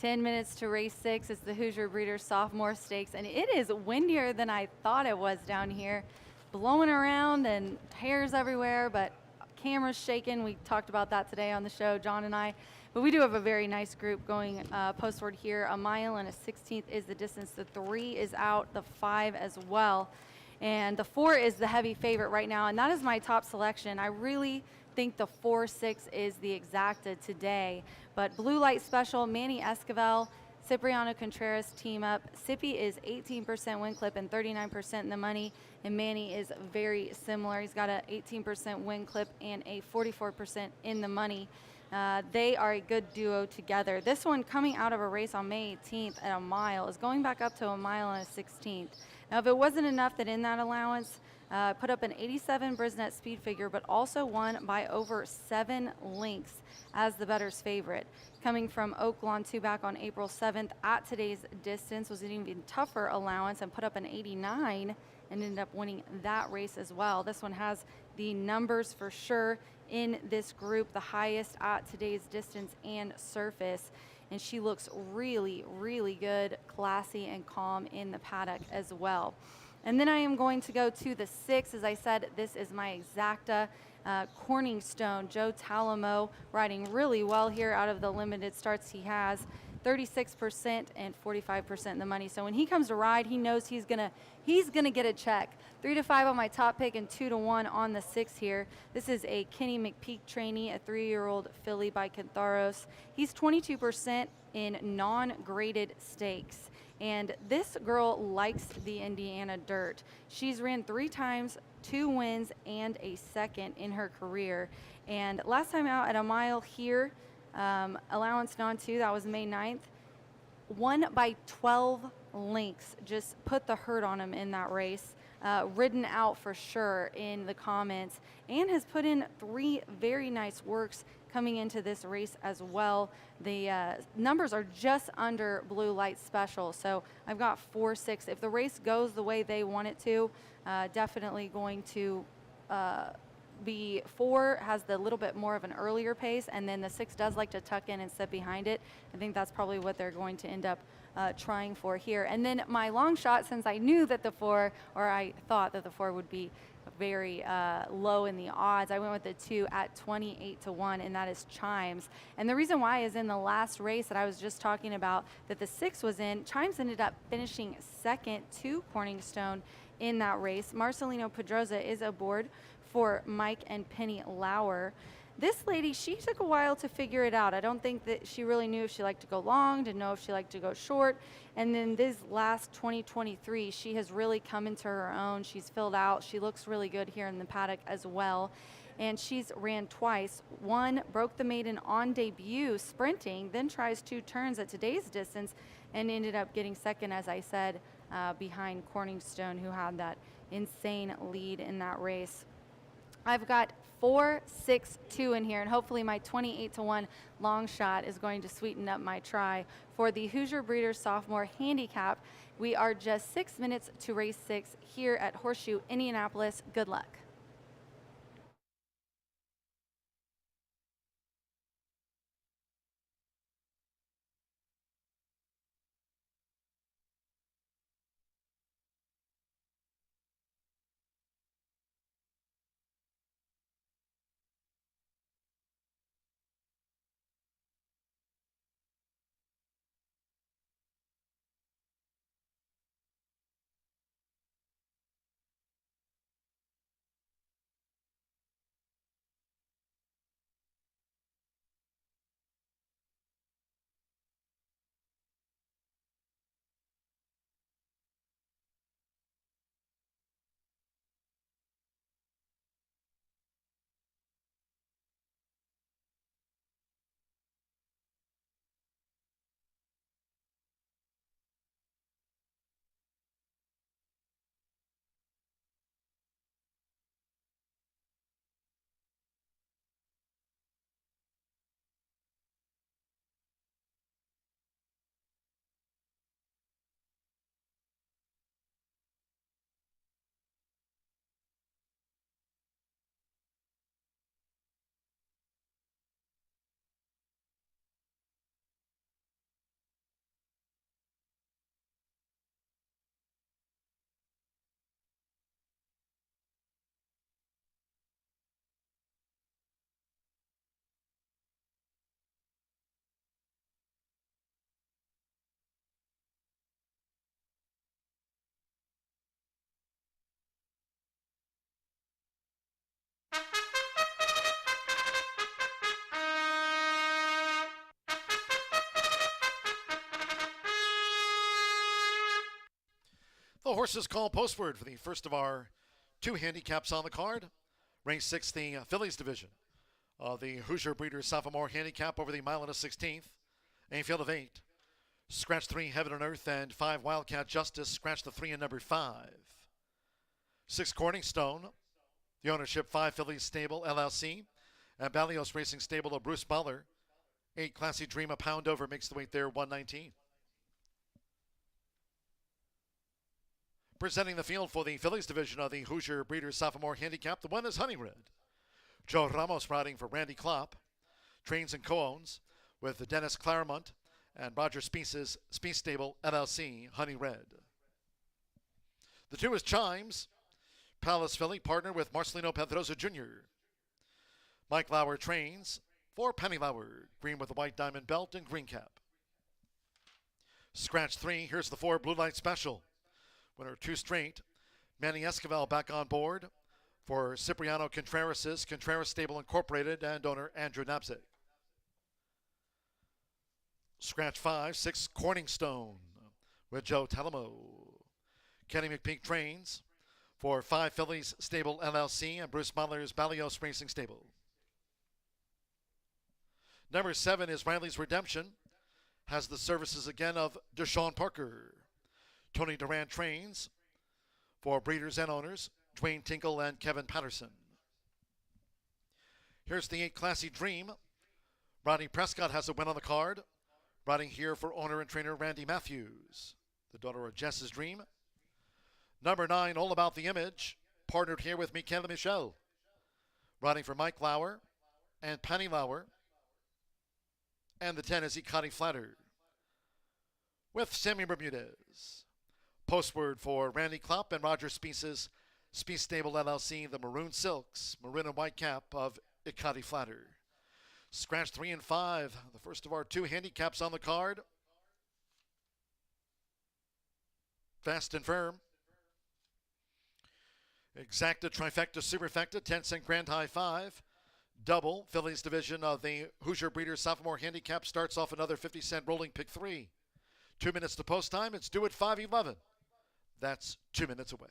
10 minutes to race 6. It's the Hoosier Breeders Sophomore Stakes, and it is windier than I thought it was down here. Blowing around and hairs everywhere, but camera's shaking. We talked about that today on the show, John and I. But we do have a very nice group going postward here. A mile and a 16th is the distance. The 3 is out, the 5 as well. And the 4 is the heavy favorite right now, and that is my top selection. I really think the 4-6 is the exacta today. But Blue Light Special, Manny Esquivel, Cipriano Contreras team up. Sippy is 18% win clip and 39% in the money, and Manny is very similar. He's got an 18% win clip and a 44% in the money. They are a good duo together. This one coming out of a race on May 18th at a mile is going back up to a mile and a 16th. Now, if it wasn't enough that in that allowance, put up an 87 Brisnet speed figure, but also won by over 7 lengths as the bettor's favorite. Coming from Oak Lawn 2 back on April 7th at today's distance was an even tougher allowance and put up an 89 and ended up winning that race as well. This one has the numbers for sure in this group, the highest at today's distance and surface. And she looks really, really good, classy, and calm in the paddock as well. And then I am going to go to the 6. As I said, this is my exacta. Corningstone, Joe Talamo, riding really well here out of the limited starts he has. 36% and 45% in the money. So when he comes to ride, he knows he's gonna get a check. 3 to 5 on my top pick and 2 to 1 on the 6 here. This is a Kenny McPeak trainee, a 3-year-old filly by Cantharos. He's 22% in non-graded stakes. And this girl likes the Indiana dirt. She's ran 3 times, 2 wins, and a second in her career. And last time out at a mile here, allowance non-2, that was May 9th, won by 12 lengths. Just put the hurt on him in that race. Ridden out for sure in the comments, and has put in 3 very nice works coming into this race as well. The numbers are just under Blue Light Special, so I've got 4-6. If the race goes the way they want it to, definitely going to be 4 has the little bit more of an earlier pace, and then the 6 does like to tuck in and sit behind it. I think that's probably what they're going to end up trying for here. And then my long shot, since I knew that the 4, or I thought that the 4 would be very low in the odds, I went with the 2 at 28 to 1, and that is Chimes. And the reason why is in the last race that I was just talking about that the 6 was in, Chimes ended up finishing second to Corningstone in that race. Marcelino Pedroza is aboard for Mike and Penny Lauer. This lady, she took a while to figure it out. I don't think that she really knew if she liked to go long, didn't know if she liked to go short. And then this last 2023, she has really come into her own. She's filled out. She looks really good here in the paddock as well. And she's ran twice. One broke the maiden on debut sprinting, then tries 2 turns at today's distance and ended up getting second, as I said, behind Corningstone, who had that insane lead in that race. I've got 4-6-2 in here, and hopefully my 28 to 1 long shot is going to sweeten up my try for the Hoosier Breeders Sophomore Handicap. We are just 6 minutes to race 6 here at Horseshoe Indianapolis. Good luck. The horses call postword for the first of our two handicaps on the card. Race 6, the Fillies division of the Hoosier Breeders Sophomore Handicap over the mile and a 16th. A field of 8. Scratch 3, Heaven and Earth, and 5, Wildcat Justice. Scratch the 3 and number 5. 6, Corningstone. The ownership, 5, Fillies Stable, LLC. And Balios Racing Stable of Bruce Baller. 8, Classy Dream, a pound over, makes the weight there, 119. Presenting the field for the Fillies division of the Hoosier Breeders Sophomore Handicap, the one is Honey Red. Joe Ramos riding for Randy Klopp. Trains and co-owns with Dennis Claremont and Roger Speece's Speece Stable, LLC, Honey Red. The 2 is Chimes. Palace Filly, partner with Marcelino Pedrosa Jr. Mike Lauer trains for Penny Lauer, green with a white diamond belt and green cap. Scratch 3, here's the 4, Blue Light Special. Winner 2 straight. Manny Esquivel back on board for Cipriano Contreras' Contreras Stable Incorporated and owner Andrew Nabzig. Scratch 5, 6, Corningstone with Joe Talamo. Kenny McPeak trains for 5, Fillies Stable LLC and Bruce Mahler's Balios Racing Stable. Number 7 is Riley's Redemption. Has the services again of Deshaun Parker. Tony Durant trains for breeders and owners, Dwayne Tinkle and Kevin Patterson. Here's the 8, Classy Dream. Rodney Prescott has a win on the card. Riding here for owner and trainer Randy Matthews, the daughter of Jess's Dream. Number 9, All About the Image, partnered here with Michele Michel. Riding for Mike Lauer and Penny Lauer. And the 10 is Ikati Flatter with Sammy Bermudez. Postword for Randy Klopp and Roger Speece's Speece Stable LLC, the Maroon Silks, maroon and white cap of Ikati Flatter. Scratch 3 and 5, the first of our two handicaps on the card. Fast and firm. Exacta, trifecta, superfecta, 10-cent grand high 5. Double, Fillies division of the Hoosier Breeders Sophomore Handicap starts off another 50-cent rolling pick 3. 2 minutes to post time. It's due at 5:11. That's 2 minutes away.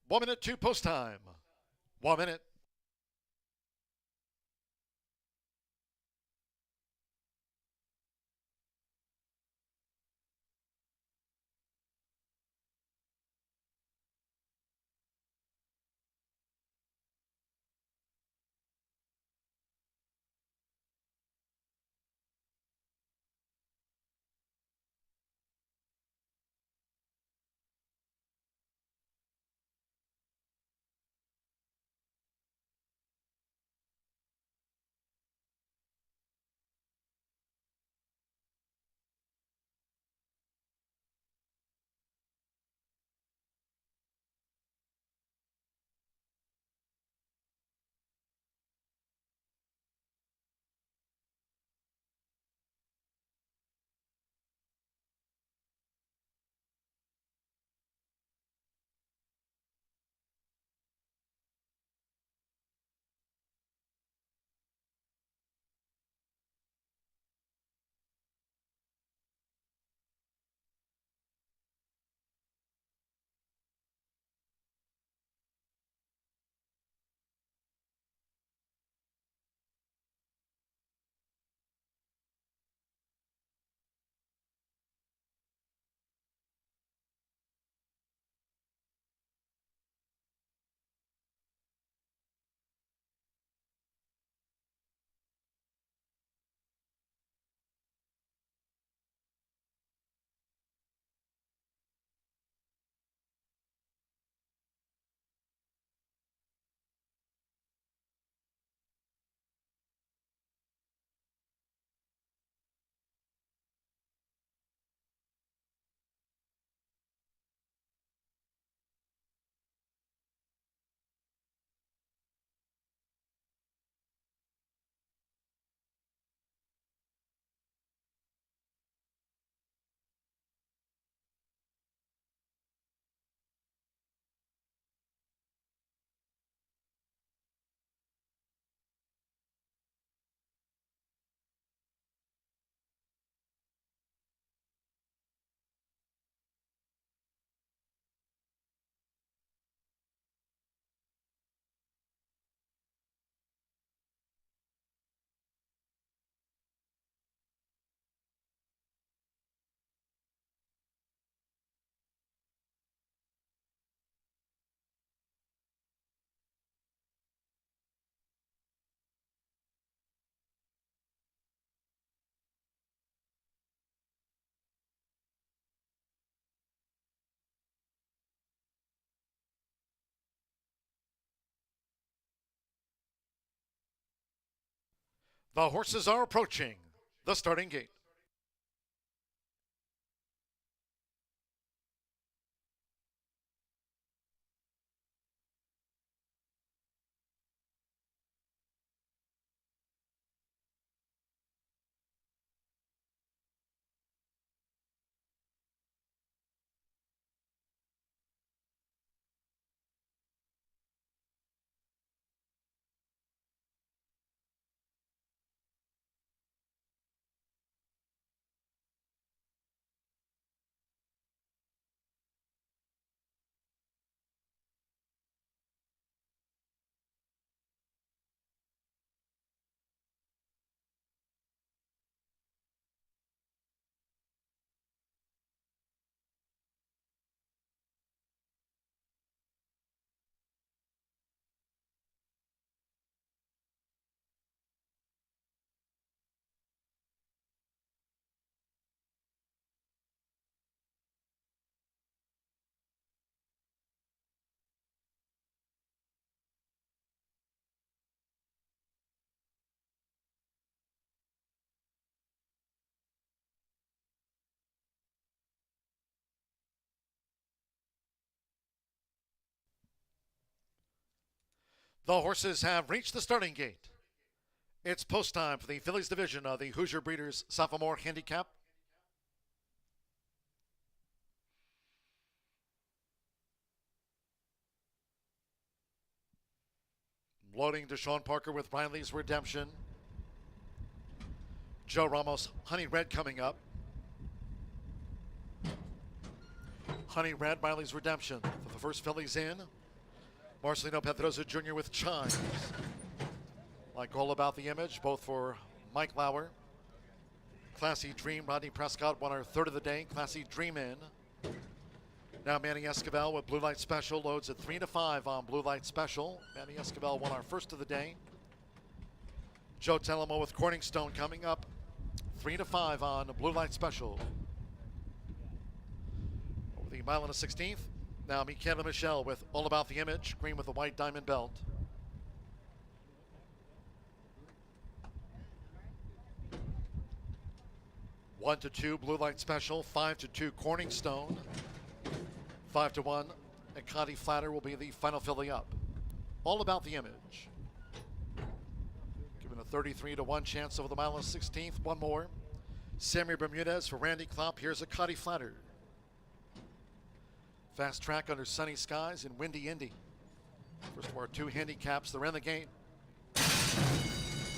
One minute to post time. 1 minute. The horses are approaching the starting gate. The horses have reached the starting gate. It's post time for the fillies division of the Hoosier Breeders' Sophomore Handicap. Loading to Sean Parker with Riley's Redemption. Joe Ramos, Honey Red coming up. Honey Red, Riley's Redemption for the first fillies in. Marcelino Pedroza Jr. with Chimes. Like All About the Image, both for Mike Lauer. Classy Dream, Rodney Prescott won our third of the day. Classy Dream in. Now Manny Esquivel with Blue Light Special loads at 3-5 on Blue Light Special. Manny Esquivel won our first of the day. Joe Telemo with Corningstone coming up. 3-5 on Blue Light Special. Over the mile and a 16th. Now Michaela Michelle with All About the Image. Green with the white diamond belt. One to 2 Blue Light Special. 5-2 Corningstone. 5-1 and Connie Flatter will be the final filly up. All About the Image. Given a 33-1 chance over the mile and 16th. One more. Sammy Bermudez for Randy Klopp. Here's a Connie Flatter. Fast Track under sunny skies in windy Indy. First of our two handicaps. They're in the gate.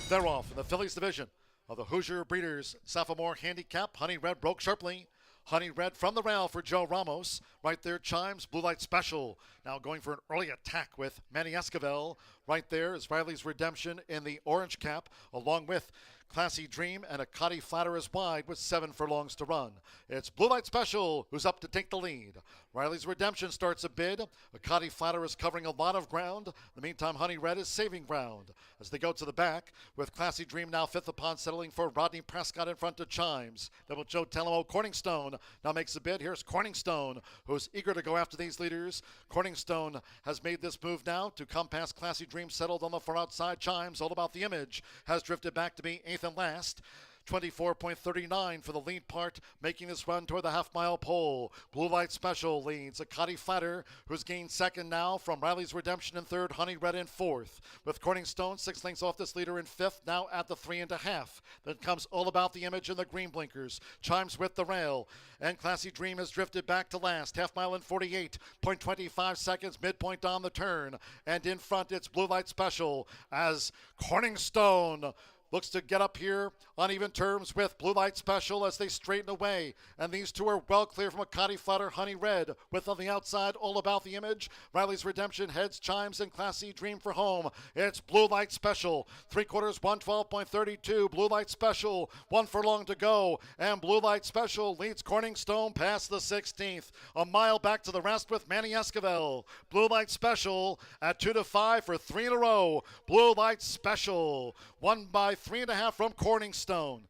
They're off in the fillies division of the Hoosier Breeders' Sophomore Handicap. Honey Red broke sharply. Honey Red from the rail for Joe Ramos. Right there, Chimes, Blue Light Special. Now going for an early attack with Manny Esquivel. Right there is Riley's Redemption in the orange cap, along with Classy Dream and a Connie Flatter is wide with 7 furlongs to run. It's Blue Light Special who's up to take the lead. Riley's Redemption starts a bid. A Connie Flatter is covering a lot of ground. In the meantime, Honey Red is saving ground as they go to the back with Classy Dream now fifth upon settling for Rodney Prescott in front of Chimes. Then with Joe Telemo, Corningstone now makes a bid. Here's Corningstone who's eager to go after these leaders. Corningstone has made this move now to come past Classy Dream, settled on the far outside. Chimes, All About the Image, has drifted back to be 8th and last. 24.39 for the lead part, making this run toward the half-mile pole. Blue Light Special leads a Connie Flatter, who's gained second now from Riley's Redemption in third, Honey Red in fourth. With Corningstone 6 lengths off this leader in fifth, now at the 3.5. Then comes All About the Image and the green blinkers. Chimes with the rail. And Classy Dream has drifted back to last. Half mile in 48.25 seconds, midpoint on the turn. And in front, it's Blue Light Special as Corningstone looks to get up here on even terms with Blue Light Special as they straighten away. And these two are well clear from a Connie Flatter, Honey Red. With on the outside, All About the Image. Riley's Redemption heads Chimes and Classy Dream for home. It's Blue Light Special. 3/4, 112.32. Blue Light Special, 1 furlong to go. And Blue Light Special leads Corningstone past the 16th. A mile back to the rest with Manny Esquivel. Blue Light Special at 2-5 for 3 in a row. Blue Light Special won by 3.5 from Corningstone.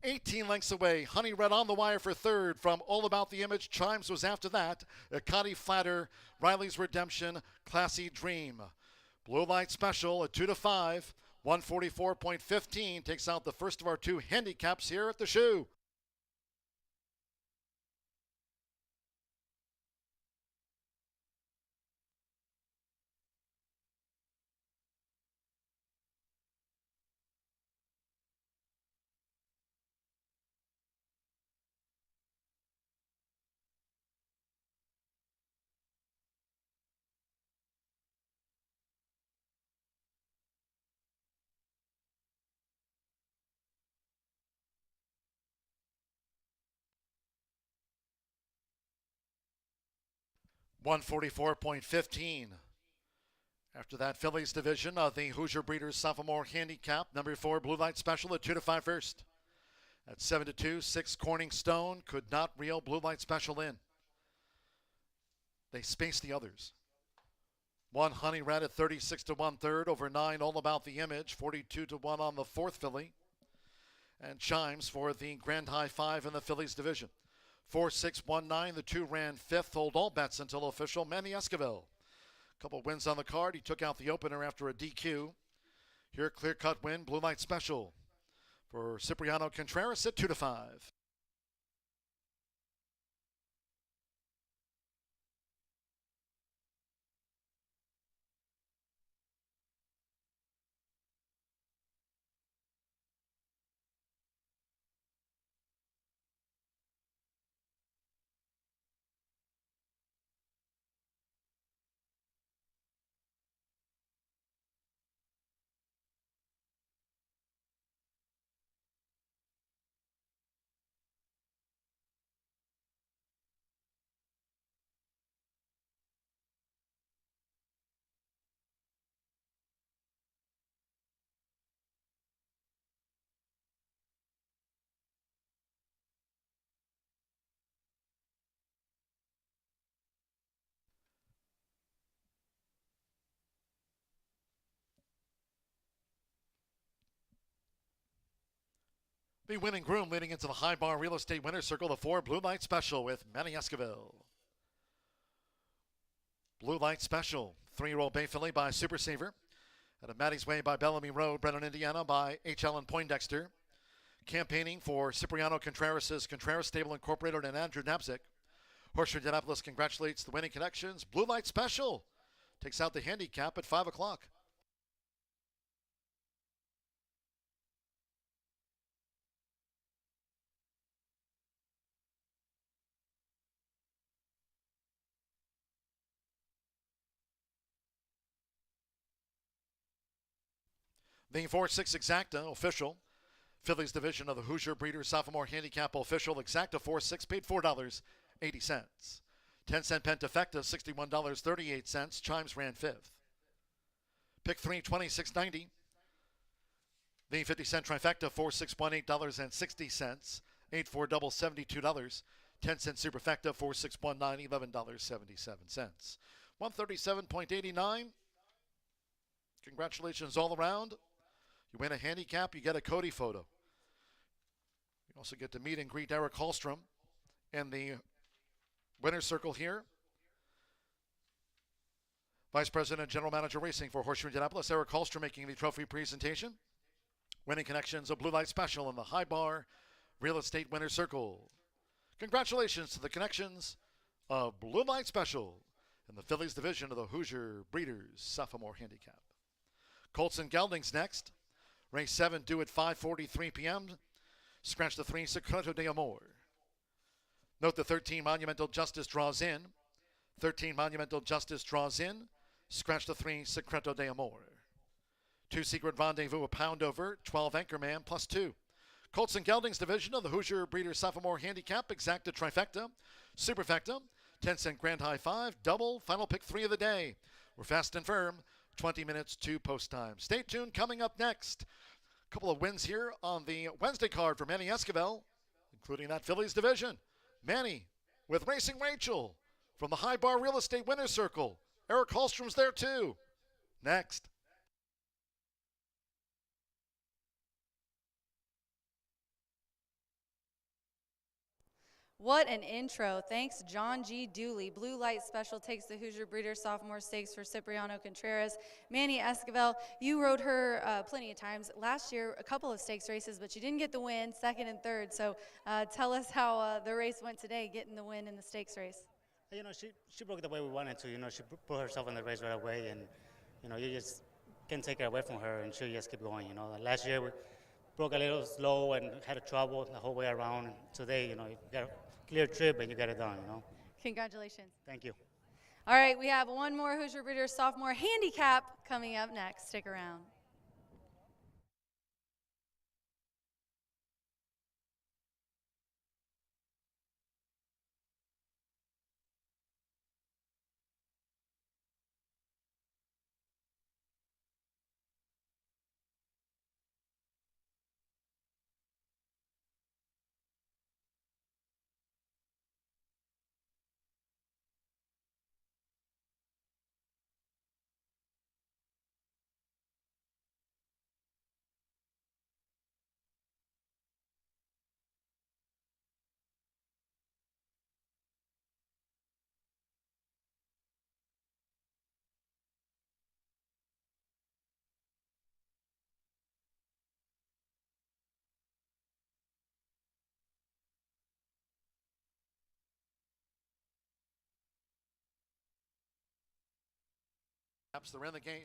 18 lengths away. Honey Red on the wire for third from All About the Image. Chimes was after that. Connie Flatter, Riley's Redemption, Classy Dream. Blue Light Special at 2-5. 144.15 takes out the first of our two handicaps here at the shoe. $144.15. After that, Phillies division of the Hoosier Breeders Sophomore Handicap, number 4 Blue Light Special at 2 to 5 first. At 7 to 2, 6 Corning Stone could not reel Blue Light Special in. They spaced the others. 1 Honey Red at 36 to 1/3 over 9 All About the Image, 42 to 1 on the 4th filly. And Chimes for the Grand High 5 in the Phillies division. 4, 6, 1, 9. The 2 ran 5th. Hold all bets until official. Manny Esquivel. Couple wins on the card. He took out the opener after a DQ. Here, clear-cut win. Blue Light Special for Cipriano Contreras at 2 to 5. The winning groom leading into the High Bar Real Estate Winner's Circle, the 4 Blue Light Special with Manny Esquivel. Blue Light Special, 3-year-old bay filly by Super Saver. Out of Maddie's Way by Bellamy Road, Brennan, Indiana by H. Allen Poindexter. Campaigning for Cipriano Contreras' Contreras Stable Incorporated and Andrew Nabzik. Horseshoe Indianapolis congratulates the winning connections. Blue Light Special takes out the handicap at 5 o'clock. The 4-6 Exacta official. Phillies division of the Hoosier Breeders Sophomore Handicap official. Exacta 4-6 paid $4.80. 10-cent Pentafecta, $61.38. Chimes ran 5th. Pick 3, $26.90. The 50-cent Trifecta, 4-6 $8.60. 8-4 double, $72. 10-cent Superfecta, 4-6 $11.77. 137.89. Congratulations all around. You win a handicap, you get a Cody photo. You also get to meet and greet Eric Hallstrom in the winner's circle here. Vice President and General Manager Racing for Horseshoe Indianapolis, Eric Hallstrom making the trophy presentation. Winning connections of Blue Light Special in the High Bar Real Estate Winner's Circle. Congratulations to the connections of Blue Light Special in the Phillies division of the Hoosier Breeders Sophomore Handicap. Colts and Geldings next. Race 7 due at 5:43 p.m. Scratch the 3, Secreto de Amor. Note the 13 Monumental Justice draws in. 13 Monumental Justice draws in. Scratch the 3, Secreto de Amor. 2 Secret Rendezvous, a pound over. 12 Anchorman plus 2. Colts and Geldings division of the Hoosier Breeders Sophomore Handicap. Exacta Trifecta. Superfecta. 10-cent Grand High 5. Double. Final pick 3 of the day. We're fast and firm. 20 minutes to post time. Stay tuned. Coming up next, a couple of wins here on the Wednesday card for Manny Esquivel, including that Phillies division. Manny with Racing Rachel from the High Bar Real Estate Winner's Circle. Eric Hallstrom's there too. Next. What an intro. Thanks, John G. Dooley. Blue Light Special takes the Hoosier Breeder Sophomore Stakes for Cipriano Contreras. Manny Esquivel, you rode her plenty of times. Last year, a couple of stakes races, but she didn't get the win, second and third. So tell us how the race went today, getting the win in the stakes race. You know, she broke the way we wanted to. You know, she put herself in the race right away, and you know, you just can't take it away from her, and she just keep going. You know, last year we broke a little slow and had a trouble the whole way around. And today, you know, you got a clear trip and you got it done. You know. Congratulations. Thank you. All right, we have one more Hoosier Breeder Sophomore Handicap coming up next. Stick around. They're in the game.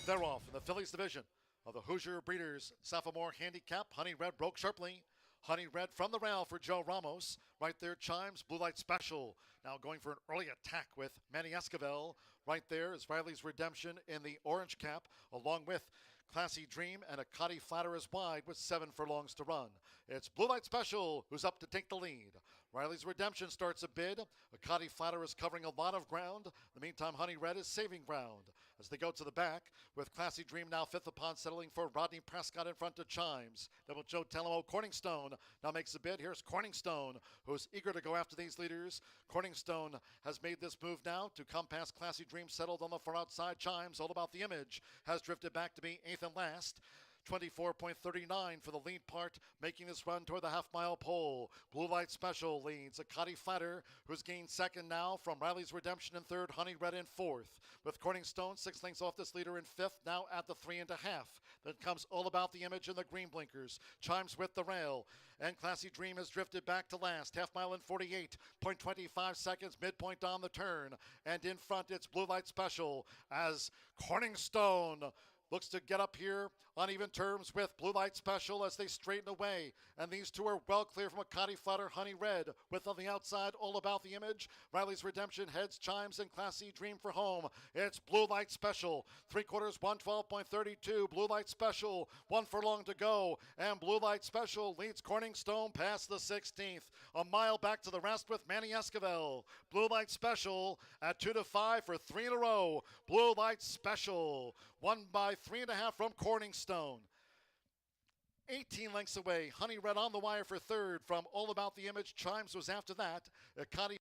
They're off in the Phillies division of the Hoosier Breeders Sophomore Handicap. Honey Red broke sharply. Honey Red from the rail for Joe Ramos. Right there, Chimes, Blue Light Special. Now going for an early attack with Manny Esquivel. Right there is Riley's Redemption in the orange cap, along with Classy Dream and Akati Flatterers wide with 7 furlongs to run. It's Blue Light Special who's up to take the lead. Riley's Redemption starts a bid. Akati Flatterers covering a lot of ground. In the meantime, Honey Red is saving ground as they go to the back with Classy Dream now fifth upon settling for Rodney Prescott in front of Chimes. Double Joe Telemo. Corningstone now makes a bid. Here's Corningstone, who's eager to go after these leaders. Corningstone has made this move now to come past Classy Dream, settled on the far outside. Chimes, all about the image, has drifted back to be 8th and last. 24.39 for the lead part, making this run toward the half-mile pole. Blue Light Special leads Akati Flatter, who's gained second now from Riley's Redemption in third, Honey Red in fourth. With Corningstone 6 lengths off this leader in fifth, now at the 3.5. Then comes All About the Image and the green blinkers. Chimes with the rail. And Classy Dream has drifted back to last. Half mile in 48.25 seconds, midpoint on the turn. And in front, it's Blue Light Special as Corningstone looks to get up here on even terms with Blue Light Special as they straighten away. And these two are well clear from Akati Flutter, Honey Red. With on the outside, All About the Image. Riley's Redemption heads, Chimes, and Classy Dream for home. It's Blue Light Special. 3/4, 112.32. Blue Light Special, 1 furlong to go. And Blue Light Special leads Corningstone past the 16th. A mile back to the rest with Manny Esquivel. Blue Light Special at 2-5 for 3 in a row. Blue Light Special won by 3.5 from Corningstone. 18 lengths away. Honey Red on the wire for third from All About the Image. Chimes was after that. Akati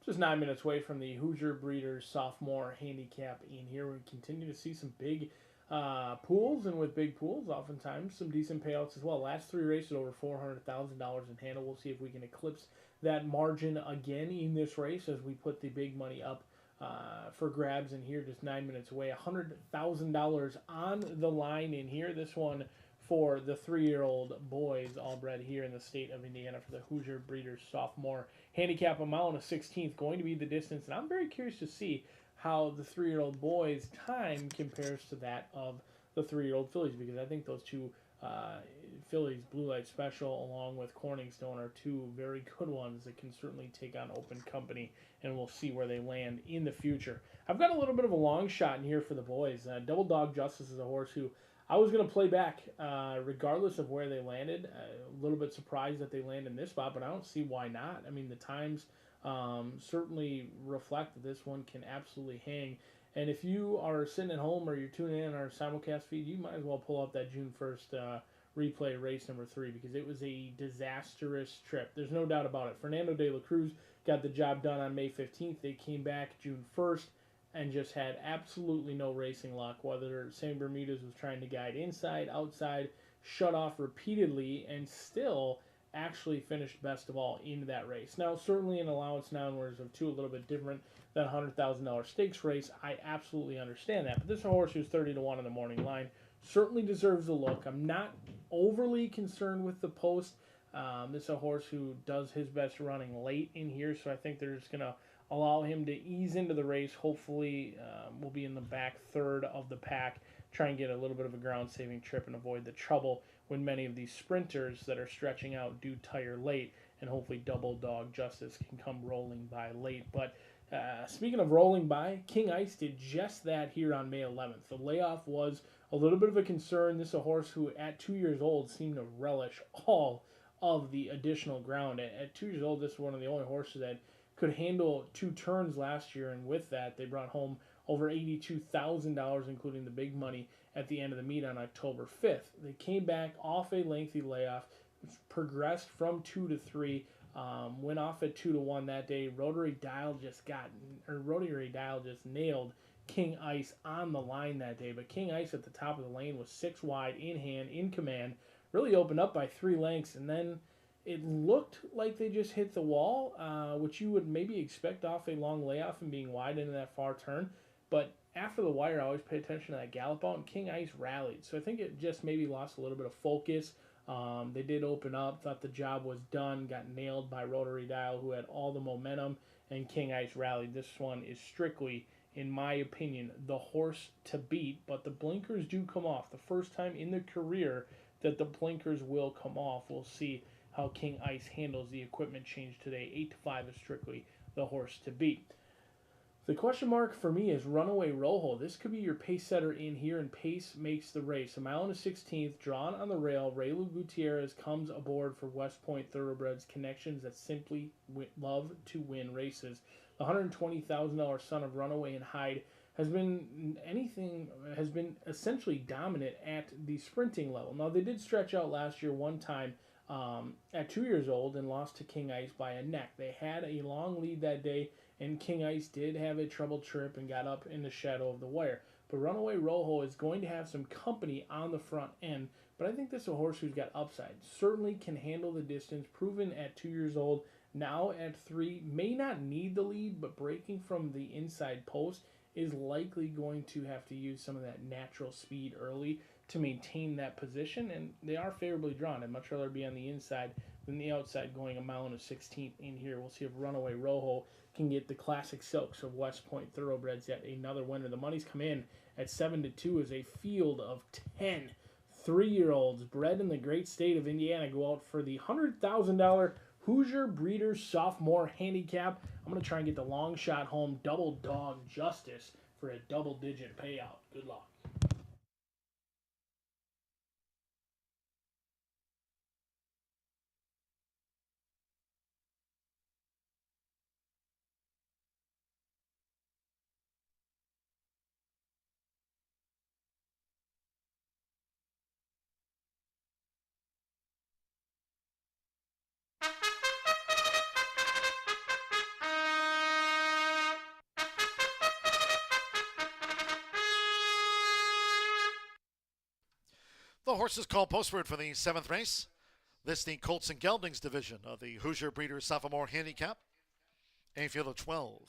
just 9 minutes away from the Hoosier Breeders sophomore handicap in here. We continue to see some big pools, and with big pools, oftentimes some decent payouts as well. Last 3 races over $400,000 in handle. We'll see if we can eclipse that margin again in this race as we put the big money up for grabs in here, just 9 minutes away. $100,000 on the line in here. This one for the 3-year-old boys, all bred here in the state of Indiana for the Hoosier Breeders sophomore handicap. A mile and a 16th going to be the distance, and I'm very curious to see how the 3-year-old boys' time compares to that of the 3-year-old fillies, because I think those two fillies, Blue Light Special along with Corningstone, are two very good ones that can certainly take on open company, and we'll see where they land in the future. I've got a little bit of a long shot in here for the boys. Double Dog Justice is a horse who I was going to play back regardless of where they landed. A little bit surprised that they land in this spot, but I don't see why not. I mean, the times certainly reflect that this one can absolutely hang. And if you are sitting at home or you're tuning in on our simulcast feed, you might as well pull up that June 1st replay race number 3, because it was a disastrous trip. There's no doubt about it. Fernando de la Cruz got the job done on May 15th. They came back June 1st and just had absolutely no racing luck, whether Sam Bermudez was trying to guide inside, outside, shut off repeatedly, and still actually finished best of all in that race. Now, certainly an allowance downwards of 2, a little bit different than a $100,000 stakes race. I absolutely understand that. But this horse who's 30-1 in the morning line certainly deserves a look. I'm not overly concerned with the post. This is a horse who does his best running late in here, so I think they're just going to allow him to ease into the race. Hopefully we'll be in the back third of the pack, try and get a little bit of a ground-saving trip and avoid the trouble when many of these sprinters that are stretching out do tire late, and hopefully Double Dog Justice can come rolling by late. But speaking of rolling by, King Ice did just that here on May 11th. The layoff was a little bit of a concern. This is a horse who at 2 years old seemed to relish all of the additional ground. At 2 years old, this is one of the only horses that could handle 2 turns last year, and with that, they brought home over $82,000, including the big money at the end of the meet on October 5th. They came back off a lengthy layoff, progressed from 2 to 3, went off at 2-1 that day. Rotary Dial just nailed King Ice on the line that day, but King Ice at the top of the lane was 6 wide, in hand, in command, really opened up by 3 lengths, and then it looked like they just hit the wall, which you would maybe expect off a long layoff and being wide into that far turn. But after the wire, I always pay attention to that gallop out, and King Ice rallied. So I think it just maybe lost a little bit of focus. They did open up, thought the job was done, got nailed by Rotary Dial, who had all the momentum, and King Ice rallied. This one is strictly, in my opinion, the horse to beat, but the blinkers do come off. The first time in the career that the blinkers will come off. We'll see how King Ice handles the equipment change today. 8-5 is strictly the horse to beat. The question mark for me is Runaway Rojo. This could be your pace setter in here, and pace makes the race. A mile and a 16th, drawn on the rail. Raylu Gutierrez comes aboard for West Point Thoroughbreds, connections that simply love to win races. The $120,000 son of Runaway and Hyde has been essentially dominant at the sprinting level. Now, they did stretch out last year one time at 2 years old and lost to King Ice by a neck. They had a long lead that day, and King Ice did have a troubled trip and got up in the shadow of the wire. But Runaway Rojo is going to have some company on the front end, but I think this is a horse who's got upside. Certainly can handle the distance, proven at 2 years old, now at 3, may not need the lead, but breaking from the inside post is likely going to have to use some of that natural speed early to maintain that position, and they are favorably drawn. I'd much rather be on the inside than the outside, going a mile and a 16th in here. We'll see if Runaway Rojo can get the classic silks of West Point Thoroughbreds yet another winner. The money's come in at 7-2 as a field of 10 3-year-olds bred in the great state of Indiana go out for the $100,000 Hoosier Breeders Sophomore Handicap. I'm going to try and get the long shot home, Double Dog Justice, for a double-digit payout. Good luck. The horses called postword for the 7th race. This the Colts and Geldings division of the Hoosier Breeders Sophomore Handicap. A field of 12.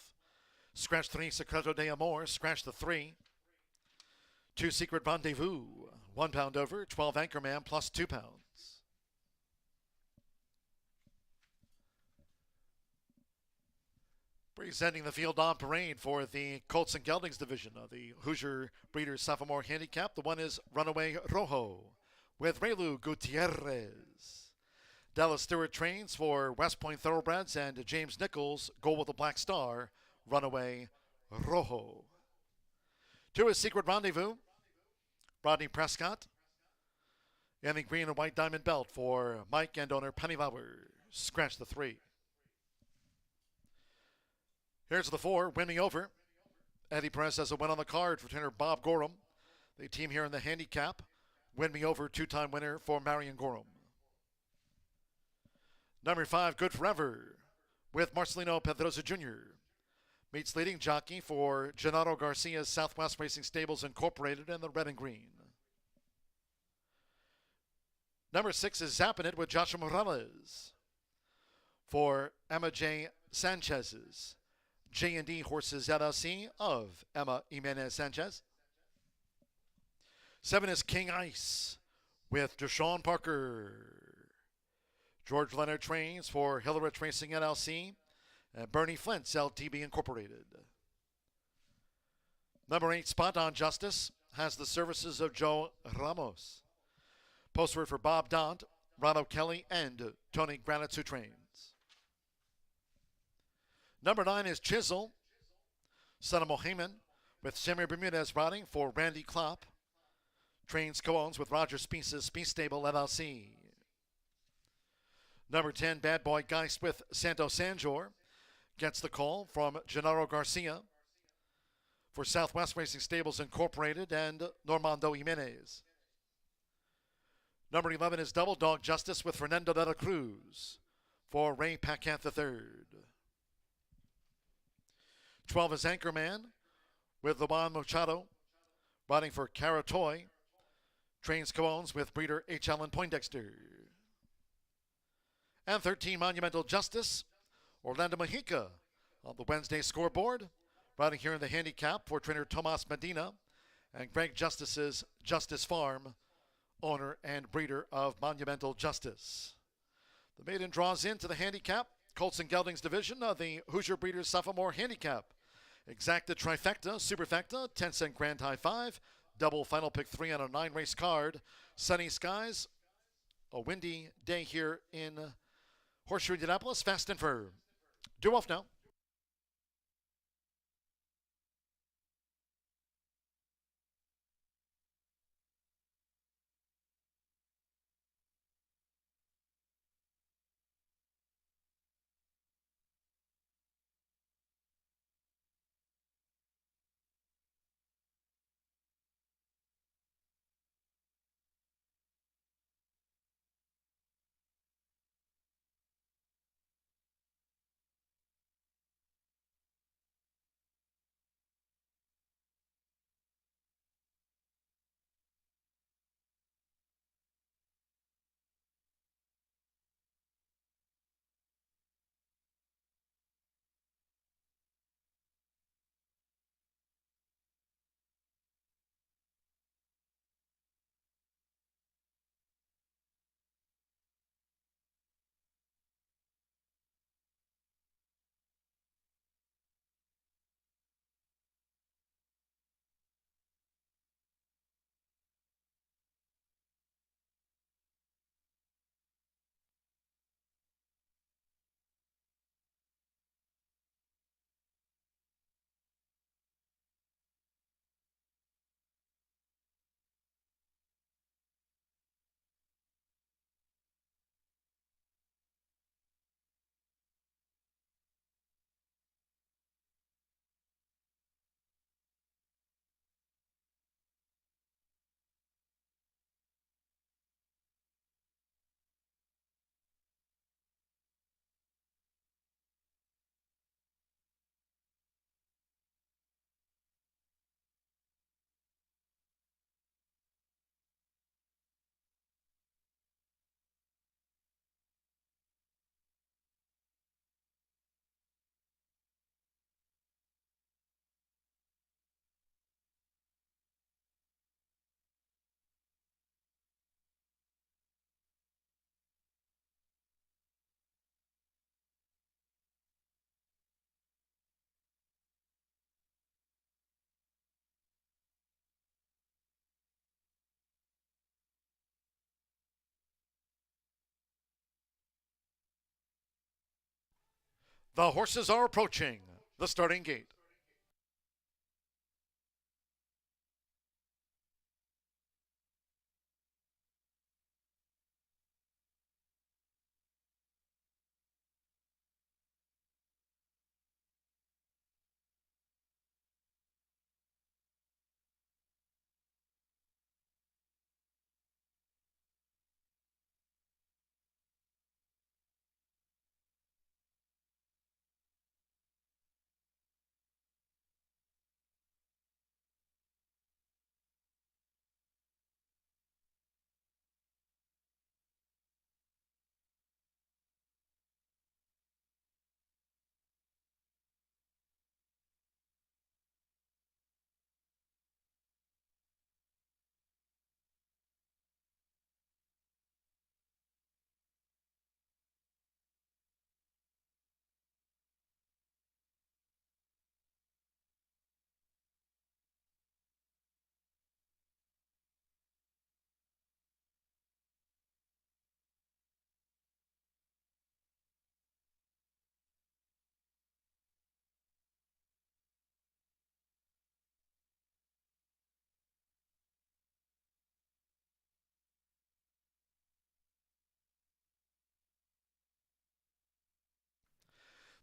Scratch 3, Secreto de Amor. Scratch the 3. 2, Secret Rendezvous. 1 pound over. 12, Anchorman plus 2 pounds. Presenting the field on parade for the Colts and Geldings division of the Hoosier Breeders Sophomore Handicap. The one is Runaway Rojo with Relu Gutierrez. Dallas Stewart trains for West Point Thoroughbreds, and James Nichols go with the Black Star, Runaway Rojo. 2 is Secret Rendezvous. Rodney Prescott in the green and white diamond belt for Mike and owner Penny Lauer. Scratch the 3. Here's the 4, Win Me Over. Eddie Perez has a win on the card for trainer Bob Gorham. The team here in the handicap. Win Me Over, 2-time winner for Marion Gorham. Number 5, Good Forever, with Marcelino Pedrosa Jr. Meets leading jockey for Gennaro Garcia's Southwest Racing Stables Incorporated in the red and green. Number 6 is Zappin' It with Joshua Morales for Emma J. Sanchez's J&D Horses LLC of Emma Jimenez Sanchez. 7 is King Ice with Deshaun Parker. George Leonard trains for Hillerich Racing LLC and Bernie Flint's LTB Incorporated. Number 8, Spot on Justice, has the services of Joe Ramos. Postword for Bob Dont, Ronald Kelly, and Tony Granitz, who trains. Number 9 is Chisel, son of Mohamed, with Samir Bermudez riding for Randy Klopp. Trains co-owns with Roger Speece's Speece Stable LLC. Number 10, Bad Boy Geist with Santo Sanjor, gets the call from Gennaro Garcia for Southwest Racing Stables Incorporated and Normando Jimenez. Number 11 is Double Dog Justice with Fernando de la Cruz for Ray Paquette III. 12 is Anchorman with Luan Machado, riding for Caratoy. Trains co-owns with breeder H. Allen Poindexter. And 13, Monumental Justice, Orlando Mojica on the Wednesday scoreboard, riding here in the handicap for trainer Tomas Medina and Greg Justice's Justice Farm, owner and breeder of Monumental Justice. The maiden draws into the handicap, Colts and Geldings division of the Hoosier Breeders Sophomore Handicap. Exacta Trifecta, Superfecta, 10-cent Grand High 5, double final pick 3 on a 9-race card. Sunny skies, a windy day here in Horseshoe Indianapolis, fast and firm. Due off now. The horses are approaching the starting gate.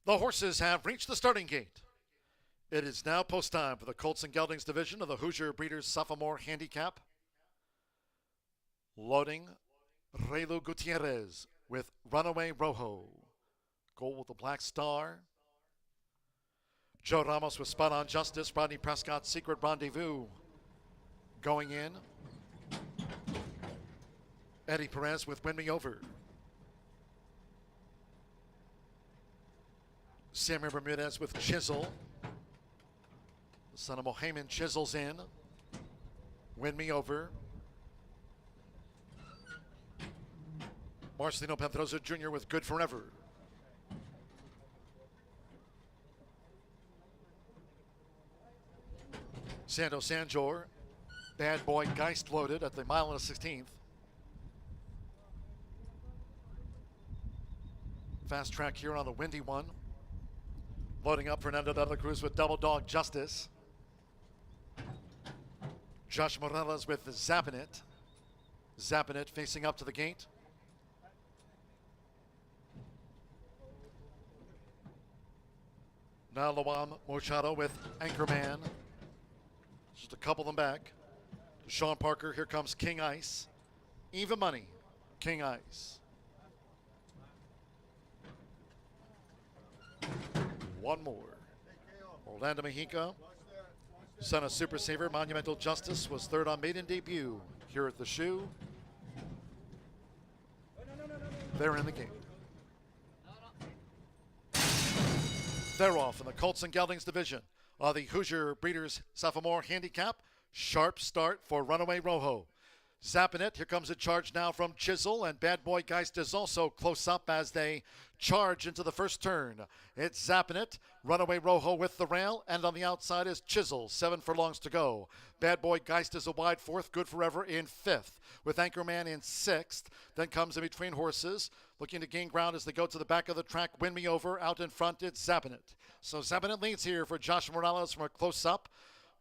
The horses have reached the starting gate. It is now post time for the Colts and Geldings division of the Hoosier Breeders Sophomore Handicap. Loading Reylo Gutierrez with Runaway Rojo. Gold with the black star. Joe Ramos with Spot on Justice. Rodney Prescott's Secret Rendezvous going in. Eddie Perez with Win Me Over. Samuel Bermudez with Chisel. The son of Mohamed Chisel's in. Win Me Over. Marcelino Pedroza Jr. with Good Forever. Sando Sanjor. Bad Boy Geist loaded at the mile and a 16th. Fast track here on the windy one. Loading up Fernando de la Cruz with Double Dog Justice. Josh Morales with Zappinit. Zappinit facing up to the gate. Now Luam Machado with Anchorman. Just a couple of them back. Sean Parker, here comes King Ice. Even Money, King Ice. One more. Orlando Mexico, son of Super Saver, Monumental Justice, was third on maiden debut here at the shoe. They're in the game. They're off in the Colts and Geldings division of the Hoosier Breeders Sophomore Handicap. Sharp start for Runaway Rojo. Zapping it. Here comes a charge now from Chisel, and Bad Boy Geist is also close up as they charge into the first turn. It's Zapping it. Runaway Rojo with the rail, and on the outside is Chisel. 7 furlongs to go. Bad Boy Geist is a wide fourth. Good Forever in fifth, with Anchorman in sixth. Then comes in between horses, looking to gain ground as they go to the back of the track. Win Me Over. Out in front, it's Zapping it. So Zapping it leads here for Josh Morales from a close up.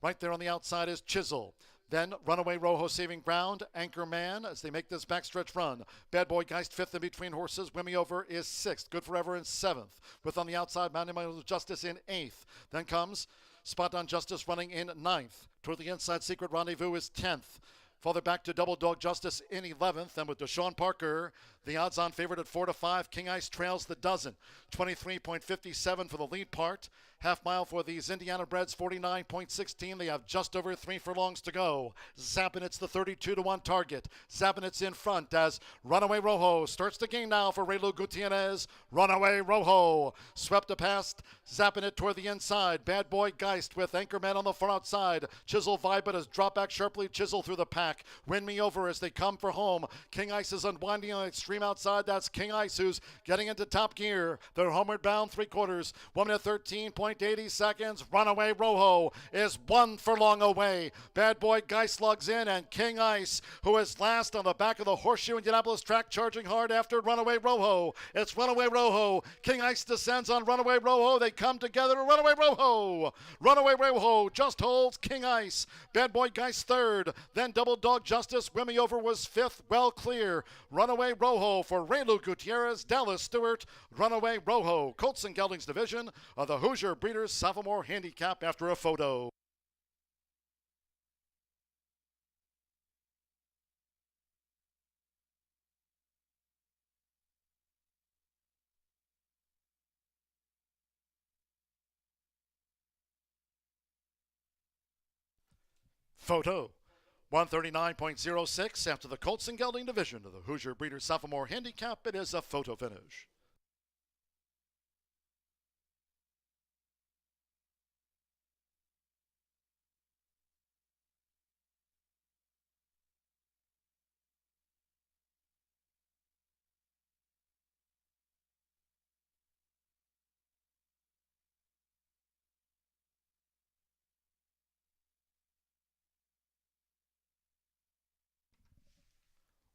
Right there on the outside is Chisel. Then Runaway Rojo saving ground. Anchorman as they make this backstretch run. Bad Boy Geist fifth in between horses. Win Me Over is sixth. Good Forever in seventh. With on the outside Monumental Justice in eighth. Then comes Spot on Justice running in ninth. Toward the inside Secret Rendezvous is 10th. Farther back to Double Dog Justice in 11th. And with Deshaun Parker, the odds-on favorite at 4-5. King Ice trails the dozen. 23.57 for the lead part. Half mile for these Indiana Breds, 49.16. They have just over 3 furlongs to go. Zappinit's the 32-1 target. Zappinit's in front as Runaway Rojo starts the game now for Reylo Gutierrez. Runaway Rojo swept a past Zappinit toward the inside. Bad Boy Geist with Anchorman on the far outside. Chisel Vibit has dropped back sharply. Chisel through the pack. Win Me Over as they come for home. King Ice is unwinding on extreme cream outside. That's King Ice, who's getting into top gear. They're homeward bound 3/4. 1 minute 13.80 seconds. Runaway Rojo is 1 furlong away. Bad Boy Guy slugs in, and King Ice, who is last on the back of the Horseshoe Indianapolis track, charging hard after Runaway Rojo. It's Runaway Rojo. King Ice descends on Runaway Rojo. They come together. Runaway Rojo. Runaway Rojo just holds King Ice. Bad Boy Geist third. Then Double Dog Justice. Wimmy Over was fifth. Well clear. Runaway Rojo for Raylu Gutierrez. Dallas Stewart. Runaway Rojo. Colts and Geldings division of the Hoosier Breeders Sophomore Handicap after a photo. Photo 139.06 after the Colts and Gelding division of the Hoosier Breeders Sophomore Handicap. It is a photo finish.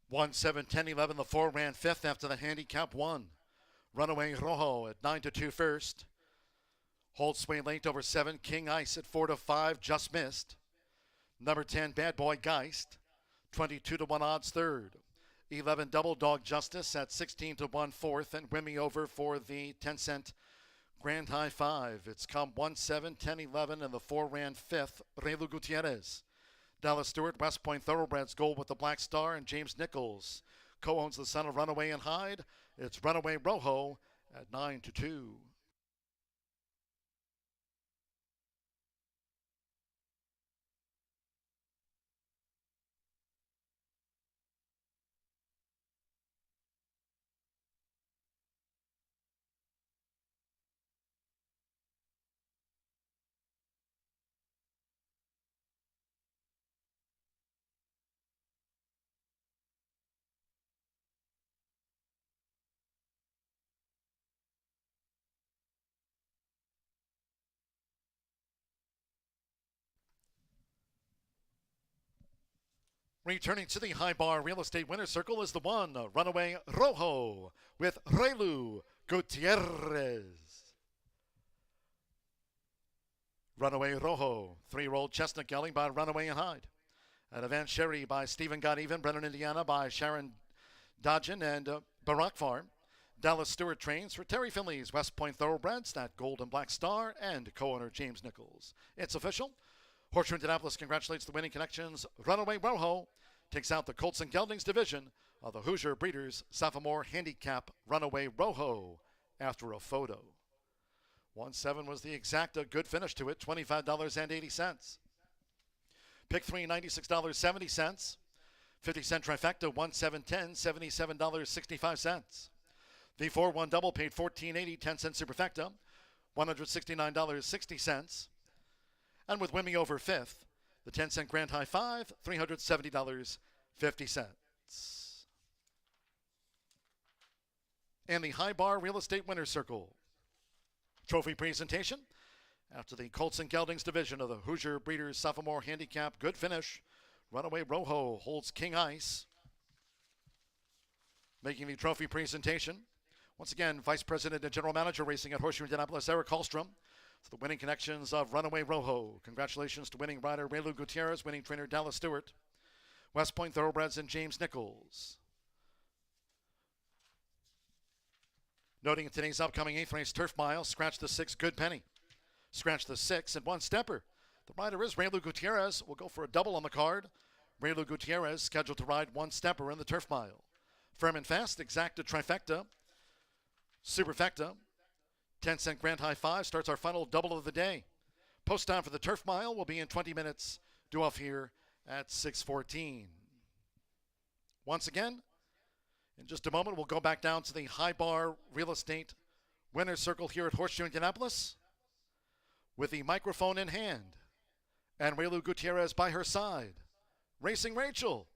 One, 7, 10, 11. The 4 ran fifth after the handicap 1. Runaway Rojo at 9-2 first. Hold sway late over 7. King Ice at 4-5, just missed. Number 10, Bad Boy Geist, 22-1 odds third. 11, Double Dog Justice at 16-1 fourth, and Wimmy Over for the 10-cent Grand High 5. It's come 1, 7, 10, 11, and the 4 ran fifth. Raylu Gutierrez. Dallas Stewart, West Point Thoroughbreds Gold with the Black Star, and James Nichols co-owns the son of Runaway and Hyde. It's Runaway Rojo at 9-2. Returning to the high bar real estate winner's circle is the one, Runaway Rojo, with Raylu Gutierrez. Runaway Rojo, 3-year-old chestnut gelding by Runaway and Hyde. At Avant Sherry by Stephen Got Even, Brennan, Indiana by Sharon Dodgen and Barack Farm. Dallas Stewart trains for Terry Finley's West Point Thoroughbreds, that Gold and Black Star, and co-owner James Nichols. It's official. Horseshoe Indianapolis congratulates the winning connections. Runaway Rojo takes out the Colts and Geldings division of the Hoosier Breeders Sophomore Handicap. Runaway Rojo after a photo. 1-7 was the exact good finish to it, $25.80. Pick 3, $96.70. 50-cent trifecta, 1-7-10, $77.65. The 4-1 double paid $14.80, 10-cent superfecta, $169.60. And with Wimmy Over fifth, the 10-cent Grand High 5, $370.50. And the high bar real estate winner's circle. Trophy presentation after the Colts and Geldings division of the Hoosier Breeders Sophomore Handicap. Good finish. Runaway Rojo holds King Ice. Making the trophy presentation. Once again, Vice President and General Manager racing at Horseshoe Indianapolis, Eric Hallstrom. The winning connections of Runaway Rojo. Congratulations to winning rider Raylu Gutierrez, winning trainer Dallas Stewart, West Point Thoroughbreds, and James Nichols. Noting in today's upcoming 8th race Turf Mile, scratch the 6, Good Penny. Scratch the 6 and 1 stepper. The rider is Raylu Gutierrez. We'll go for a double on the card. Raylu Gutierrez scheduled to ride 1 stepper in the Turf Mile. Firm and Fast, exacta trifecta, superfecta. 10-cent Grand High 5 starts our final double of the day. Post time for the Turf Mile will be in 20 minutes. Due off here at 6:14. Once again, in just a moment, we'll go back down to the high bar real estate winner's circle here at Horseshoe Indianapolis with the microphone in hand and Raylu Gutierrez by her side. Racing Rachel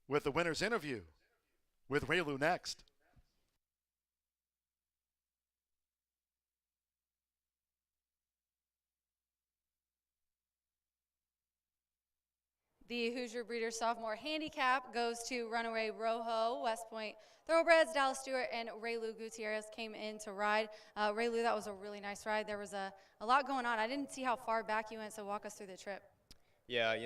with the winner's interview with Raylu next. The Hoosier Breeders Sophomore Handicap goes to Runaway Rojo. West Point Thoroughbreds, Dallas Stewart, and Raylu Gutierrez came in to ride. Raylu, that was a really nice ride. There was a lot going on. I didn't see how far back you went, so walk us through the trip. Yeah,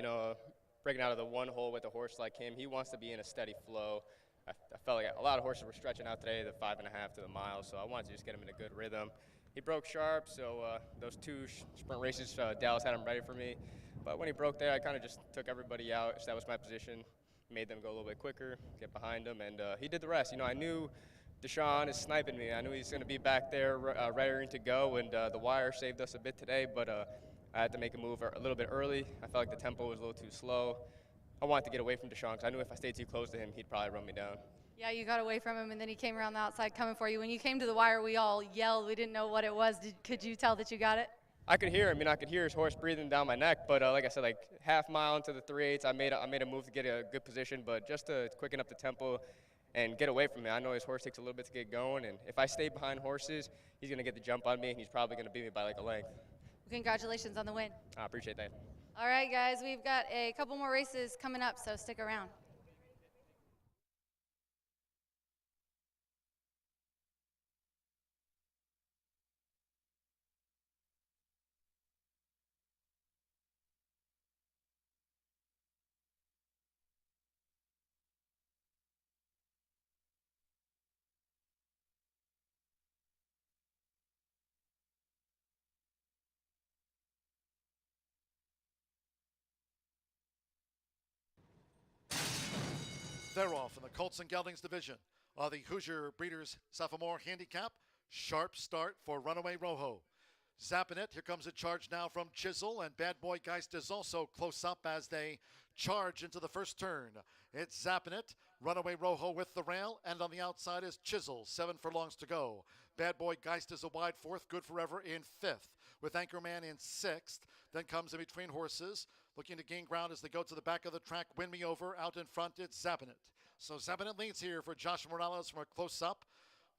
breaking out of the one hole with a horse like him, he wants to be in a steady flow. I felt like a lot of horses were stretching out today, the 5.5 to the mile, so I wanted to just get him in a good rhythm. He broke sharp, so those two sprint races, Dallas had him ready for me. But when he broke there, I kind of just took everybody out, established my position, made them go a little bit quicker, get behind him, and he did the rest. I knew Deshaun is sniping me. I knew he's going to be back there ready to go, and the wire saved us a bit today, but I had to make a move a little bit early. I felt like the tempo was a little too slow. I wanted to get away from Deshaun because I knew if I stayed too close to him, he'd probably run me down. Yeah, you got away from him, and then he came around the outside coming for you. When you came to the wire, we all yelled. We didn't know what it was. Could you tell that you got it? I could hear him. I could hear his horse breathing down my neck. But like I said, like half mile into the 3/8, I made a move to get a good position, but just to quicken up the tempo and get away from me. I know his horse takes a little bit to get going, and if I stay behind horses, he's going to get the jump on me, and he's probably going to beat me by like a length. Congratulations on the win. I appreciate that. All right, guys, we've got a couple more races coming up, so stick around. They're off in the Colts and Geldings division of the Hoosier Breeders Sophomore Handicap. Sharp start for Runaway Rojo. Zapping it. Here comes a charge now from Chisel, and Bad Boy Geist is also close up as they charge into the first turn. It's Zapping it. Runaway Rojo with the rail, and on the outside is Chisel. 7 furlongs to go. Bad Boy Geist is a wide fourth. Good Forever in fifth, with Anchorman in sixth. Then comes in between horses, looking to gain ground as they go to the back of the track. Win Me Over. Out in front, it's Zapping it. So Zapping it leads here for Josh Morales from a close up.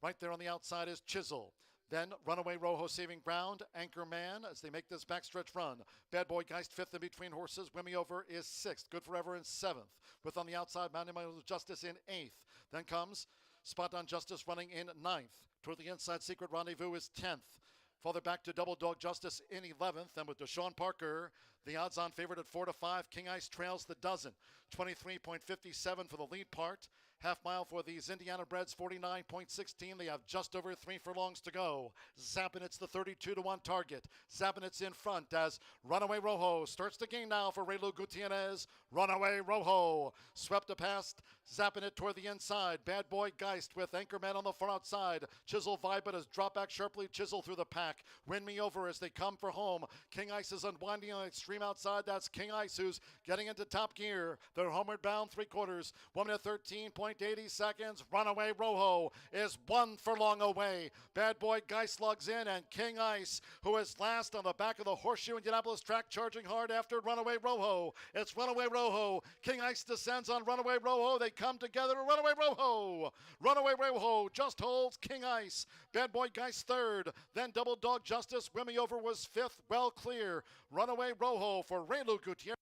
Right there on the outside is Chisel. Then Runaway Rojo saving ground. Anchorman as they make this backstretch run. Bad Boy Geist fifth in between horses. Win Me Over is sixth. Good Forever in seventh. With on the outside Mountain Justice in eighth. Then comes Spot on Justice running in ninth. Toward the inside, Secret Rendezvous is 10th. Farther back to Double Dog Justice in 11th. And with Deshaun Parker, the odds-on favorite at 4-5. King Ice trails the dozen. 23.57 for the lead part. Half mile for these Indiana Breds, 49.16. They have just over 3 furlongs to go. Zappinit's the 32-1 target. Zappinit's in front as Runaway Rojo starts the game now for Raylu Gutierrez. Runaway Rojo swept past Zappinit toward the inside. Bad Boy Geist with Anchorman on the far outside. Chisel Vibet has dropped back sharply. Chisel through the pack. Win Me Over as they come for home. King Ice is unwinding on the extreme outside. That's King Ice who's getting into top gear. They're homeward bound 3/4. 1 minute 13.80 seconds. Runaway Rojo is 1 furlong away. Bad Boy Geist lugs in, and King Ice, who is last on the back of the Horseshoe Indianapolis track, charging hard after Runaway Rojo. It's Runaway Rojo. King Ice descends on Runaway Rojo. They come together. Runaway Rojo. Runaway Rojo just holds King Ice. Bad Boy Geist third. Then Double Dog Justice. Win Me Over was fifth. Well clear. Runaway Rojo for Raylu Gutierrez.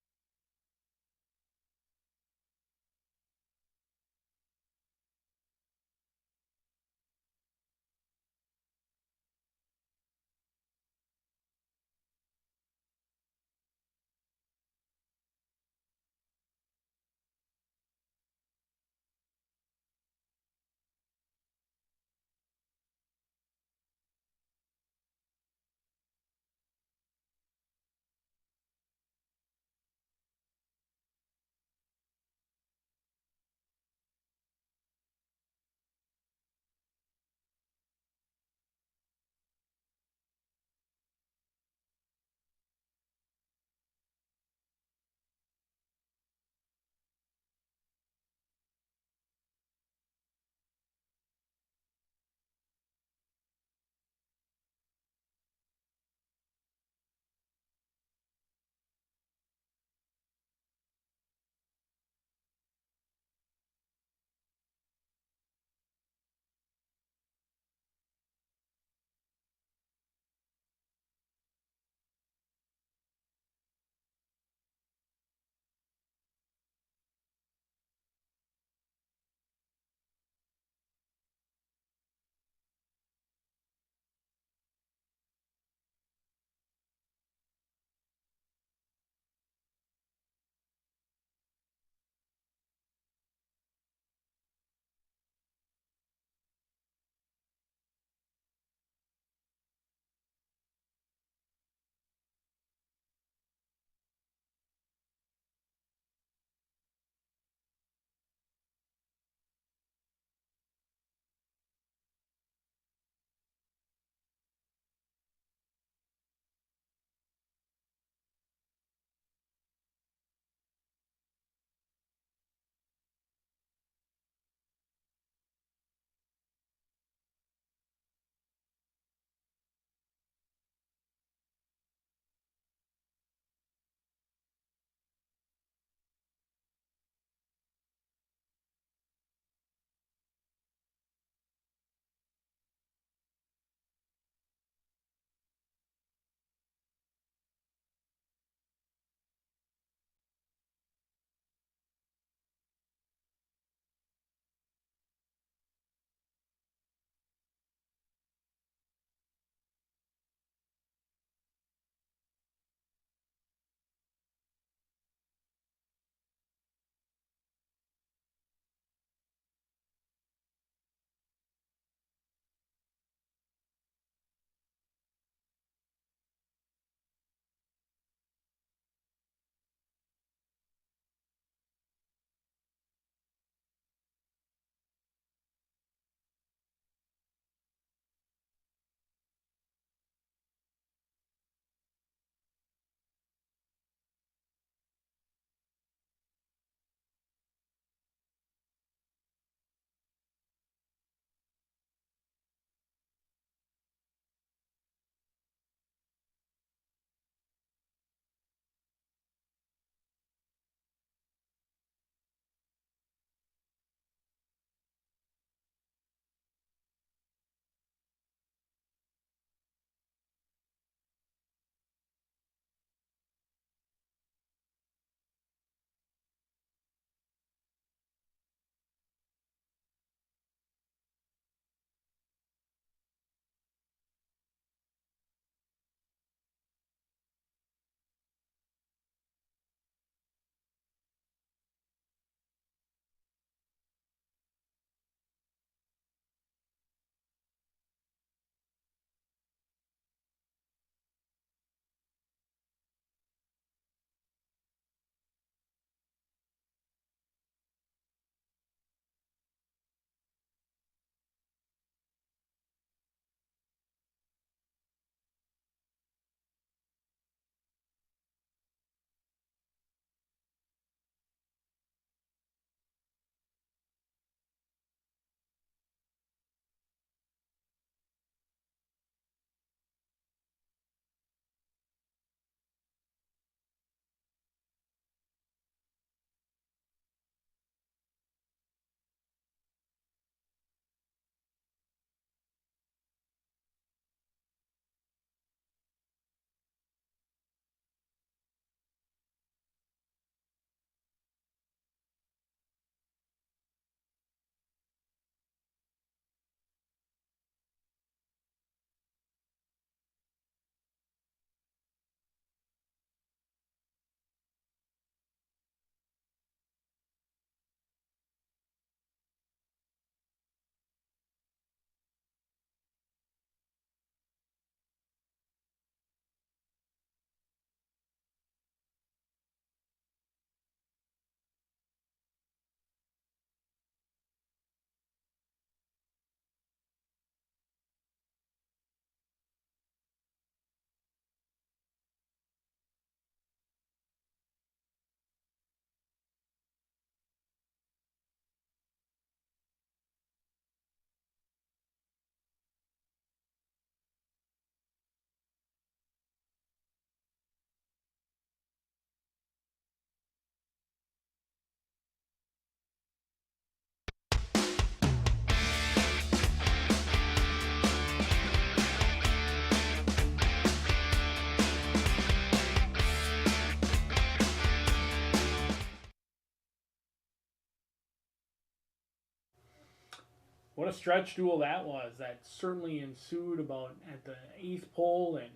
What a stretch duel that was. That certainly ensued about at the 8th pole, and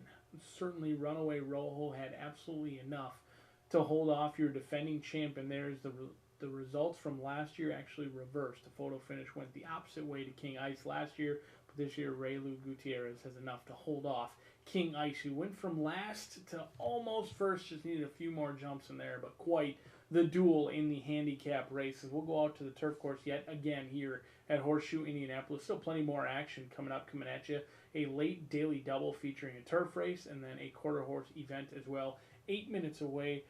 certainly Runaway Rojo had absolutely enough to hold off your defending champ. And there's the results from last year actually reversed. The photo finish went the opposite way to King Ice last year, but this year Raylu Gutierrez has enough to hold off King Ice, who went from last to almost first, just needed a few more jumps in there, but quite the duel in the handicap races. We'll go out to the turf course yet again here at Horseshoe Indianapolis. Still plenty more action coming at you. A late daily double featuring a turf race and then a quarter horse event as well. 8 minutes away.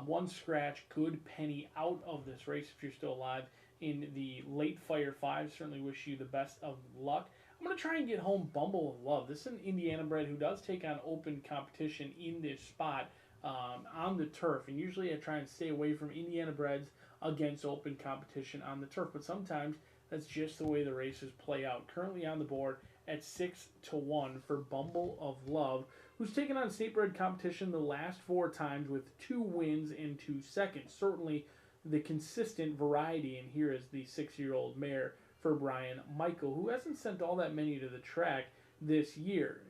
One scratch, good penny out of this race if you're still alive in the late Fire 5. Certainly wish you the best of luck. I'm going to try and get home Bumble of Love. This is an Indiana bred who does take on open competition in this spot on the turf. And usually I try and stay away from Indiana breds against open competition on the turf. But sometimes that's just the way the races play out. Currently on the board at 6-1 for Bumble of Love, who's taken on state bred competition the last 4 times with 2 wins and 2 seconds. Certainly the consistent variety, and here is the 6-year-old mare for Brian Michael, who hasn't sent all that many to the track this year.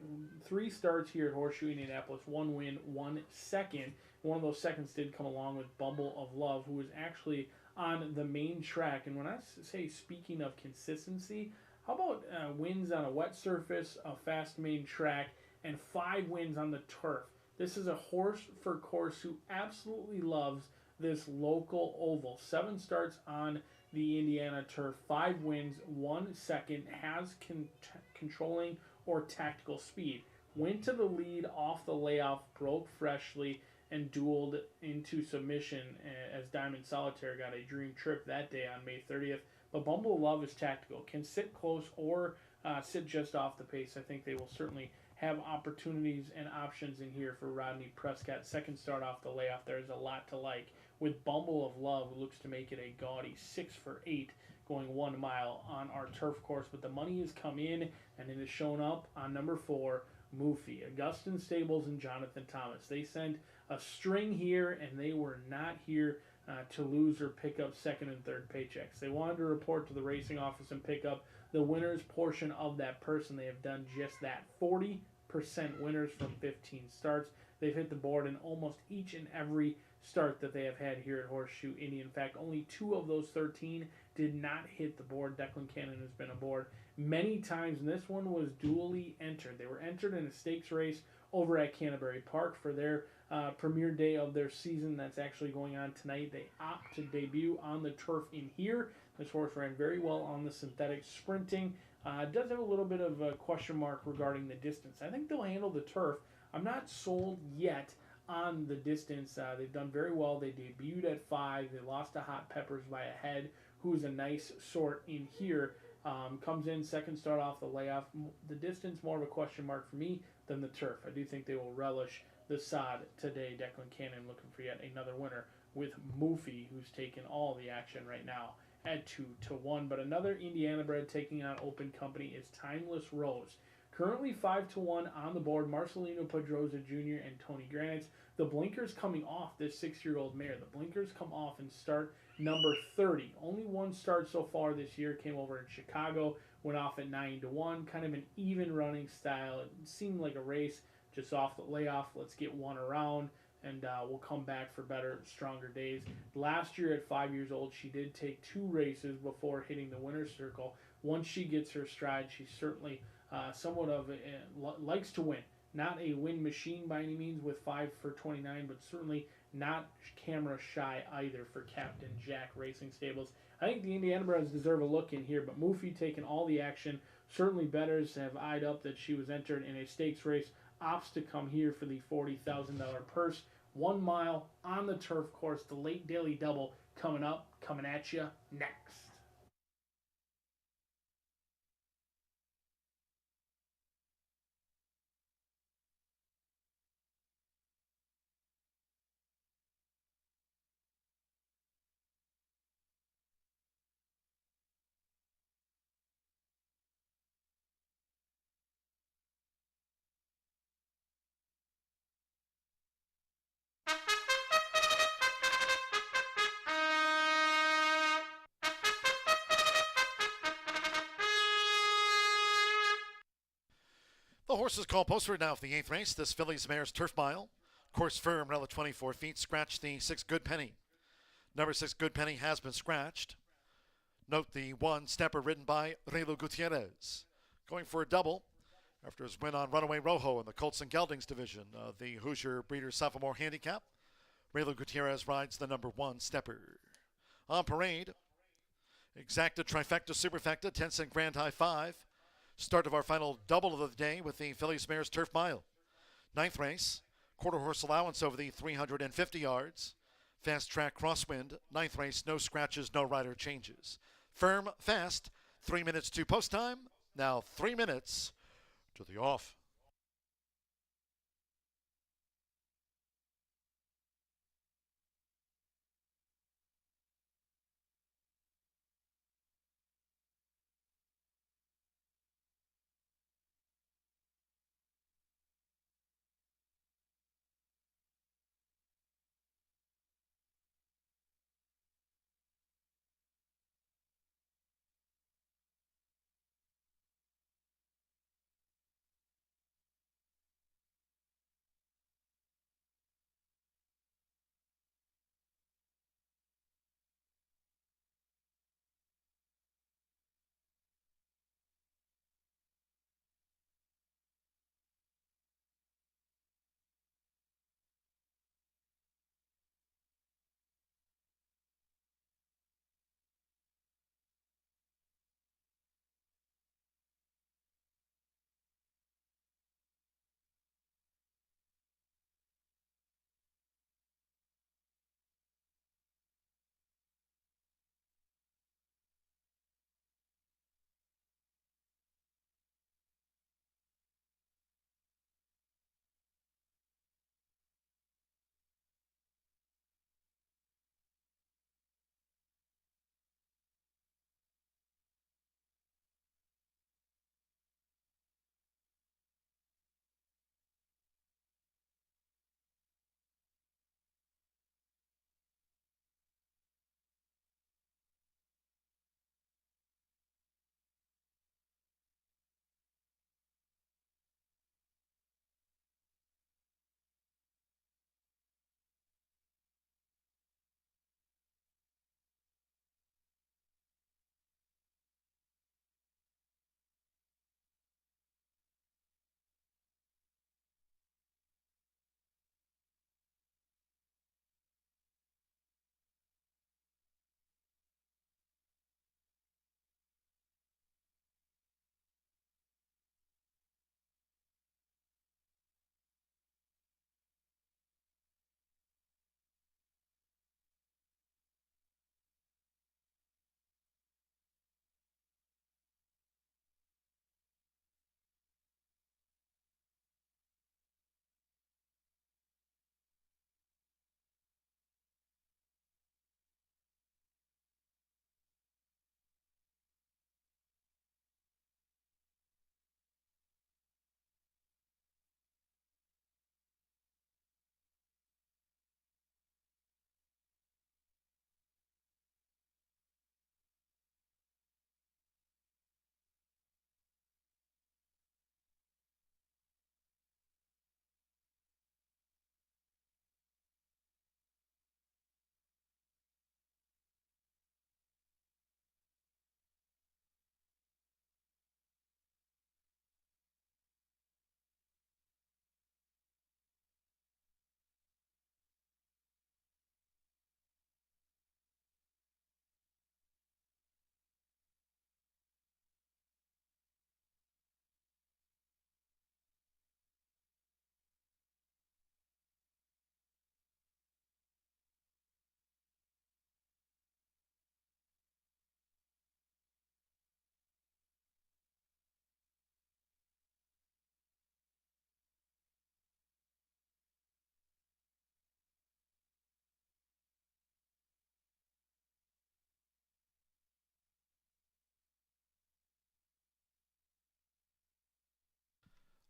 3 starts here at Horseshoe Indianapolis, 1 win, 1 second. One of those seconds did come along with Bumble of Love, who was actually on the main track. And when I say speaking of consistency, how about wins on a wet surface, a fast main track, and 5 wins on the turf? This is a horse for course who absolutely loves this local oval. 7 starts on the Indiana turf, 5 wins, 1 second, has controlling or tactical speed. Went to the lead off the layoff, broke freshly, and dueled into submission as Diamond Solitaire got a dream trip that day on May 30th. But Bumble of Love is tactical, can sit close or sit just off the pace. I think they will certainly have opportunities and options in here for Rodney Prescott. Second start off the layoff, there's a lot to like. With Bumble of Love, who looks to make it a gaudy 6 for 8, going 1 mile on our turf course. But the money has come in, and it has shown up on number 4, Moofy. Augustin Stables and Jonathan Thomas. They sent a string here, and they were not here to lose or pick up second and third paychecks. They wanted to report to the racing office and pick up the winner's portion of that purse, and they have done just that. 40% winners from 15 starts. They've hit the board in almost each and every start that they have had here at Horseshoe Indy. In fact, only 2 of those 13 did not hit the board. Declan Cannon has been aboard many times, and this one was duly entered. They were entered in a stakes race over at Canterbury Park for their premier day of their season. That's actually going on tonight. They opt to debut on the turf in here. This horse ran very well on the synthetic sprinting. Does have a little bit of a question mark regarding the distance. I think they'll handle the turf. I'm not sold yet on the distance. They've done very well. They debuted at 5. They lost to Hot Peppers by a head, who's a nice sort in here. Comes in second start off the layoff. The distance more of a question mark for me than the turf. I do think they will relish the sod today. Declan Cannon looking for yet another winner with Moofy, who's taken all the action right now at 2-1. But another Indiana bred taking on open company is Timeless Rose. Currently 5-1 on the board. Marcelino Pedroza Jr. and Tony Granitz. The blinkers coming off this 6-year-old mare. The blinkers come off in start number 30. Only 1 start so far this year. Came over in Chicago. Went off at 9-1. Kind of an even running style. It seemed like a race just off the layoff. Let's get 1 around, and we'll come back for better, stronger days. Last year at 5 years old, she did take 2 races before hitting the winner's circle. Once she gets her stride, she's certainly somewhat of likes to win. Not a win machine by any means with 5 for 29, but certainly not camera shy either for Captain Jack Racing Stables. I think the Indiana Breds deserve a look in here, but Moofy taking all the action. Certainly bettors have eyed up that she was entered in a stakes race. Opts to come here for the $40,000 purse. 1 mile on the turf course. The late daily double coming up, coming at you next. The horses call post now for the 8th race. This Fillies Mares Turf Mile. Course firm, relative 24 feet. Scratch the 6 Good Penny. Number 6 Good Penny has been scratched. Note the 1 Stepper ridden by Relo Gutierrez. Going for a double after his win on Runaway Rojo in the Colts and Geldings division of the Hoosier Breeders' Sophomore Handicap. Relo Gutierrez rides the number 1 Stepper. On parade, Exacta Trifecta Superfecta 10-cent Grand High 5. Start of our final double of the day with the Fillies Mares Turf Mile. 9th race, quarter horse allowance over the 350 yards. Fast track crosswind. 9th race, no scratches, no rider changes. Firm, fast, 3 minutes to post time. Now 3 minutes to the off.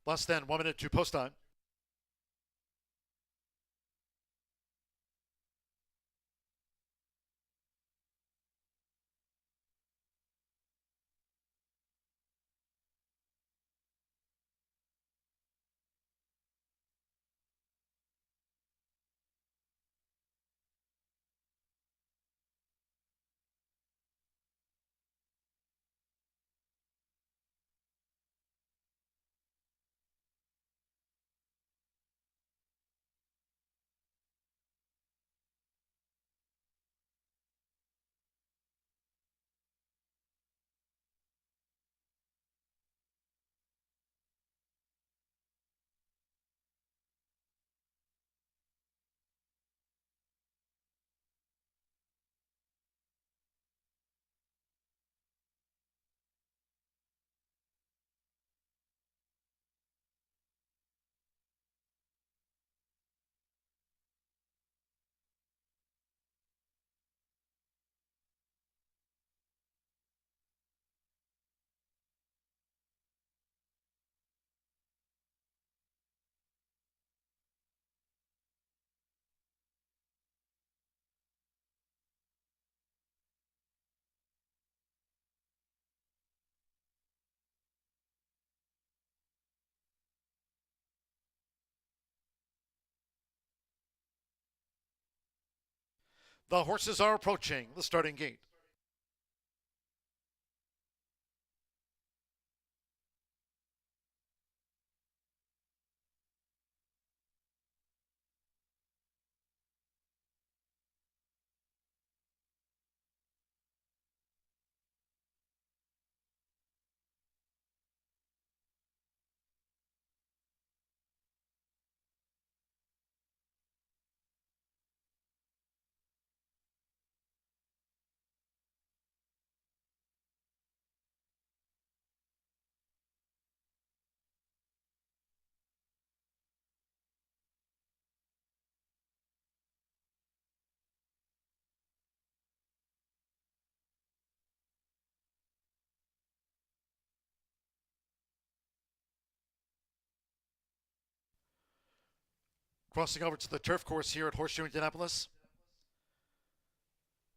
Less than 1 minute to post time. The horses are approaching the starting gate. Crossing over to the turf course here at Horseshoe Indianapolis.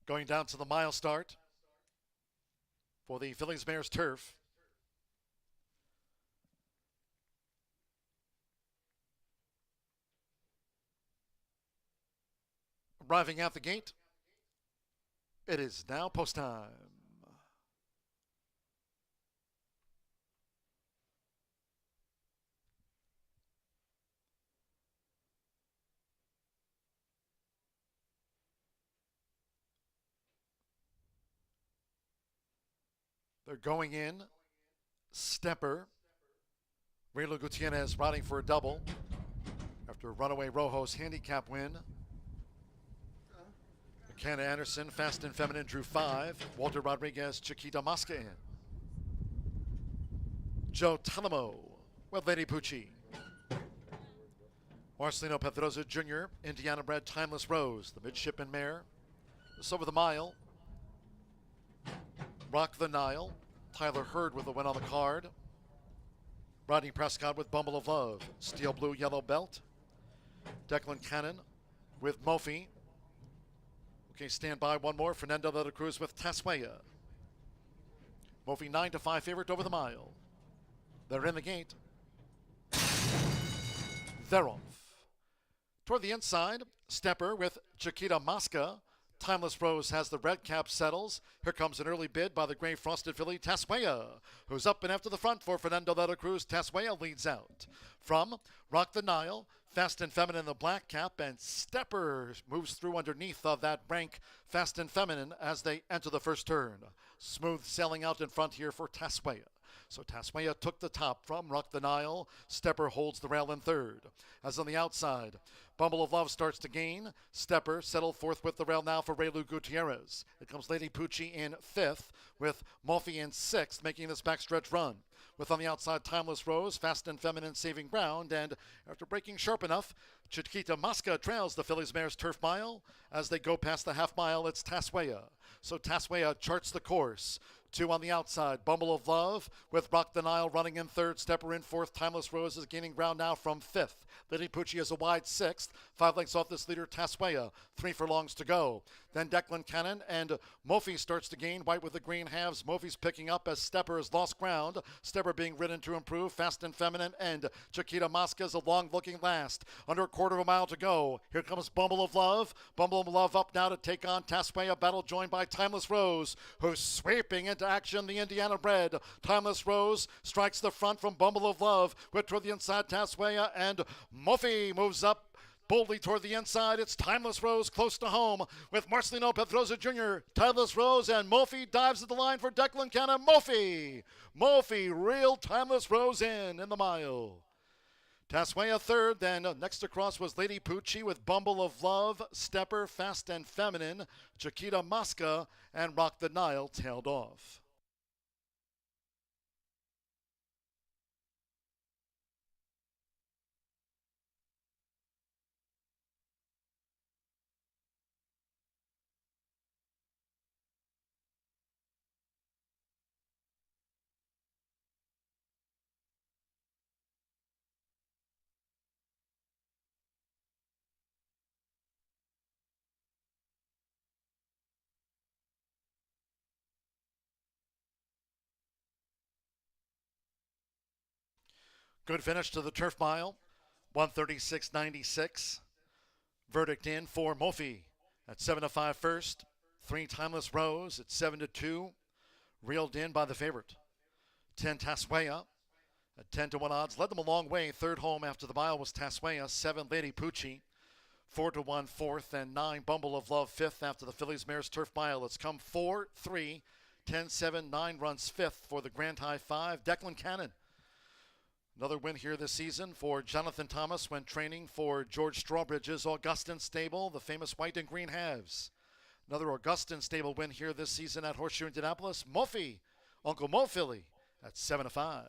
Going down to the mile start for the Phillies Mares turf. Arriving at the gate, it is now post time. They're going in. Stepper. Raylo Gutierrez riding for a double after a runaway Rojos handicap win. McKenna Anderson, Fast and Feminine, drew 5. Walter Rodriguez, Chiquita Mosca in. Joe Talamo with Lady Pucci. Marcelino Pedroza Jr., Indiana bred Timeless Rose, the midshipman mare. This over the mile. Rock the Nile. Tyler Hurd with the win on the card. Rodney Prescott with Bumble of Love. Steel Blue Yellow Belt. Declan Cannon with Mofi. Okay, stand by one more. Fernando de la Cruz with Taswea. Mofi 9-5 favorite over the mile. They're in the gate. They're off. Toward the inside, Stepper with Chiquita Mosca. Timeless Rose has the red cap settles. Here comes an early bid by the gray frosted filly Taswea, who's up and after the front for Fernando de la Cruz. Taswea leads out. From Rock the Nile, Fast and Feminine in the black cap, and Stepper moves through underneath of that rank Fast and Feminine as they enter the first turn. Smooth sailing out in front here for Taswea. So Taswea took the top from Rock the Nile. Stepper holds the rail in third. As on the outside, Bumble of Love starts to gain. Stepper settled fourth with the rail now for Raylu Gutierrez. It comes Lady Pucci in fifth with Mofi in sixth, making this backstretch run. With on the outside Timeless Rose, Fast and Feminine saving ground, and after breaking sharp enough, Chiquita Mosca trails the Phillies Mares turf mile. As they go past the half mile, it's Taswea. So Taswea charts the course. 2 on the outside, Bumble of Love with Rock the Nile running in third, Stepper in fourth. Timeless Rose is gaining ground now from fifth. Lady Pucci is a wide sixth. 5 lengths off this leader, Taswea. 3 furlongs to go. Then Declan Cannon and Mofi starts to gain. White with the green halves. Mofi's picking up as Stepper has lost ground. Stepper being ridden to improve. Fast and Feminine and Chiquita Mosca is a long-looking last. Under a quarter of a mile to go. Here comes Bumble of Love. Bumble of Love up now to take on Taswea. Battle joined by Timeless Rose, who's sweeping into action. The Indiana bred Timeless Rose strikes the front from Bumble of Love. With toward the inside Taswea, and Mofi moves up boldly toward the inside. It's Timeless Rose close to home with Marcelino Pedroza Jr. Timeless Rose and Mofi dives at the line for Declan Cannon. Mofi reeled Timeless Rose in the mile. Taswea third, then next across was Lady Pucci with Bumble of Love, Stepper, Fast and Feminine, Chiquita Mosca, and Rock the Nile tailed off. Good finish to the turf mile, 136.96. Verdict in for Mofi. At 7-5 first, 3 Timeless Rose at 7-2, reeled in by the favorite. 10 Taswea at 10-1 odds, led them a long way. Third home after the mile was Taswea. 7 Lady Poochie, 4-1 fourth, and 9 Bumble of Love fifth after the Phillies Mares Turf Mile. It's come 4-3, 10-7, 9 runs fifth for the Grand High 5. Declan Cannon. Another win here this season for Jonathan Thomas when training for George Strawbridge's Augustin Stable, the famous white and green halves. Another Augustin Stable win here this season at Horseshoe Indianapolis. Mophie, Uncle Mo Philly at 7-5.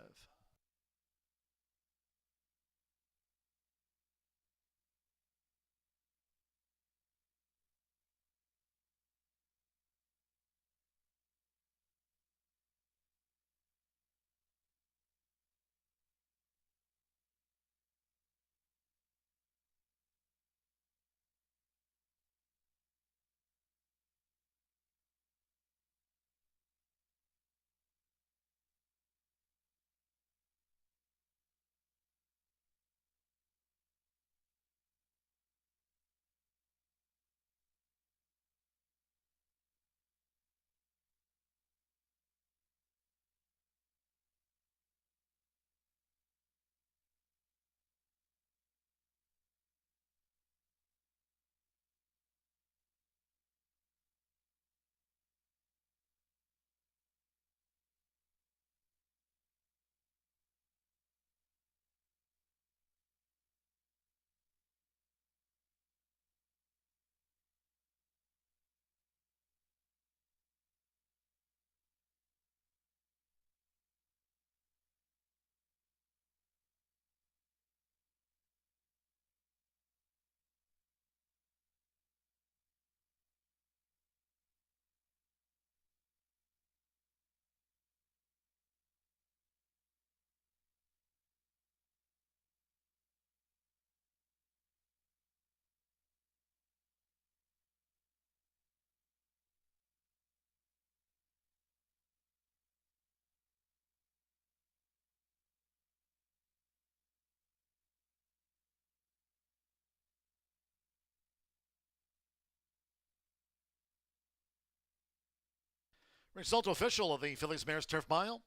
Result official of the Phillies Mares Turf Mile.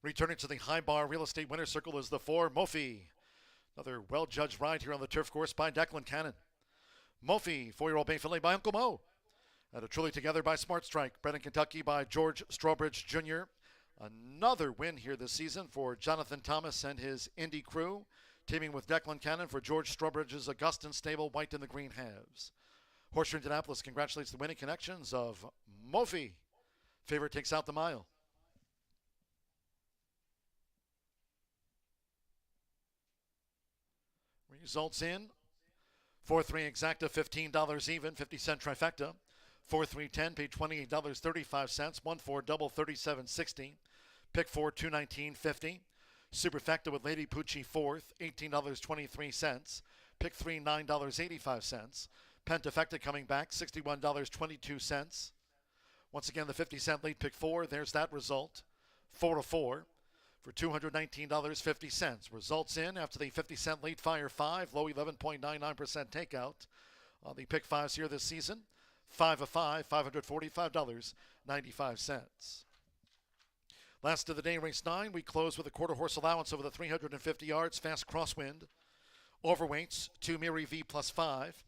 Returning to the high bar real estate winner's circle is the 4 Mophie. Another well-judged ride here on the turf course by Declan Cannon. Mophie, 4-year-old Bay Filly by Uncle Mo. And a Truly Together by Smart Strike. Bred in Kentucky by George Strawbridge Jr. Another win here this season for Jonathan Thomas and his Indy crew. Teaming with Declan Cannon for George Strawbridge's Augustin Stable, white and the green halves. Horseshoe Indianapolis congratulates the winning connections of Mophie. Favorite takes out the mile. Results in 4-3 exacta, $15 even, 50-cent trifecta. 4-3-10 paid $28.35. 1-4 double, $37.60. Pick 4, $219.50. Superfecta with Lady Poochie fourth, $18.23. Pick 3, $9.85. Pentafecta coming back, $61.22. Once again, the 50-cent lead, pick 4. There's that result. 4-4 for $219.50. Results in after the 50-cent lead, Fire 5, low 11.99% takeout. On the pick 5s here this season, 5 of 5, $545.95. Last of the day, race 9. We close with a quarter horse allowance over the 350 yards, fast crosswind. Overweights, 2 Miri V plus 5.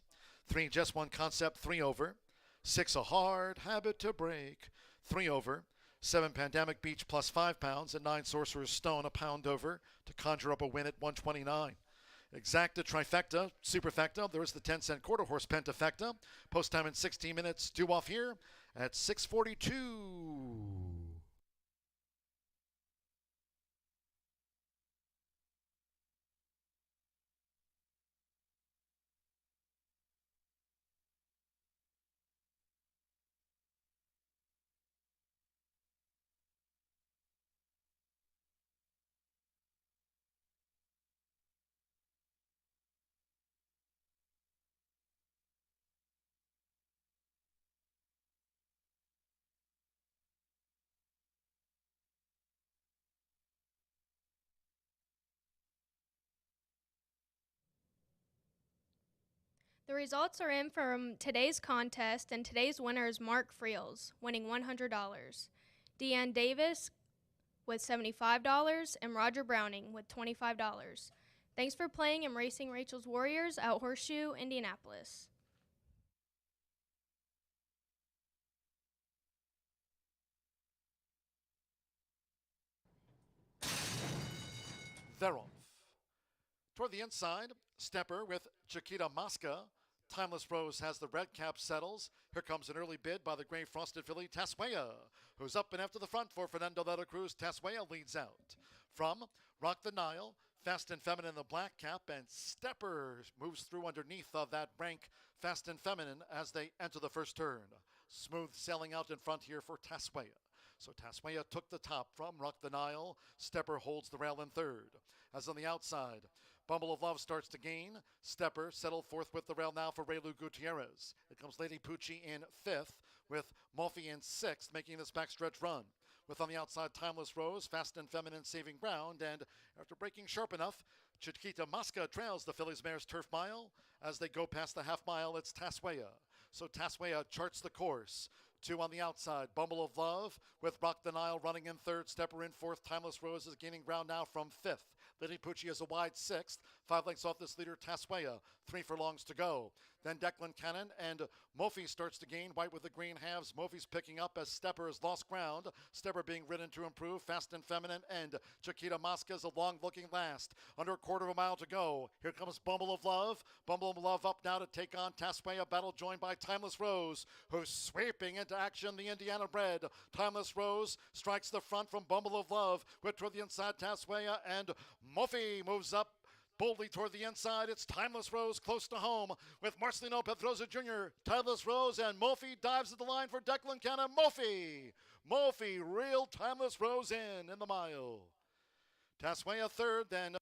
3 Just One Concept, 3 over. 6 A Hard Habit to Break, 3 over. 7 Pandemic Beach plus 5 pounds, and 9 Sorcerer's Stone, a pound over to conjure up a win at 129. Exacta, trifecta, superfecta. There's the 10-cent quarter horse pentafecta. Post time in 16 minutes. Due off here at 6:42. The results are in from today's contest, and today's winner is Mark Friels, winning $100. Deanne Davis with $75, and Roger Browning with $25. Thanks for playing and racing Rachel's Warriors at Horseshoe, Indianapolis. They're off. Toward the inside, Stepper with Chiquita Mosca. Timeless Rose has the red cap settles. Here comes an early bid by the gray frosted filly Taswea, who's up and after the front for Fernando de la Cruz. Taswea leads out. From Rock the Nile, Fast and Feminine, the black cap, and Stepper moves through underneath of that rank Fast and Feminine as they enter the first turn. Smooth sailing out in front here for Taswea. So Taswea took the top from Rock the Nile. Stepper holds the rail in third. As on the outside, Bumble of Love starts to gain. Stepper settled fourth with the rail now for Raylu Gutierrez. It comes Lady Pucci in fifth with Mulphy in sixth, making this backstretch run. With on the outside Timeless Rose, Fast and Feminine saving ground, and after breaking sharp enough, Chiquita Mosca trails the Phillies Mares Turf Mile. As they go past the half mile, it's Taswea. So Taswea charts the course. Two on the outside, Bumble of Love with Rock the Nile running in third. Stepper in fourth. Timeless Rose is gaining ground now from fifth. Lady Pucci is a wide sixth. 5 lengths off this leader, Taswea. 3 furlongs to go. Then Declan Cannon and Mulphy starts to gain. White with the green halves. Mulphy's picking up as Stepper has lost ground. Stepper being ridden to improve. Fast and Feminine and Chiquita Mosca is a long-looking last. Under a quarter of a mile to go. Here comes Bumble of Love. Bumble of Love up now to take on Taswea. Battle joined by Timeless Rose, who's sweeping into action. The Indiana bred Timeless Rose strikes the front from Bumble of Love with toward the inside Taswea, and Mulphy moves up boldly toward the inside. It's Timeless Rose close to home with Marcelino Pedroza Jr. Timeless Rose and Mulphy dives at the line for Declan Cannon. Mulphy real Timeless Rose in the mile. Taswea third, then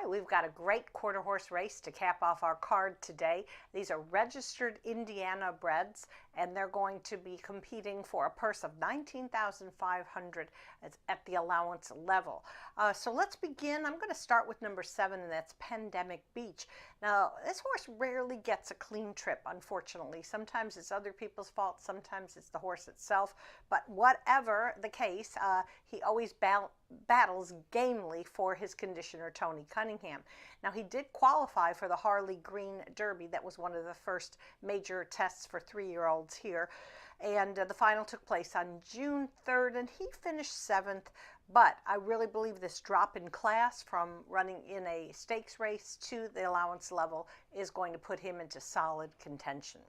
right, we've got a great quarter horse race to cap off our card today. These are registered Indiana breds, and they're going to be competing for a purse of $19,500 at the allowance level. So let's begin. I'm going to start with number 7, and that's Pandemic Beach. Now, this horse rarely gets a clean trip, unfortunately. Sometimes it's other people's fault, sometimes it's the horse itself, but whatever the case, he always battles gamely for his conditioner, Tony Cunningham. Now, he did qualify for the Harley Green Derby. That was one of the first major tests for 3-year-olds here. And the final took place on June 3rd, and he finished 7th. But I really believe this drop in class from running in a stakes race to the allowance level is going to put him into solid contention.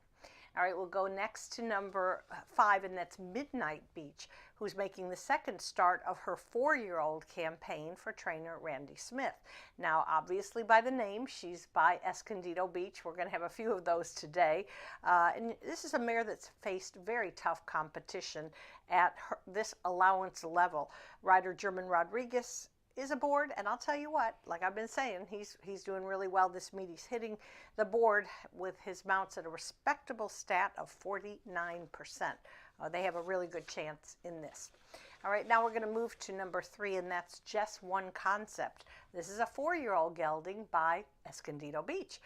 All right, we'll go next to number 5, and that's Midnight Beach, who's making the second start of her 4-year-old campaign for trainer Randy Smith. Now, obviously by the name, she's by Escondido Beach. We're going to have a few of those today. And this is a mare that's faced very tough competition at this allowance level. Rider German Rodriguez is aboard, and I'll tell you what, like I've been saying, he's doing really well this meet. He's hitting the board with his mounts at a respectable stat of 49%. They have a really good chance in this. All right, now we're going to move to number 3, and that's Just One Concept. This is a 4-year-old gelding by Escondido Beach.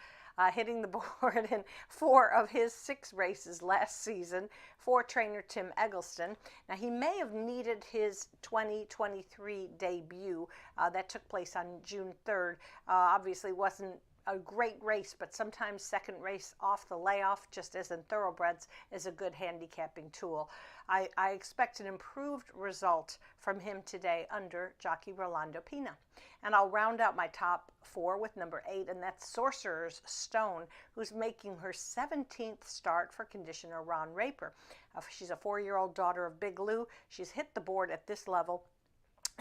Hitting the board in 4 of his 6 races last season for trainer Tim Eggleston. Now, he may have needed his 2023 debut that took place on June 3rd. Obviously wasn't a great race, but sometimes second race off the layoff, just as in thoroughbreds, is a good handicapping tool. I expect an improved result from him today under jockey Rolando Pina. And I'll round out my top 4 with number 8, and that's Sorcerer's Stone, who's making her 17th start for conditioner Ron Raper. She's a 4-year-old daughter of Big Lou. She's hit the board at this level,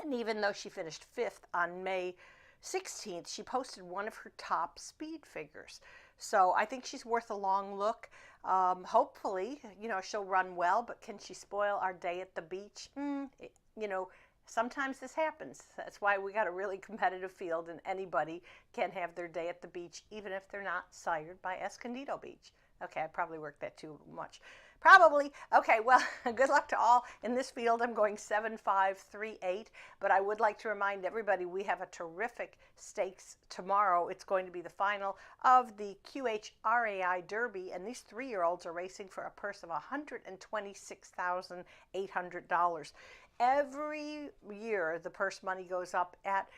and even though she finished 5th on May 16th, she posted one of her top speed figures. So I think she's worth a long look. Hopefully, she'll run well, but can she spoil our day at the beach? Sometimes this happens. That's why we got a really competitive field, and anybody can have their day at the beach, even if they're not sired by Escondido Beach. Okay, I probably worked that too much. Probably. Okay, well, good luck to all in this field. I'm going 7-5-3-8, but I would like to remind everybody we have a terrific stakes tomorrow. It's going to be the final of the QHRAI Derby, and these 3-year-olds are racing for a purse of $126,800. Every year, the purse money goes up at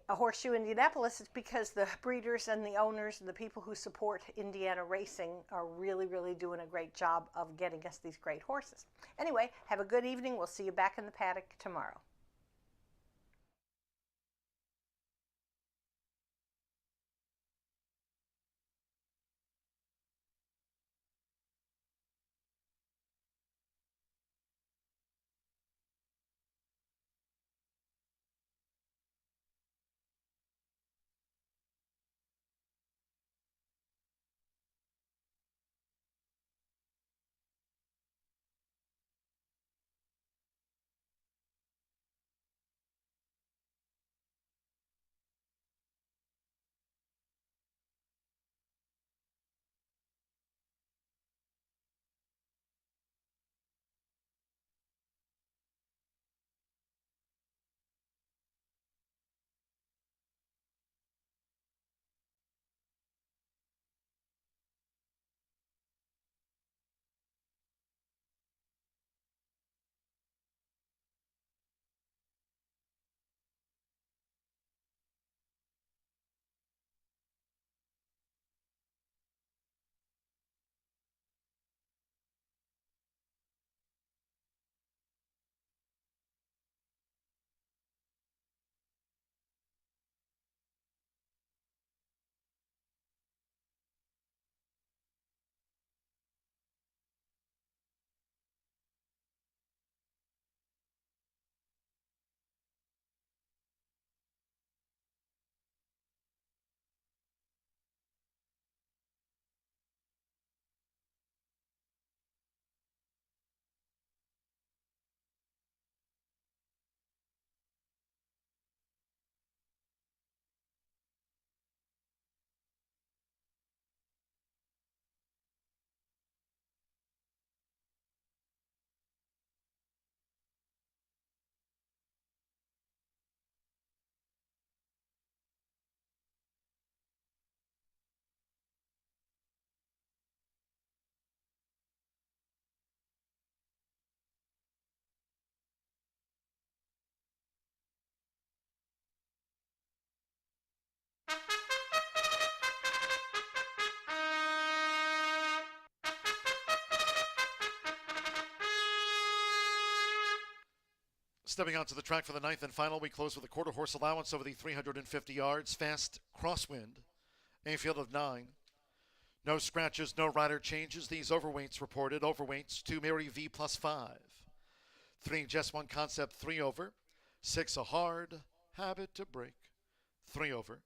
a Horseshoe Indianapolis. It's because the breeders and the owners and the people who support Indiana racing are really, really doing a great job of getting us these great horses. Anyway, have a good evening. We'll see you back in the paddock tomorrow. Stepping onto the track for the ninth and final, we close with a quarter horse allowance over the 350 yards. Fast Crosswind, a field of 9. No scratches, no rider changes. These overweights reported. Overweights 2 Mary V plus 5. 3 Just One Concept 3 over. 6 A Hard Habit to Break 3 over.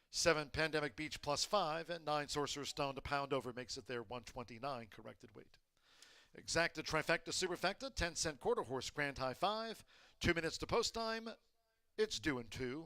7 Pandemic Beach plus 5. And 9 Sorcerer's Stone to pound over makes it their 129 corrected weight. Exacta Trifecta Superfecta 10-cent quarter horse Grand High 5. 2 minutes to post time. It's due in 2.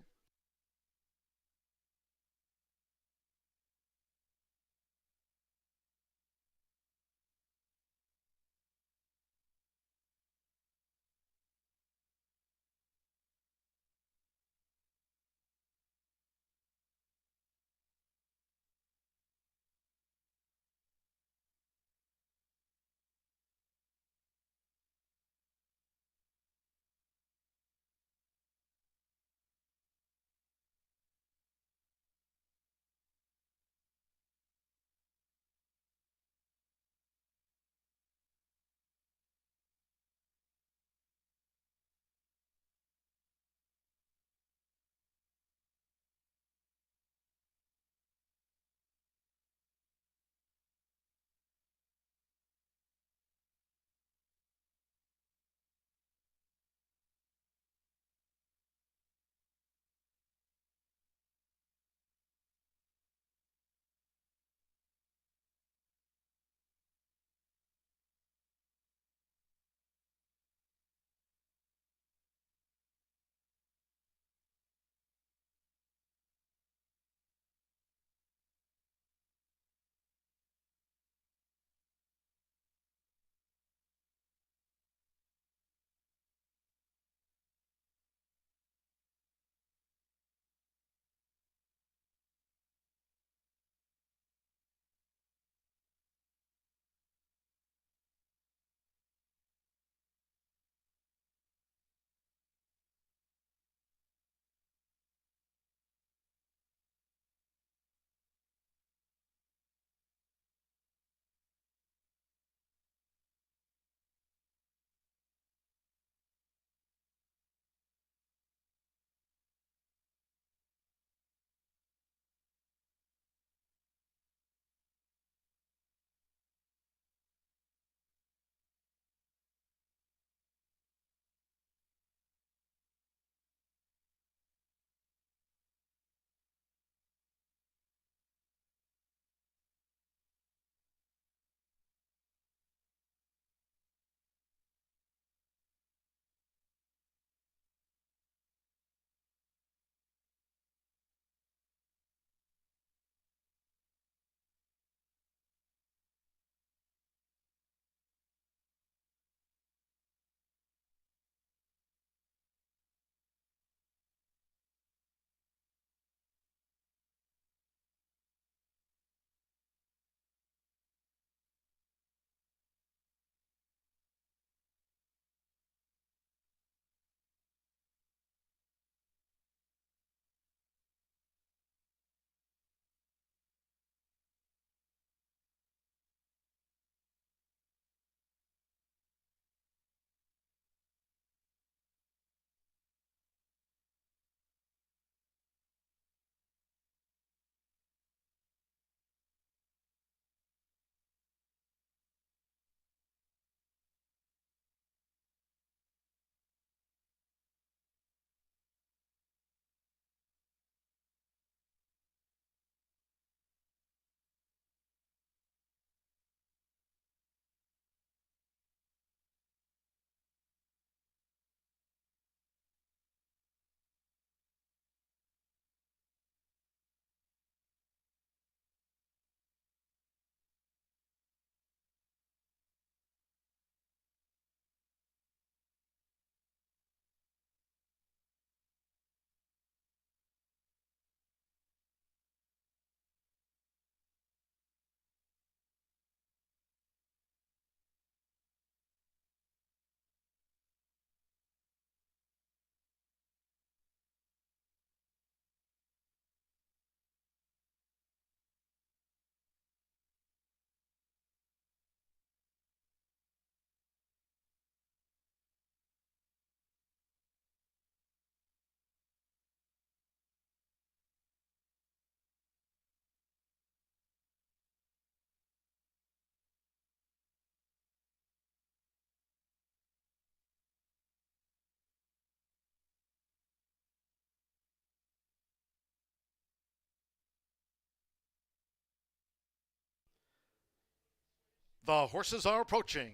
The horses are approaching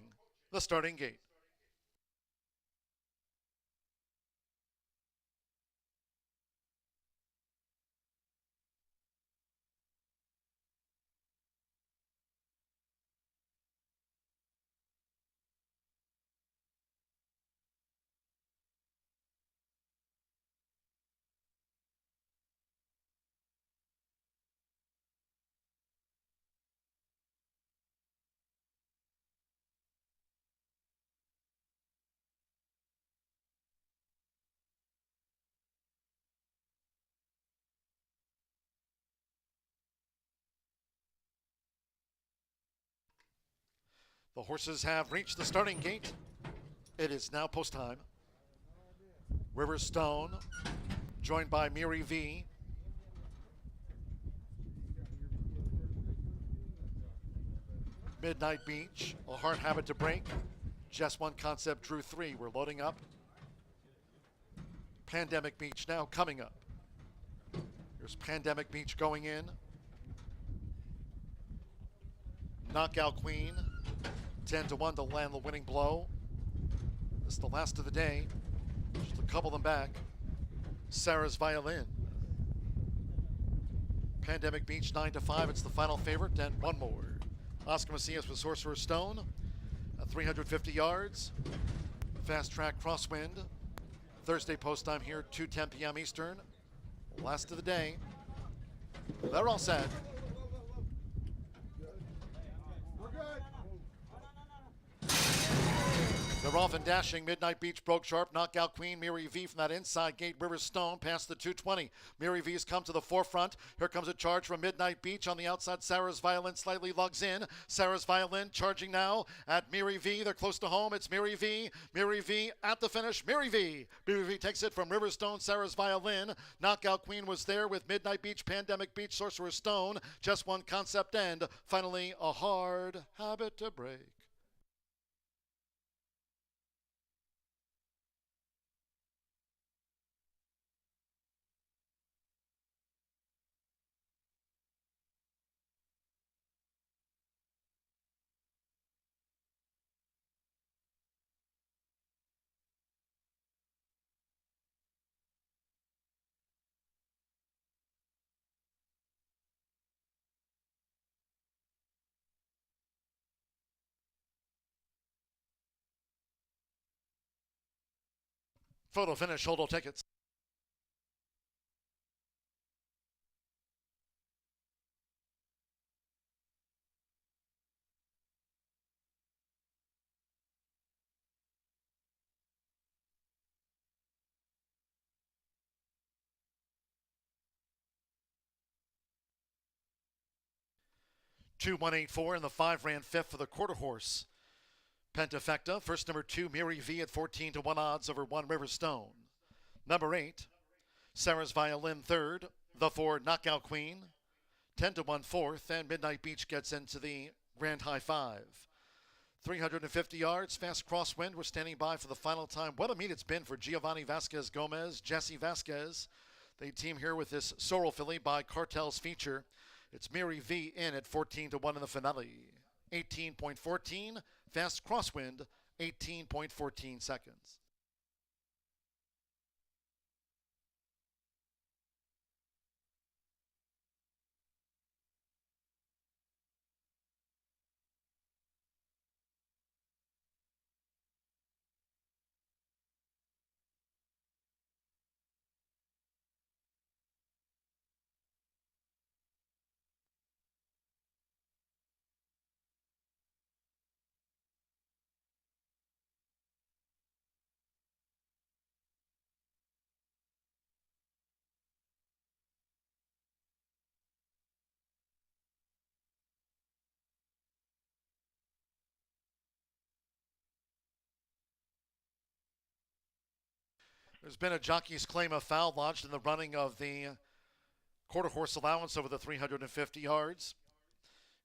the starting gate. The horses have reached the starting gate. It is now post time. River Stone, joined by Miri V. Midnight Beach, A Hard Habit to Break. Just One Concept drew 3. We're loading up. Pandemic Beach now coming up. Here's Pandemic Beach going in. Knockout Queen, 10-1 to land the winning blow. This is the last of the day. Just a couple of them back. Sarah's Violin. Pandemic Beach 9-5. It's the final favorite, and one more. Oscar Macias with Sorcerer Stone at 350 yards. Fast Track Crosswind. Thursday post time here, 2:10 p.m. Eastern. Last of the day. They're all set. They're off and dashing. Midnight Beach broke sharp. Knockout Queen, Miri V from that inside gate. River Stone past the 220. Miri V's come to the forefront. Here comes a charge from Midnight Beach on the outside. Sarah's Violin slightly lugs in. Sarah's Violin charging now at Miri V. They're close to home. It's Miri V. Miri V at the finish. Miri V. Miri V takes it from River Stone. Sarah's Violin. Knockout Queen was there with Midnight Beach, Pandemic Beach, Sorcerer Stone. Just One Concept and finally A Hard Habit to Break. Photo finish, hold all tickets. Two 184 and the 5 ran 5th for the quarter horse. Pentafecta, first number 2, Miri V at 14-1 odds over 1 River Stone. Number 8, Sarah's Violin 3rd, the 4 Knockout Queen, 10-1 4th, and Midnight Beach gets into the Grand High 5. 350 yards, fast crosswind. We're standing by for the final time. What a meet it's been for Giovanni Vasquez Gomez, Jesse Vasquez. They team here with this Sorrel filly by Cartel's Feature. It's Miri V in at 14-1 in the finale. 18.14, fast crosswind, 18.14 seconds. There's been a jockey's claim of foul lodged in the running of the quarter horse allowance over the 350 yards.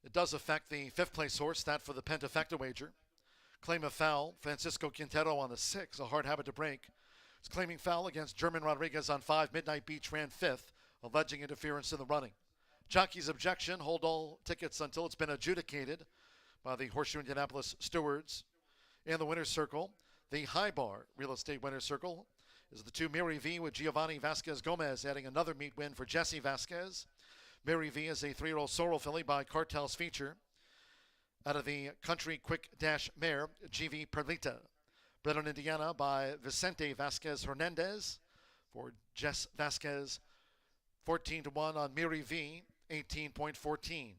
It does affect the 5th place horse, that for the Pentafecta wager. Claim of foul, Francisco Quintero on the 6, A Hard Habit to Break. It's claiming foul against German Rodriguez on 5, Midnight Beach ran 5th, alleging interference in the running. Jockey's objection, hold all tickets until it's been adjudicated. by the Horseshoe Indianapolis stewards. In the winner's circle, the High Bar Real Estate winner's circle is the 2 Mary V with Giovanni Vasquez Gomez, adding another meet win for Jesse Vasquez. Mary V is a 3-year-old sorrel filly by Cartel's Feature. Out of the Country Quick Dash mare, GV Perlita. Bred in Indiana by Vicente Vasquez Hernandez for Jess Vasquez. 14-1 on Mary V, 18.14.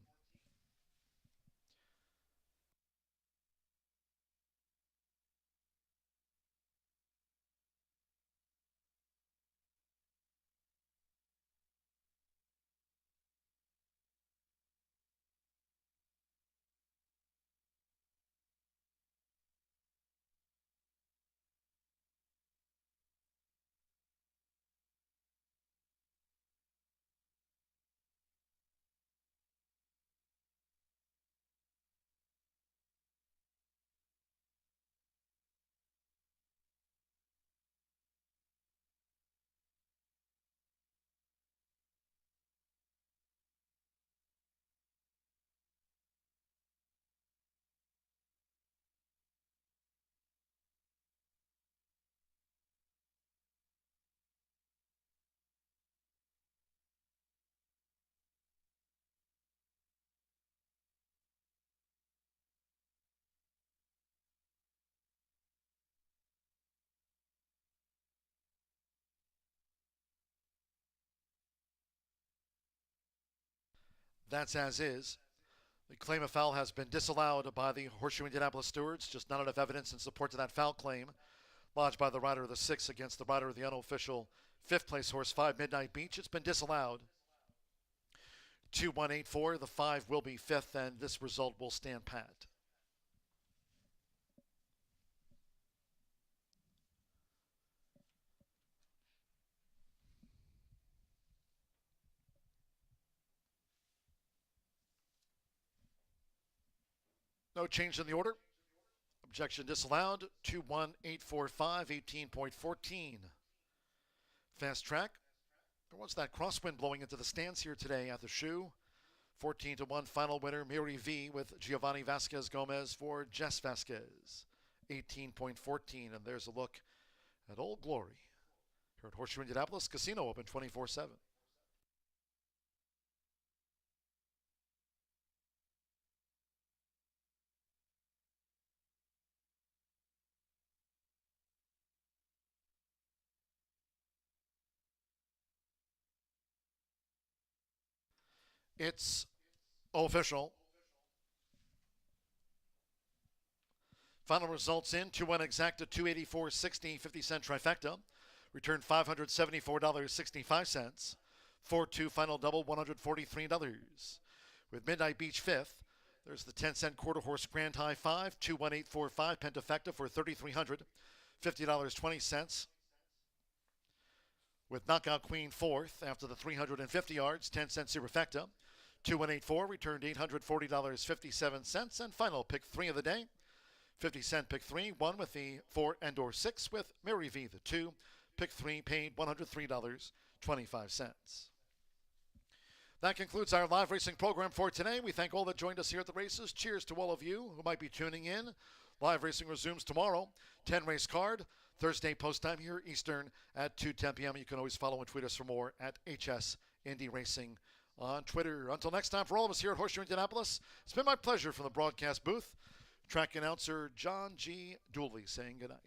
That's as is. The claim of foul has been disallowed by the Horseshoe Indianapolis stewards. Just not enough evidence in support of that foul claim lodged by the rider of the 6 against the rider of the unofficial 5th place horse 5 Midnight Beach. It's been disallowed. 2-1-8-4. The 5 will be 5th, and this result will stand pat. No change in the order. Objection disallowed. 2-1-8-4-5, 18.14. Fast track. There was that crosswind blowing into the stands here today at the shoe. 14-1 final winner, Mary V with Giovanni Vasquez Gomez for Jess Vasquez. 18.14. And there's a look at Old Glory here at Horseshoe Indianapolis. Casino open 24/7. It's official. Final results in 2-1 exacta 284.60 50-cent trifecta. Return $574.65. 4-2 final double $143. With Midnight Beach 5th, there's the 10-cent quarter horse Grand High 5 21845 pentafecta for $3,300. $50.20. With Knockout Queen 4th after the 350 yards, 10-cent superfecta. 2184 returned $840.57. And final pick 3 of the day. 50-cent pick 3, 1 with the 4 and or 6 with Mary V the 2. Pick 3 paid $103.25. That concludes our live racing program for today. We thank all that joined us here at the races. Cheers to all of you who might be tuning in. Live racing resumes tomorrow. 10 race card. Thursday post time here Eastern at 2:10 p.m. You can always follow and tweet us for more at HS Indy Racing on Twitter. Until next time, for all of us here at Horseshoe Indianapolis, it's been my pleasure from the broadcast booth. Track announcer John G. Dooley saying goodnight.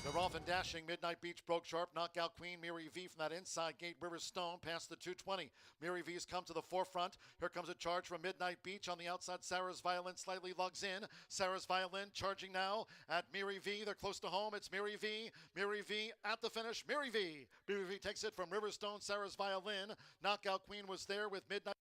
They're off and dashing. Midnight Beach broke sharp. Knockout Queen Mary V from that inside gate. Riverstone past the 220. Mary V's come to the forefront. Here comes a charge from Midnight Beach on the outside. Sarah's Violin slightly lugs in. Sarah's Violin charging now at Mary V. They're close to home. It's Mary V. Mary V at the finish. Mary V. Mary V takes it from Riverstone. Sarah's Violin. Knockout Queen was there with Midnight.